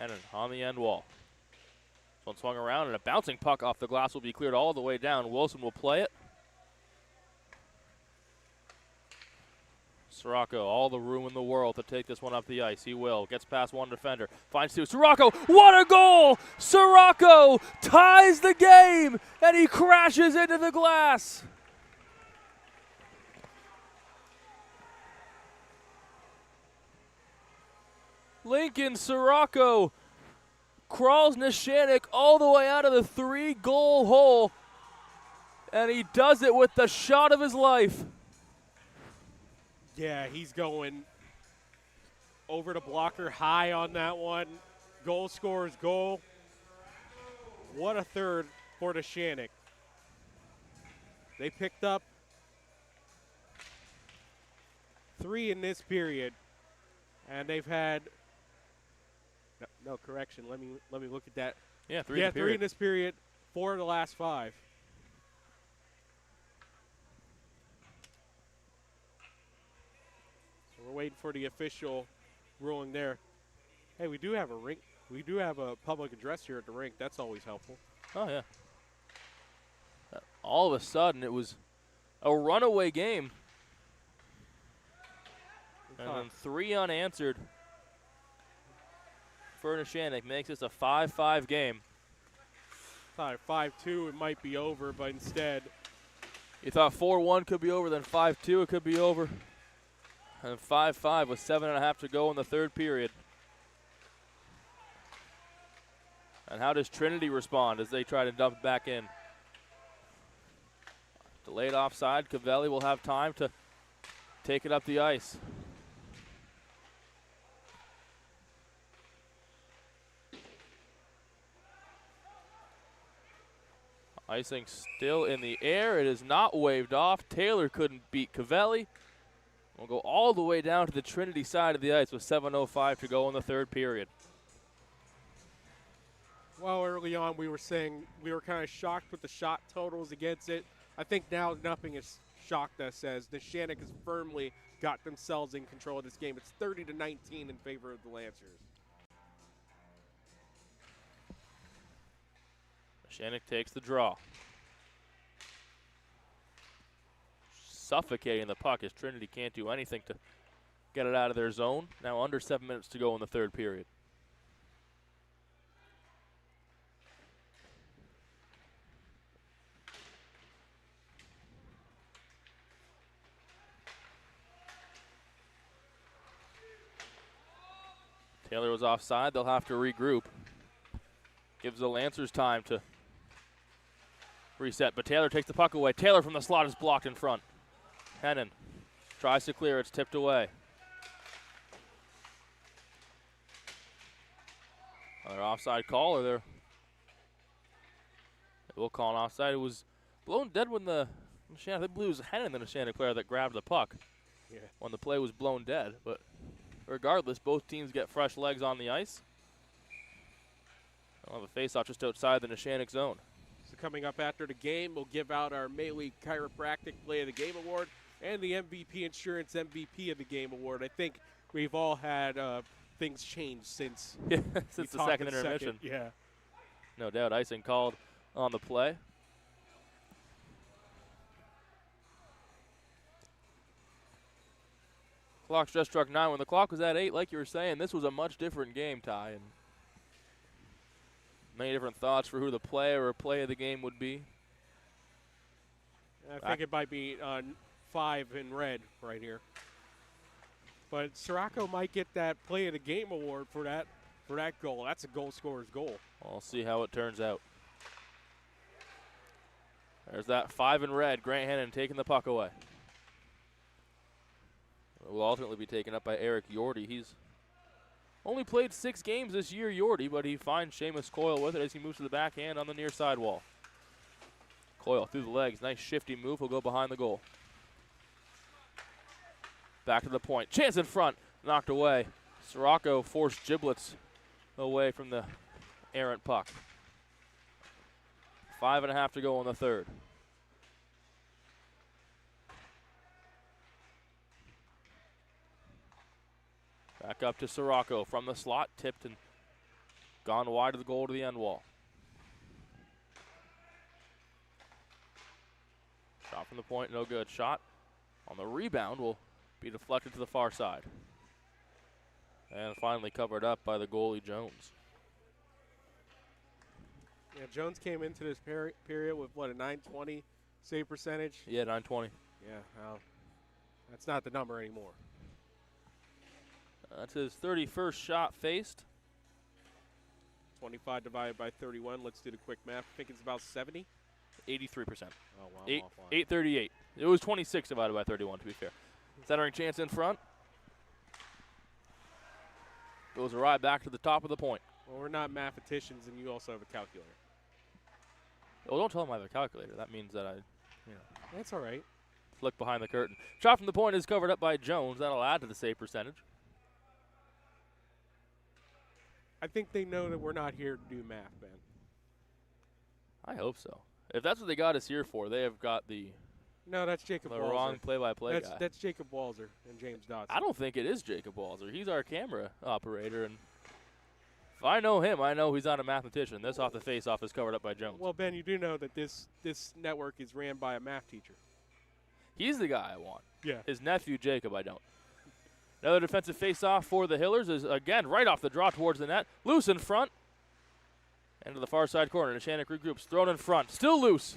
Hennon on the end wall. This one swung around, and a bouncing puck off the glass will be cleared all the way down. Wilson will play it. Sirocco, all the room in the world to take this one up the ice. He will. Gets past one defender. Finds two. Sirocco, what a goal! Sirocco ties the game, and he crashes into the glass. Lincoln Sirocco crawls Neshannock all the way out of the 3-goal hole, and he does it with the shot of his life. Yeah, he's going over the blocker high on that one. Goal scorer's goal. What a third for Neshannock. They picked up 3 in this period, and they've had no correction. Let me look at that. Yeah, 3 Yeah, 3 in this period, 4 in the last 5. So we're waiting for the official ruling there. Hey, we do have a rink. We do have a public address here at the rink. That's always helpful. Oh, yeah. All of a sudden, it was a runaway game. And then 3 unanswered for Neshannock. Makes this a 5-5 game. Thought at 5-2 it might be over, but instead. You thought 4-1 could be over, then 5-2 it could be over. And 5-5 with 7.5 to go in the third period. And how does Trinity respond as they try to dump it back in? Delayed offside. Cavelli will have time to take it up the ice. Icing still in the air. It is not waved off. Taylor couldn't beat Cavelli. We'll go all the way down to the Trinity side of the ice with 7:05 to go in the third period. Well, early on we were saying we were kind of shocked with the shot totals against it. I think now nothing has shocked us as Neshannock has firmly got themselves in control of this game. It's 30-19 in favor of the Lancers. Neshannock takes the draw. Suffocating the puck as Trinity can't do anything to get it out of their zone. Now under 7 minutes to go in the third period. Taylor was offside. They'll have to regroup. Gives the Lancers time to reset, but Taylor takes the puck away. Taylor from the slot is blocked in front. Hennon tries to clear. It's tipped away. Another offside call, or they will call an offside. It was blown dead when the Neshannock, I believe it was Hennon, the Neshannock player, that grabbed the puck when the play was blown dead. But regardless, both teams get fresh legs on the ice. They'll have a face-off just outside the Neshannock zone. So coming up after the game, we'll give out our Melee Chiropractic Play of the Game Award and the MVP Insurance MVP of the Game Award. I think we've all had things change since since the second intermission. Yeah. No doubt. Icing called on the play. Clock's just struck 9. When the clock was at 8, like you were saying, this was a much different game, Ty. And many different thoughts for who the player or play of the game would be. I think it might be 5 in red right here. But Sirocco might get that Play of the Game award for that goal. That's a goal scorer's goal. We'll see how it turns out. There's that 5 in red. Grant Hennon taking the puck away. It will ultimately be taken up by Eric Yordy. He's only played 6 games this year, Yordy, but he finds Seamus Coyle with it as he moves to the backhand on the near side wall. Coyle through the legs. Nice shifty move. He'll go behind the goal. Back to the point. Chance in front. Knocked away. Sirocco forced Giblets away from the errant puck. 5.5 to go in the third. Back up to Sirocco from the slot. Tipped and gone wide of the goal to the end wall. Shot from the point, no good. Shot on the rebound will be deflected to the far side. And finally covered up by the goalie, Jones. Yeah, Jones came into this period with, what, a 920 save percentage? Yeah, 920. Yeah, well, that's not the number anymore. That's his 31st shot faced. 25 divided by 31. Let's do the quick math. I think it's about 70. 83%. Oh, wow. 838. It was 26 divided by 31, to be fair. Centering chance in front. Goes right back to the top of the point. Well, we're not mathematicians, and you also have a calculator. Oh, don't tell him I have a calculator. That means that That's all right. Look behind the curtain. Shot from the point is covered up by Jones. That'll add to the save percentage. I think they know that we're not here to do math, Ben. I hope so. If that's what they got us here for, they have got the No, that's Jacob Walzer. wrong play-by-play guy. That's Jacob Walzer and James Dodson. I don't think it is Jacob Walzer. He's our camera operator, and if I know him, I know he's not a mathematician. This off the face-off is covered up by Jones. Well, Ben, you do know that this network is ran by a math teacher. He's the guy I want. Yeah. His nephew, Jacob, I don't. Another defensive face-off for the Hillers is, again, right off the draw towards the net. Loose in front. And to the far side corner. Neshannock regroups. Thrown in front. Still loose.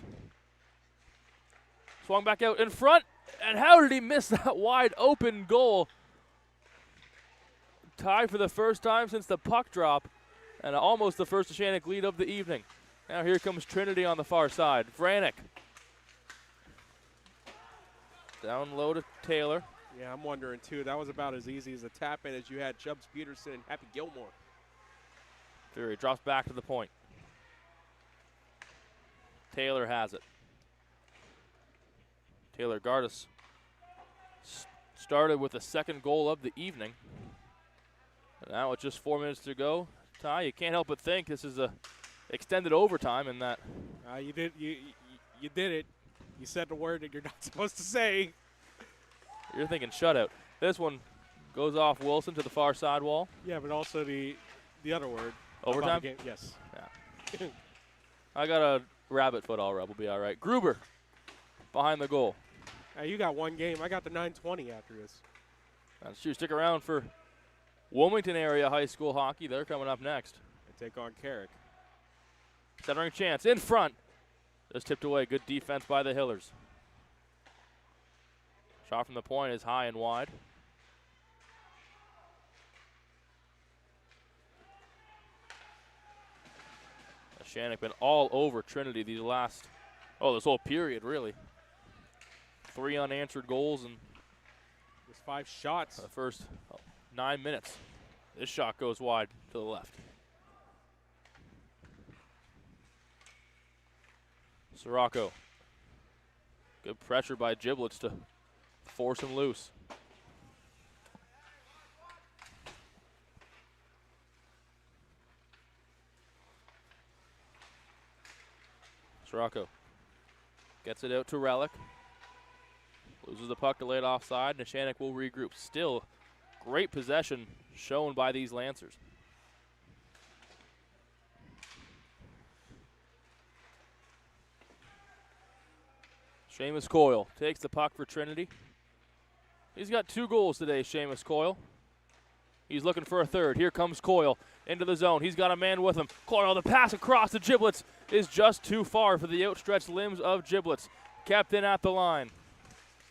Swung back out in front. And how did he miss that wide open goal? Tied for the first time since the puck drop. And almost the first Neshannock lead of the evening. Now here comes Trinity on the far side. Vranek. Down low to Taylor. Yeah, I'm wondering, too. That was about as easy as a tap-in as you had Chubbs Peterson and Happy Gilmore. Fury drops back to the point. Taylor has it. Taylor Gardis started with the second goal of the evening. And now with just 4 minutes to go, Ty, you can't help but think this is a extended overtime in that. You did it. You said the word that you're not supposed to say. You're thinking shutout. This one goes off Wilson to the far side wall. Yeah, but also the other word. Overtime? The game. Yes. Yeah. I got a rabbit foot all right. We'll be all right. Gruber behind the goal. You got one game. I got the 9:20 after this. That's true. Stick around for Wilmington area high school hockey. They're coming up next. They take on Carrick. Centering chance in front. Just tipped away. Good defense by the Hillers. Shot from the point is high and wide. Neshannock been all over Trinity these last, this whole period, really. 3 unanswered goals and there's 5 shots. The first 9 minutes. This shot goes wide to the left. Sirocco. Good pressure by Giblets to force him loose. Sirocco gets it out to Relic. Loses the puck to lay it offside. Neshannock will regroup. Still great possession shown by these Lancers. Seamus Coyle takes the puck for Trinity. He's got 2 goals today, Seamus Coyle. He's looking for a third. Here comes Coyle into the zone. He's got a man with him. Coyle, the pass across to Giblets is just too far for the outstretched limbs of Giblets. Kept in at the line.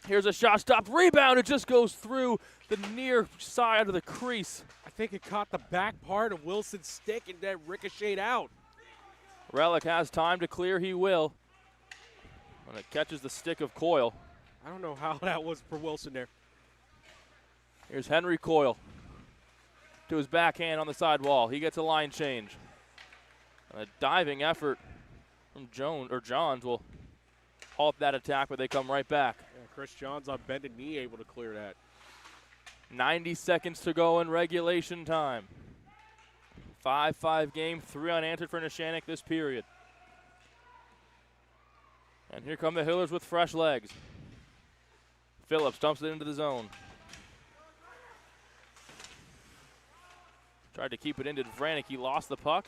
Here's a shot stopped. Rebound. It just goes through the near side of the crease. I think it caught the back part of Wilson's stick and then ricocheted out. Relic has time to clear. He will. And it catches the stick of Coyle. I don't know how that was for Wilson there. Here's Henry Coyle to his backhand on the side wall. He gets a line change. And a diving effort from Johns will halt that attack, but they come right back. Yeah, Chris Johns on bended knee able to clear that. 90 seconds to go in regulation time. 5-5 game, 3 unanswered for Neshannock this period. And here come the Hillers with fresh legs. Phillips dumps it into the zone. Tried to keep it into Vranek. He lost the puck.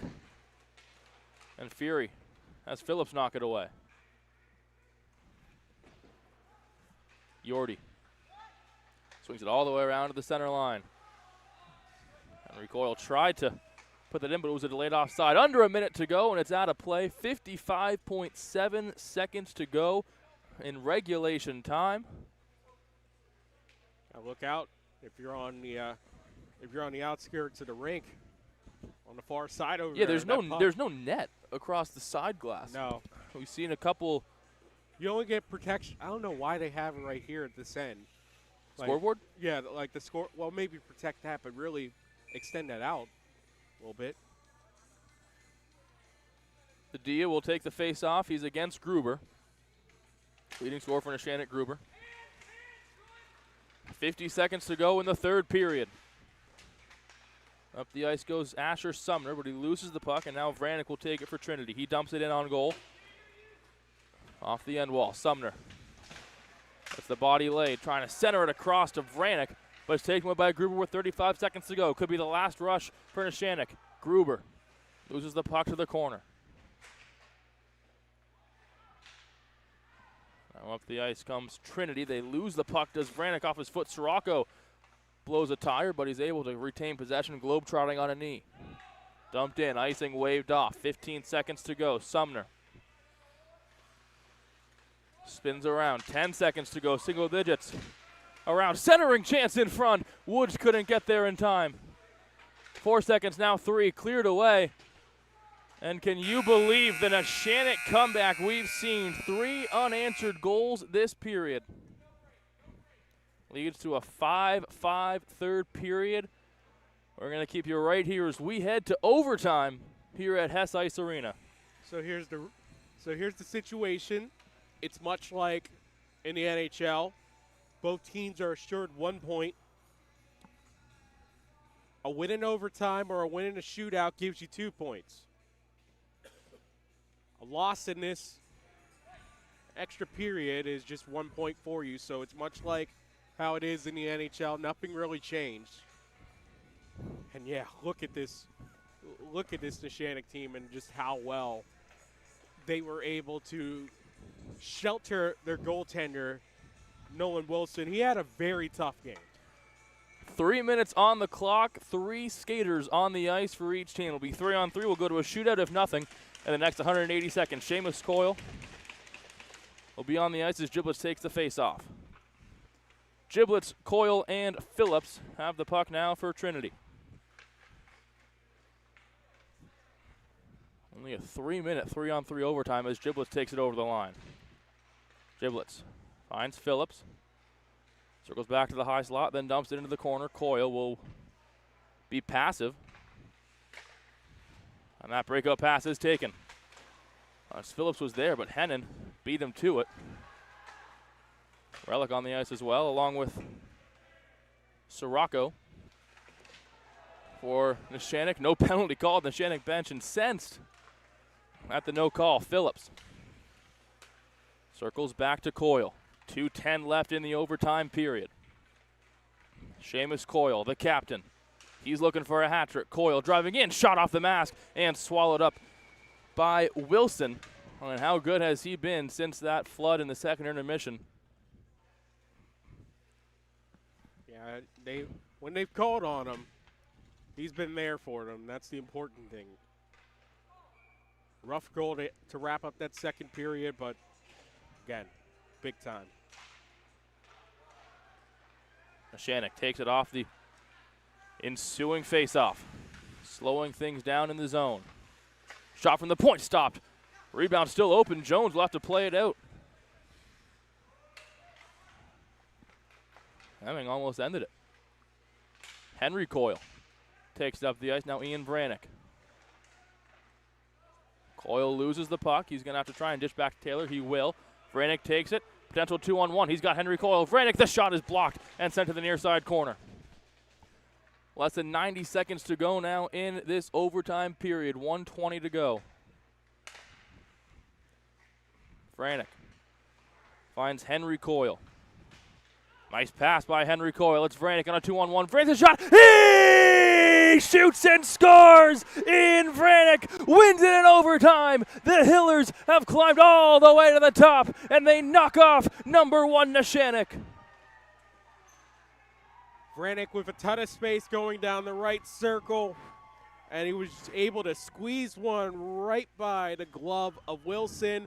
And Fury has Phillips knock it away. Yordi swings it all the way around to the center line. Henry Coyle tried to put that in, but it was a delayed offside. Under a minute to go, and it's out of play. 55.7 seconds to go in regulation time. Now look out if you're on the if you're on the outskirts of the rink, on the far side over Yeah, there. there's no net across the side glass. No. We've seen a couple. You only get protection. I don't know why they have it right here at this end. Scoreboard? Yeah, like the score. Well, maybe protect that, but really extend that out a little bit. The Dia will take the face off. He's against Gruber. Leading scorer for Neshannock, Gruber. 50 seconds to go in the third period. Up the ice goes Asher Sumner, but he loses the puck, and now Vranek will take it for Trinity. He dumps it in on goal. Off the end wall, Sumner. That's the body laid, trying to center it across to Vranek, but it's taken away by Gruber with 35 seconds to go. Could be the last rush for Neshannock. Gruber loses the puck to the corner. Now up the ice comes Trinity. They lose the puck. Does Vranek off his foot? Sirocco blows a tire, but he's able to retain possession, globetrotting on a knee. Dumped in, icing waved off. 15 seconds to go. Sumner spins around. 10 seconds to go. Single digits. Around. Centering chance in front. Woods couldn't get there in time. 4 seconds now. 3. Cleared away. And can you believe the Neshannock comeback? We've seen 3 unanswered goals this period. Leads to a 5-5 third period. We're going to keep you right here as we head to overtime here at Hess Ice Arena. So here's the situation. It's much like in the NHL. Both teams are assured 1 point. A win in overtime or a win in a shootout gives you 2 points. A loss in this extra period is just 1 point for you. So it's much like how it is in the NHL. Nothing really changed. And yeah, look at this Neshannock team and just how well they were able to shelter their goaltender, Nolan Wilson. He had a very tough game. 3 minutes on the clock, 3 skaters on the ice for each team. It'll be 3-on-3. We'll go to a shootout if nothing in the next 180 seconds. Seamus Coyle will be on the ice as Giblets takes the face off. Giblets, Coyle, and Phillips have the puck now for Trinity. Only a 3-minute 3-on-3 overtime as Giblets takes it over the line. Giblets finds Phillips. Circles back to the high slot, then dumps it into the corner. Coyle will be passive. And that breakout pass is taken. Phillips was there, but Hennon beat him to it. Relic on the ice as well, along with Sirocco for Neshannock. No penalty called. Neshannock bench incensed at the no call. Phillips circles back to Coyle. 2:10 left in the overtime period. Seamus Coyle, the captain. He's looking for a hat trick. Coyle driving in, shot off the mask, and swallowed up by Wilson. And how good has he been since that flood in the second intermission? Yeah, when they've called on him, he's been there for them. That's the important thing. Rough goal to wrap up that second period, but again, big time. Neshannock takes it off the ensuing faceoff, slowing things down in the zone. Shot from the point, stopped. Rebound still open. Jones will have to play it out. Hemming almost ended it. Henry Coyle takes it up the ice. Now Ian Vranek. Coyle loses the puck. He's going to have to try and dish back to Taylor. He will. Vranek takes it. Potential 2-on-1. He's got Henry Coyle. Vranek, the shot is blocked and sent to the near side corner. Less than 90 seconds to go now in this overtime period. 1:20 to go. Vranek finds Henry Coyle. Nice pass by Henry Coyle. It's Vranek on a 2-on-1. Vranek the shot. He shoots and scores. In Vranek wins it in overtime. The Hillers have climbed all the way to the top, and they knock off number 1 Neshannock. Vranek with a ton of space going down the right circle, and he was able to squeeze one right by the glove of Wilson.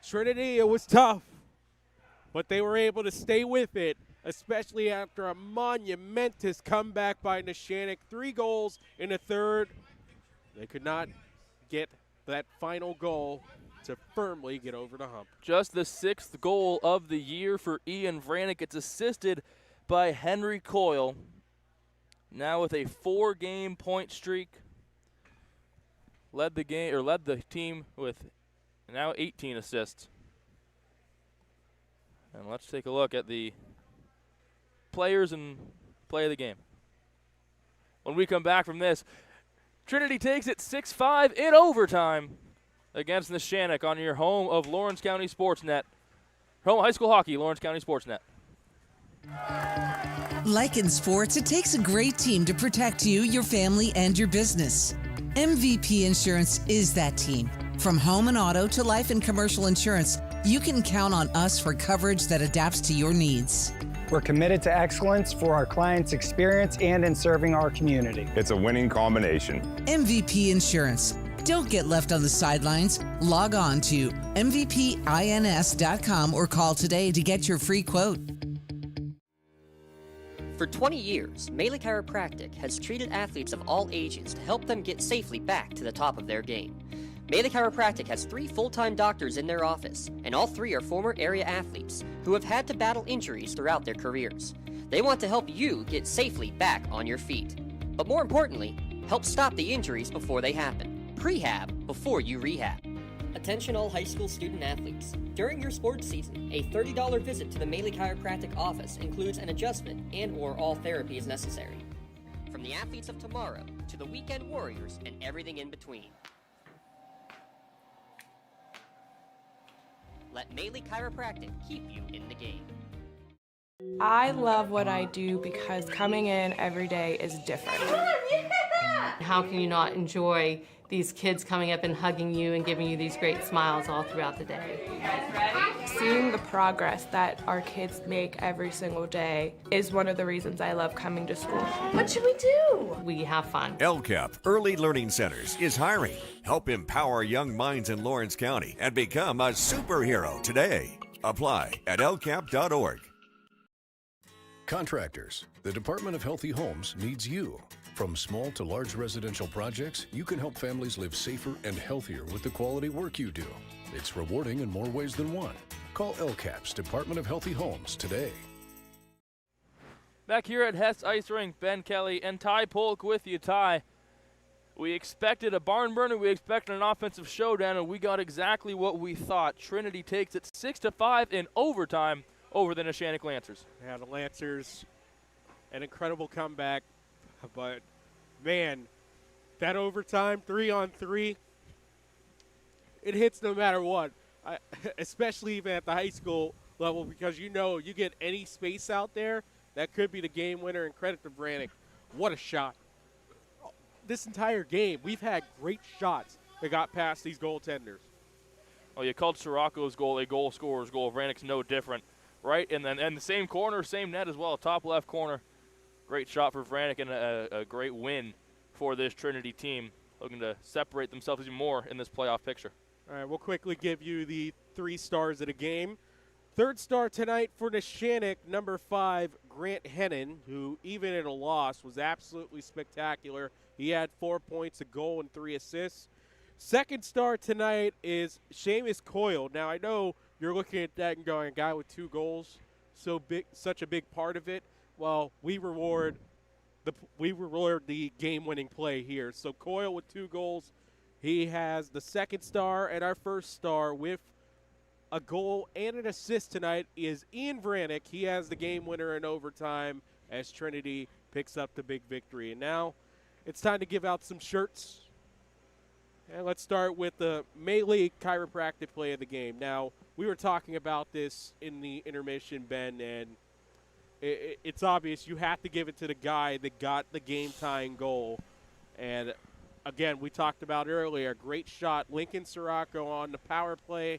Trinity, it was tough, but they were able to stay with it especially after a monumentous comeback by Neshannock. 3 goals in the third. They could not get that final goal to firmly get over the hump. Just the 6th goal of the year for Ian Vranick. It's assisted by Henry Coyle. Now with a 4-game point streak. Led the team with now 18 assists. And let's take a look at the players and play of the game. When we come back from this, Trinity takes it 6-5 in overtime against Neshannock on your home of Lawrence County SportsNet. Home high school hockey, Lawrence County SportsNet. Like in sports, it takes a great team to protect you, your family, and your business. MVP Insurance is that team. From home and auto to life and commercial insurance, you can count on us for coverage that adapts to your needs. We're committed to excellence for our clients' experience and in serving our community. It's a winning combination. MVP Insurance. Don't get left on the sidelines. Log on to mvpins.com or call today to get your free quote. For 20 years, Melee Chiropractic has treated athletes of all ages to help them get safely back to the top of their game. Melee Chiropractic has 3 full-time doctors in their office, and all 3 are former area athletes who have had to battle injuries throughout their careers. They want to help you get safely back on your feet. But more importantly, help stop the injuries before they happen. Prehab before you rehab. Attention all high school student athletes. During your sports season, a $30 visit to the Melee Chiropractic office includes an adjustment and/or all therapy is necessary. From the athletes of tomorrow to the weekend warriors and everything in between. Let Melee Chiropractic keep you in the game. I love what I do because coming in every day is different. How can you not enjoy these kids coming up and hugging you and giving you these great smiles all throughout the day? Seeing the progress that our kids make every single day is one of the reasons I love coming to school. What should we do? We have fun. LCAP Early Learning Centers is hiring. Help empower young minds in Lawrence County and become a superhero today. Apply at lcap.org. Contractors, the Department of Healthy Homes needs you. From small to large residential projects, you can help families live safer and healthier with the quality work you do. It's rewarding in more ways than one. Call LCAP's Department of Healthy Homes today. Back here at Hess Ice Rink, Ben Kelly and Ty Polk with you. Ty, we expected a barn burner, we expected an offensive showdown, and we got exactly what we thought. Trinity takes it 6-5 in overtime over the Neshannock Lancers. Yeah, the Lancers, an incredible comeback, but man, that overtime 3-on-3, it hits no matter what, especially even at the high school level, because you know you get any space out there, that could be the game winner, and credit to Vranick. What a shot. This entire game, we've had great shots that got past these goaltenders. Oh, you called Sirocco's goal a goal scorer's goal. Vranick's no different, right? And then the same corner, same net as well, top left corner. Great shot for Vranick and a great win for this Trinity team, looking to separate themselves even more in this playoff picture. All right, we'll quickly give you the 3 stars of the game. Third star tonight for Neshannock, number 5, Grant Hennon, who even in a loss was absolutely spectacular. He had 4 points, a goal, and 3 assists. Second star tonight is Seamus Coyle. Now, I know you're looking at that and going, a guy with 2 goals, so big, such a big part of it. Well, we reward the game-winning play here. So Coyle with 2 goals. He has the second star, and our first star with a goal and an assist tonight is Ian Vranick. He has the game winner in overtime as Trinity picks up the big victory. And now it's time to give out some shirts. And let's start with the Melee Chiropractic play of the game. Now, we were talking about this in the intermission, Ben, and it's obvious you have to give it to the guy that got the game-tying goal. And, again, we talked about earlier, great shot, Lincoln Sirocco on the power play.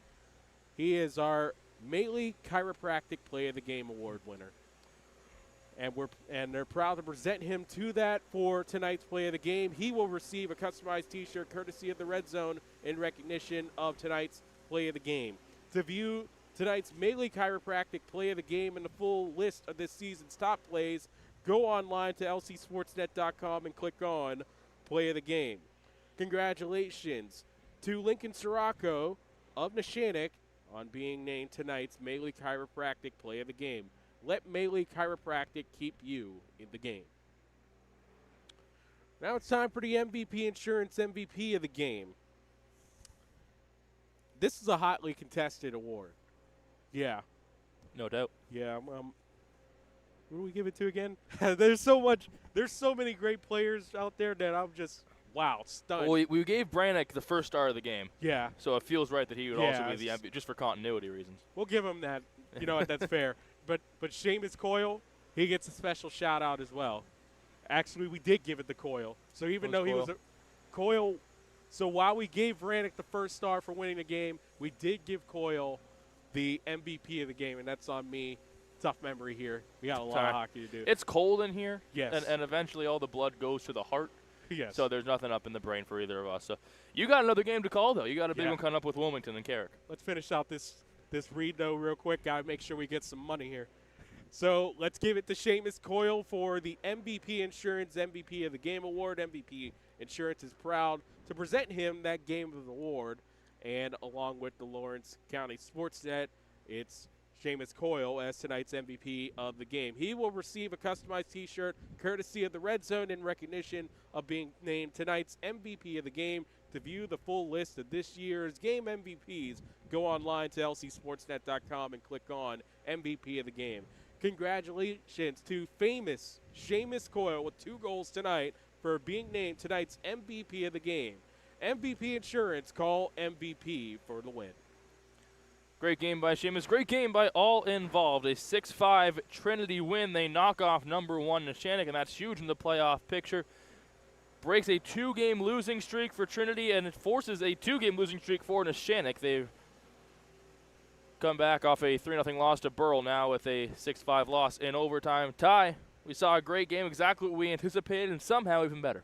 He is our Melee Chiropractic Play of the Game award winner. And they're proud to present him to that for tonight's Play of the Game. He will receive a customized T-shirt courtesy of the Red Zone in recognition of tonight's Play of the Game. To view tonight's Melee Chiropractic play of the game and the full list of this season's top plays, go online to lcsportsnet.com and click on Play of the Game. Congratulations to Lincoln Sirocco of Neshannock on being named tonight's Melee Chiropractic play of the game. Let Melee Chiropractic keep you in the game. Now it's time for the MVP Insurance MVP of the game. This is a hotly contested award. Yeah. No doubt. Yeah. Who do we give it to again? There's so many great players out there that I'm just, wow, stunned. Well, we gave Brannick the first star of the game. Yeah. So it feels right that he would also be the MVP, just for continuity reasons. We'll give him that. You know what? That's fair. But Seamus Coyle, he gets a special shout out as well. Actually, we did give it to Coyle. So even though he was Coyle, so while we gave Brannick the first star for winning the game, we did give Coyle the MVP of the game, and that's on me. Tough memory here. We got a lot of hockey to do. It's cold in here. Yes. And eventually all the blood goes to the heart. Yes. So there's nothing up in the brain for either of us. So you got another game to call, though. You got a big one coming up with Wilmington and Carrick. Let's finish out this read, though, real quick. Got to make sure we get some money here. So let's give it to Seamus Coyle for the MVP Insurance MVP of the Game Award. MVP Insurance is proud to present him that Game of the Award. And along with the Lawrence County SportsNet, it's Seamus Coyle as tonight's MVP of the game. He will receive a customized T-shirt courtesy of the Red Zone in recognition of being named tonight's MVP of the game. To view the full list of this year's game MVPs, go online to lcsportsnet.com and click on MVP of the game. Congratulations to famous Seamus Coyle with 2 goals tonight for being named tonight's MVP of the game. MVP Insurance, call MVP for the win. Great game by Seamus. Great game by all involved. A 6-5 Trinity win. They knock off number 1 Neshannock, and that's huge in the playoff picture. Breaks a 2-game losing streak for Trinity, and it forces a 2-game losing streak for Neshannock. They've come back off a 3-0 loss to Burrell, now with a 6-5 loss in overtime. Ty, we saw a great game, exactly what we anticipated, and somehow even better.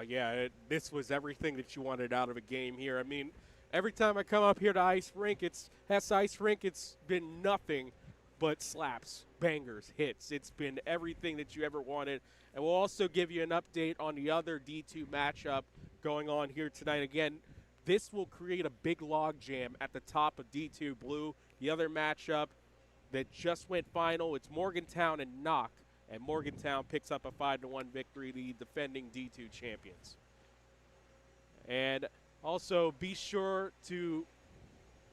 Yeah, this was everything that you wanted out of a game here. I mean, every time I come up here to Ice Rink, it's been nothing but slaps, bangers, hits. It's been everything that you ever wanted. And we'll also give you an update on the other D2 matchup going on here tonight. Again, this will create a big log jam at the top of D2 Blue. The other matchup that just went final, it's Morgantown and Knock. And Morgantown picks up a 5-1 victory, the defending D2 champions. And also be sure to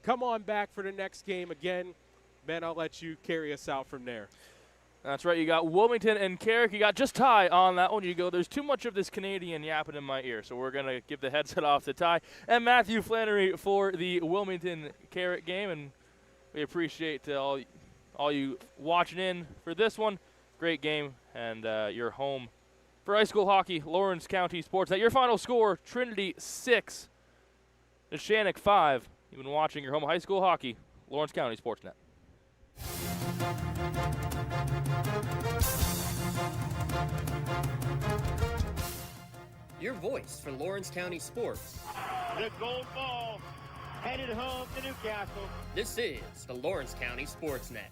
come on back for the next game. Again, Ben, I'll let you carry us out from there. That's right. You got Wilmington and Carrick. You got just Ty on that one. You go, there's too much of this Canadian yapping in my ear, so we're going to give the headset off to Ty and Matthew Flannery for the Wilmington-Carrick game. And we appreciate all you watching in for this one. Great game, and you're home for high school hockey, Lawrence County SportsNet. Your final score, Trinity 6, Neshannock 5. You've been watching your home high school hockey, Lawrence County SportsNet. Your voice for Lawrence County sports. The gold ball headed home to Newcastle. This is the Lawrence County SportsNet.